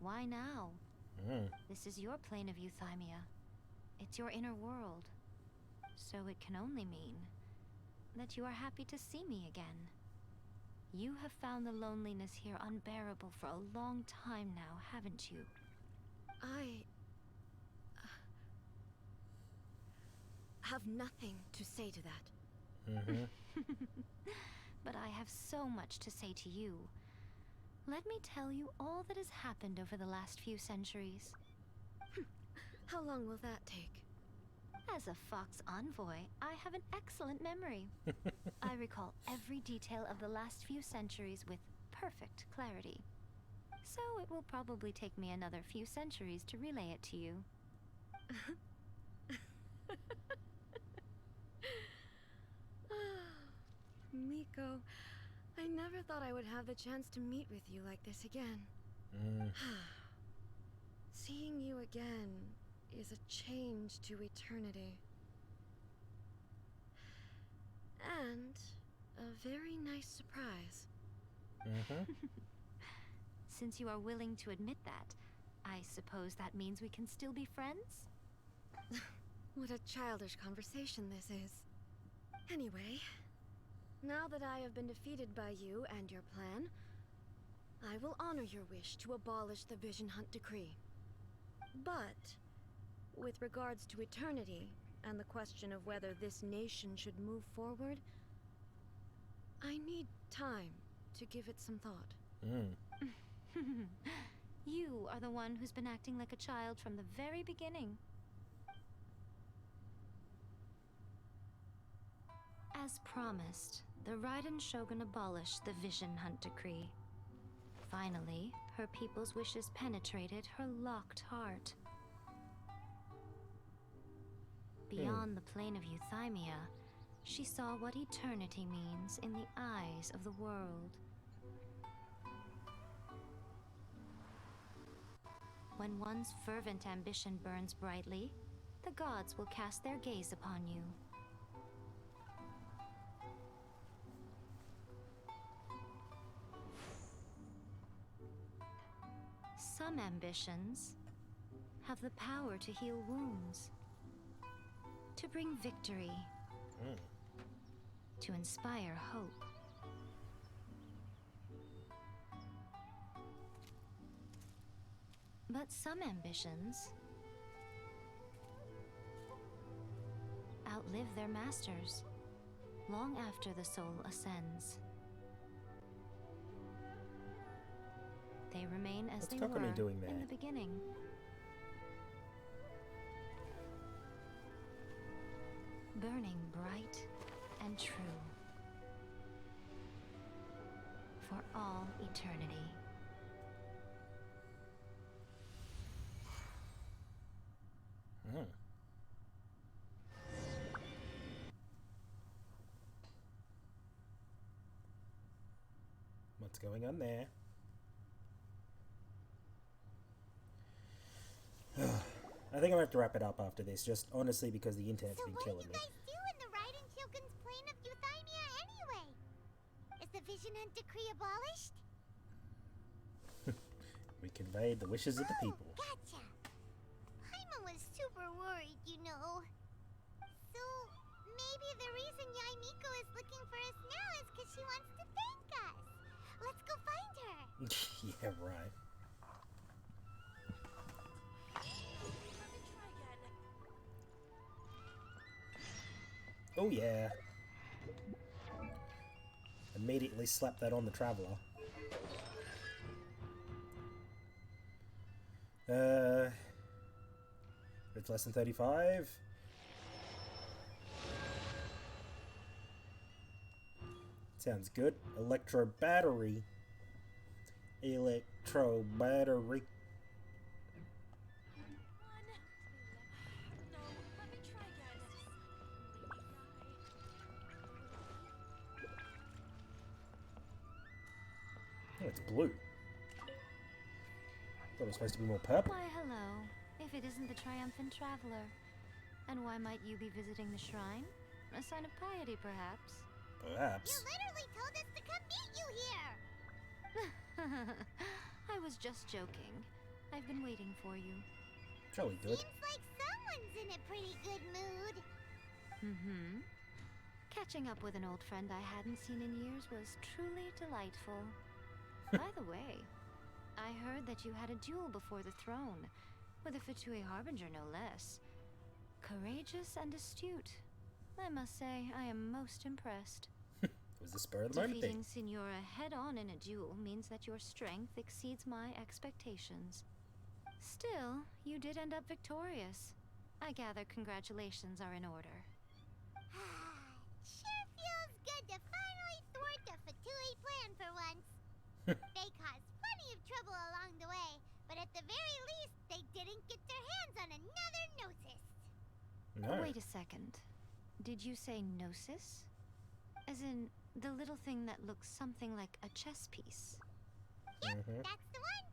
Why now? This is your plane of euthymia. It's your inner world. So it can only mean that you are happy to see me again. You have found the loneliness here unbearable for a long time now, haven't you? I have nothing to say to that. But I have so much to say to you. Let me tell you all that has happened over the last few centuries. How long will that take? As a Fox envoy, I have an excellent memory. I recall every detail of the last few centuries with perfect clarity. So it will probably take me another few centuries to relay it to you. Miko, I never thought I would have the chance to meet with you like this again. Seeing you again is a change to eternity. And a very nice surprise. Since you are willing to admit that, I suppose that means we can still be friends? What a childish conversation this is. Anyway, now that I have been defeated by you and your plan, I will honor your wish to abolish the Vision Hunt Decree. But, with regards to eternity, and the question of whether this nation should move forward, I need time to give it some thought. You are the one who's been acting like a child from the very beginning. As promised, the Raiden Shogun abolished the Vision Hunt Decree. Finally, her people's wishes penetrated her locked heart. Beyond the plane of euthymia, she saw what eternity means in the eyes of the world. When one's fervent ambition burns brightly, the gods will cast their gaze upon you. Some ambitions have the power to heal wounds, to bring victory, to inspire hope. But some ambitions outlive their masters long after the soul ascends. They remain as What's they Kokomi were doing there? in the beginning. Burning bright and true. For all eternity. Hmm. What's going on there? I think I'm gonna have to wrap it up after this, just honestly because the internet's So been what do killing you me. guys do in the Raiden Kyogen's plane of euthymia anyway? Is the Vision Hunt decree abolished? We conveyed the wishes of the Oh, people. gotcha. Paimon was super worried, you know. So maybe the reason Yaimiko is looking for us now is because she wants to thank us. Let's go find her. Yeah, right. Oh yeah. Immediately slap that on the Traveler. It's less than 35. Sounds good. Electro battery. Electro battery. Oh, it's blue. Thought it was supposed to be more purple. Why, hello. If it isn't the triumphant traveler. And why might you be visiting the shrine? A sign of piety, perhaps? Perhaps. You literally told us to come meet you here. I was just joking. I've been waiting for you. Jolly good. Seems like someone's in a pretty good mood. Mm-hmm. Catching up with an old friend I hadn't seen in years was truly delightful. By the way, I heard that you had a duel before the throne, with a Fatui Harbinger no less. Courageous and astute. I must say, I am most impressed. It was the spur of the moment Defeating thing. Signora head-on in a duel means that your strength exceeds my expectations. Still, you did end up victorious. I gather congratulations are in order. Sure feels good to finally thwart the Fatui plan for once. They caused plenty of trouble along the way, but at the very least, they didn't get their hands on another Gnosis. No. Wait a second. Did you say Gnosis? As in, the little thing that looks something like a chess piece? Yep, that's the one.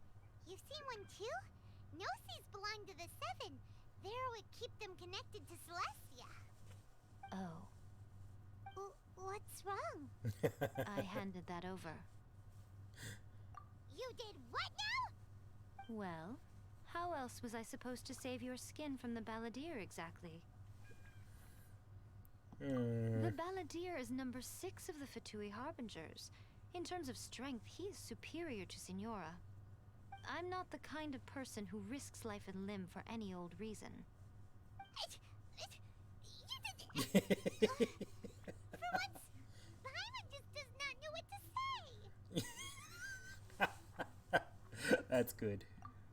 You've seen one too? Gnosis belong to the Seven. They're what keep them connected to Celestia. Oh. What's wrong? I handed that over. You did what now? Well, how else was I supposed to save your skin from the Balladeer exactly? The Balladeer is number 6 of the Fatui Harbingers. In terms of strength, he is superior to Signora. I'm not the kind of person who risks life and limb for any old reason. For once, Paimon just does not know what to say. That's good.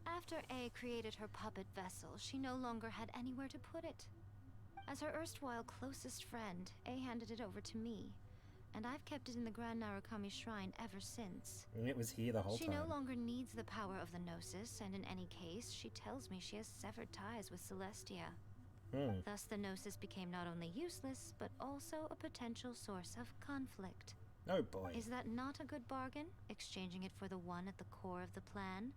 After A created her puppet vessel, she no longer had anywhere to put it. As her erstwhile closest friend, A handed it over to me, and I've kept it in the Grand Narukami Shrine ever since. And it was here the whole She time. no longer needs the power of the Gnosis, and in any case, she tells me she has severed ties with Celestia. Thus, the Gnosis became not only useless, but also a potential source of conflict. Oh boy. Is that not a good bargain, exchanging it for the one at the core of the plan?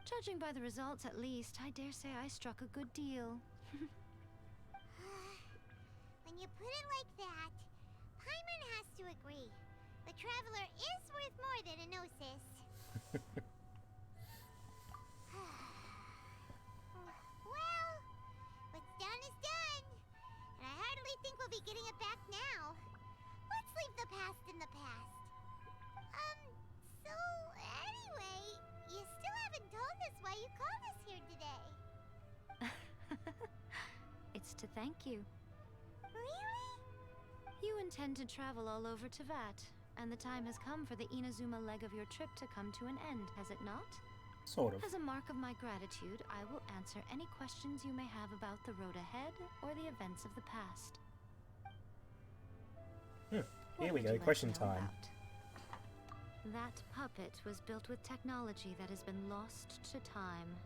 Judging by the results, at least, I dare say I struck a good deal. When you put it like that, Paimon has to agree. The Traveler is worth more than a Gnosis. Well, what's done is done. And I hardly think we'll be getting it back now. Let's leave the past in the past. So anyway, you still haven't told us why you called us here today. It's to thank you. Really? You intend to travel all over Teyvat, and the time has come for the Inazuma leg of your trip to come to an end, has it not? Sort of. As a mark of my gratitude, I will answer any questions you may have about the road ahead or the events of the past. Here What we would go, you like question to know time. about? That puppet was built with technology that has been lost to time.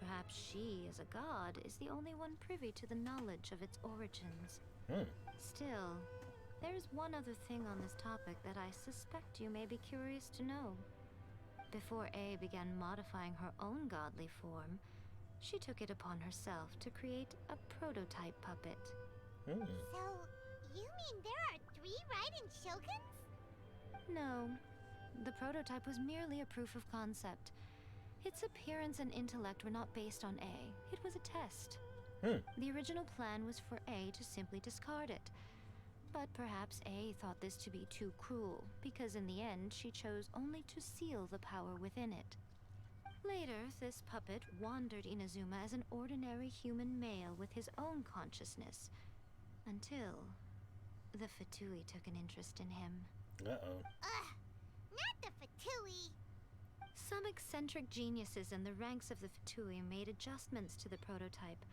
Perhaps she, as a god, is the only one privy to the knowledge of its origins. Still, there is one other thing on this topic that I suspect you may be curious to know. Before A began modifying her own godly form, she took it upon herself to create a prototype puppet. So, you mean there are 3 Raiden Shoguns? No, the prototype was merely a proof of concept. Its appearance and intellect were not based on A. It was a test. The original plan was for A to simply discard it. But perhaps A thought this to be too cruel, because in the end she chose only to seal the power within it. Later, this puppet wandered Inazuma as an ordinary human male with his own consciousness, until the Fatui took an interest in him. Ugh, not the Fatui. Some eccentric geniuses in the ranks of the Fatui made adjustments to the prototype,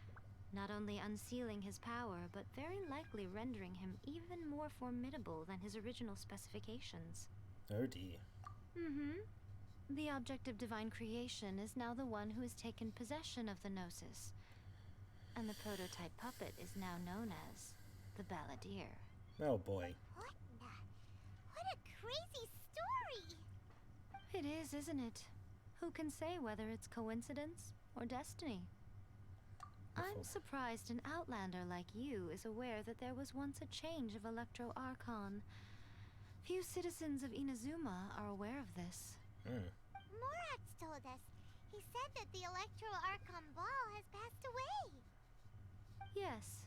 not only unsealing his power, but very likely rendering him even more formidable than his original specifications. Oh dear. The object of divine creation is now the one who has taken possession of the Gnosis, and the prototype puppet is now known as the Balladeer. Oh boy. What a crazy story! It is, isn't it? Who can say whether it's coincidence or destiny? I'm surprised an outlander like you is aware that there was once a change of Electro Archon. Few citizens of Inazuma are aware of this. Morat's told us. He said that the Electro Archon Ball has passed away. Yes.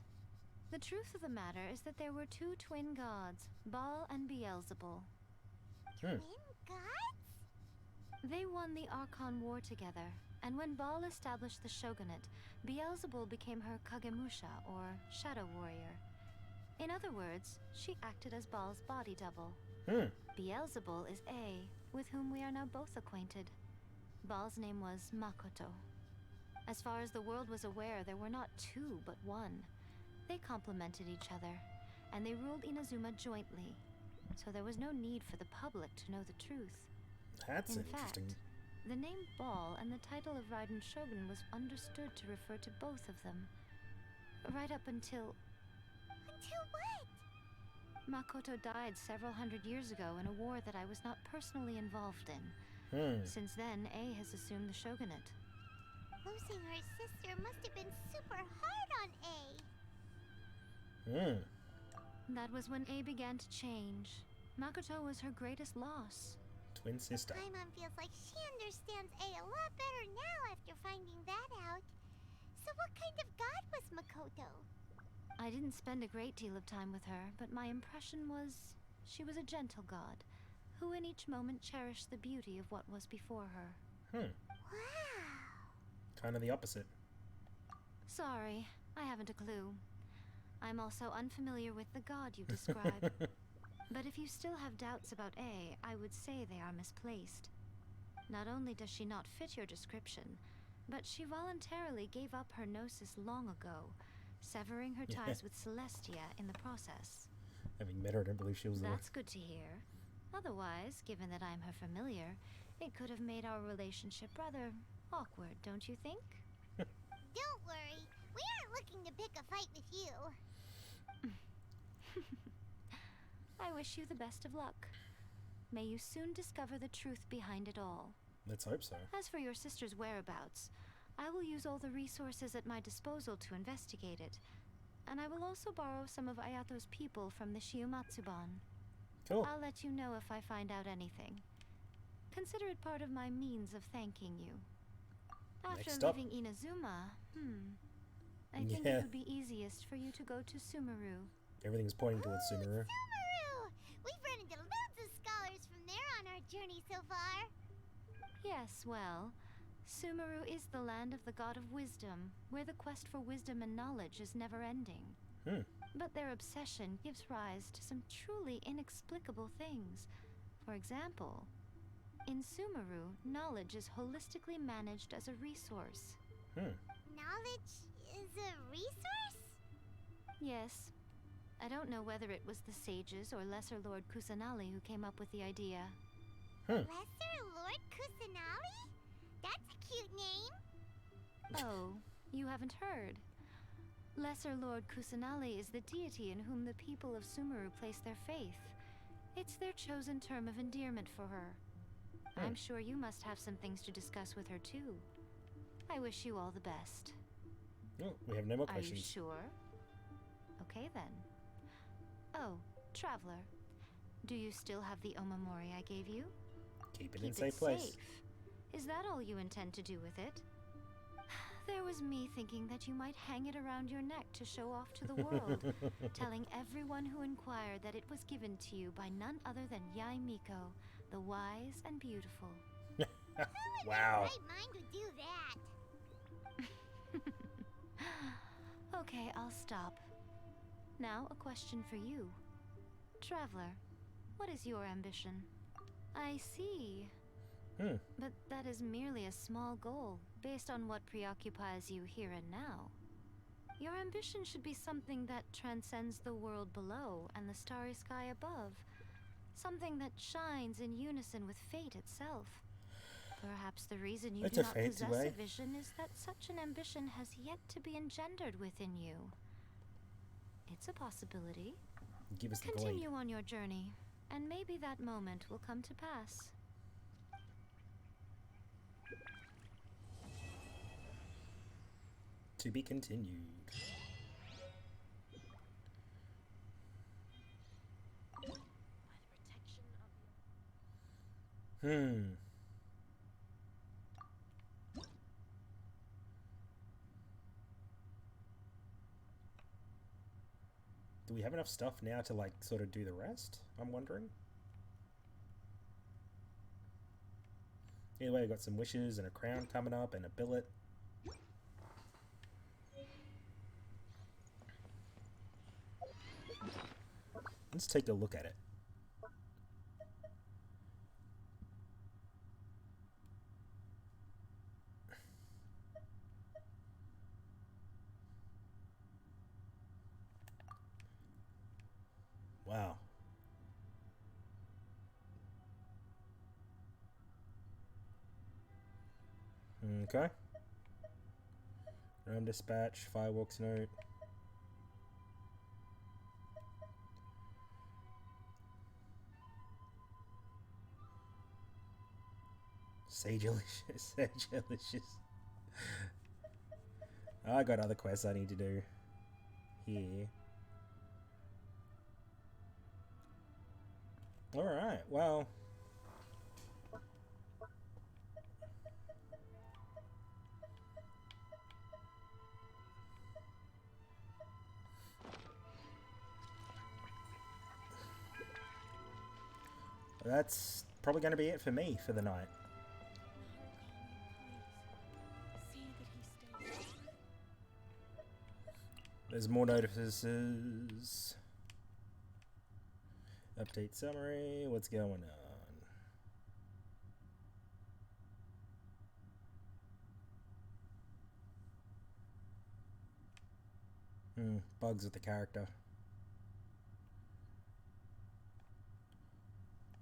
The truth of the matter is that there were 2 twin gods, Baal and Beelzebul. Twin gods? They won the Archon War together, and when Baal established the shogunate, Beelzebul became her Kagemusha, or shadow warrior. In other words, she acted as Baal's body double. Beelzebul is A, with whom we are now both acquainted. Baal's name was Makoto. As far as the world was aware, there were not 2, but 1. They complemented each other, and they ruled Inazuma jointly, so there was no need for the public to know the truth. That's In interesting. fact, the name Baal and the title of Raiden Shogun was understood to refer to both of them. Right up until... Until what? Makoto died several hundred years ago in a war that I was not personally involved in. Since then, A has assumed the shogunate. Losing her sister must have been super hard on A. That was when A began to change. Makoto was her greatest loss. Twin sister. Paimon feels like she understands A a lot better now after finding that out. So what kind of god was Makoto? I didn't spend a great deal of time with her, but my impression was she was a gentle god, who in each moment cherished the beauty of what was before her. Wow. Kind of the opposite. Sorry, I haven't a clue. I'm also unfamiliar with the god you describe. But if you still have doubts about A, I would say they are misplaced. Not only does she not fit your description, but she voluntarily gave up her gnosis long ago, severing her ties with Celestia in the process. Having met her, I don't believe she was That's good to hear. Otherwise, given that I'm her familiar, it could have made our relationship rather awkward, don't you think? Don't worry. We aren't looking to pick a fight with you. I wish you the best of luck. May you soon discover the truth behind it all. Let's hope so. As for your sister's whereabouts, I will use all the resources at my disposal to investigate it. And I will also borrow some of Ayato's people from the Shiumatsuban. Cool. I'll let you know if I find out anything. Consider it part of my means of thanking you. After Next up. leaving Inazuma, I think it would be easiest for you to go to Sumeru. Everything's pointing towards Sumeru. Sumeru! We've run into loads of scholars from there on our journey so far. Yes, well, Sumeru is the land of the god of wisdom, where the quest for wisdom and knowledge is never ending. But their obsession gives rise to some truly inexplicable things. For example, in Sumeru, knowledge is holistically managed as a resource. Knowledge is a resource? Yes. I don't know whether it was the sages or Lesser Lord Kusanali who came up with the idea. Lesser Lord Kusanali? That's a cute name. Oh, you haven't heard. Lesser Lord Kusanali is the deity in whom the people of Sumeru place their faith. It's their chosen term of endearment for her. I'm sure you must have some things to discuss with her too. I wish you all the best. Oh, we have no more Are questions. you sure? Okay then. Oh, Traveler. Do you still have the Omamori I gave you? Keep it Keep in a safe place. safe. Is that all you intend to do with it? There was me thinking that you might hang it around your neck to show off to the world, telling everyone who inquired that it was given to you by none other than Yai Miko, the wise and beautiful. Wow. Right mind would do that. Okay, I'll stop. Now, a question for you. Traveler, what is your ambition? I see. But that is merely a small goal, based on what preoccupies you here and now. Your ambition should be something that transcends the world below and the starry sky above. Something that shines in unison with fate itself. Perhaps the reason you That's do a not fancy possess way. a vision is that such an ambition has yet to be engendered within you. It's a possibility. Give us the blade. Continue on your journey, and maybe that moment will come to pass. To be continued. Do we have enough stuff now to, like, sort of do the rest? I'm wondering. Either way, we've got some wishes and a crown coming up and a billet. Let's take a look at it. Wow. Okay. Realm Dispatch, Fireworks Note. Sage-alicious, Sage-alicious. I got other quests I need to do here. Alright, well. That's probably going to be it for me for the night. There's more notices. Update summary. What's going on? Bugs with the character.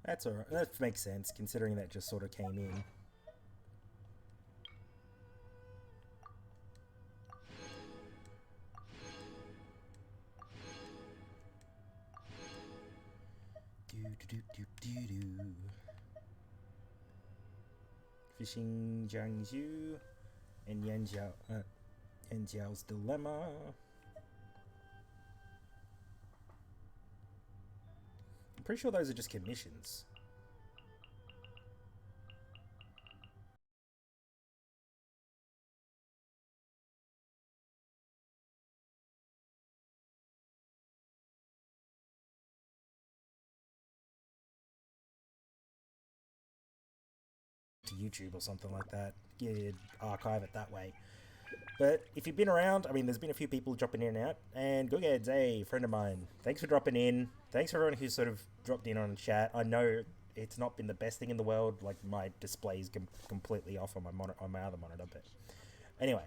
That's alright. That makes sense, considering that just sort of came in. Fishing Jiangzhou and Yanjiao's Dilemma. I'm pretty sure those are just commissions. To YouTube or something like that. Yeah, archive it that way. But if you've been around, I mean, there's been a few people dropping in and out. And Googheads, hey, friend of mine, thanks for dropping in. Thanks for everyone who's sort of dropped in on chat. I know it's not been the best thing in the world. Like, my display's completely off on my other monitor. But anyway,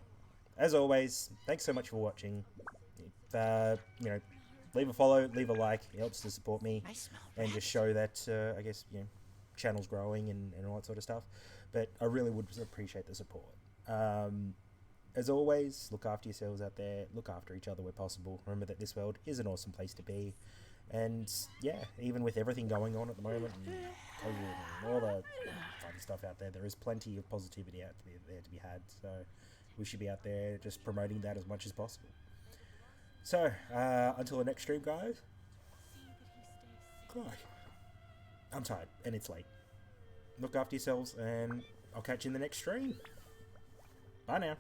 as always, thanks so much for watching. You know, leave a follow, leave a like. It helps to support me and just show that, I guess, you know, channel's growing and all that sort of stuff. But I really would appreciate the support. As always, look after yourselves out there. Look after each other where possible. Remember that this world is an awesome place to be. And yeah, even with everything going on at the moment and COVID and all the fun stuff out there, there is plenty of positivity out there to be had. So we should be out there just promoting that as much as possible. So until the next stream, guys. God, I'm tired and it's late. Look after yourselves, and I'll catch you in the next stream. Bye now.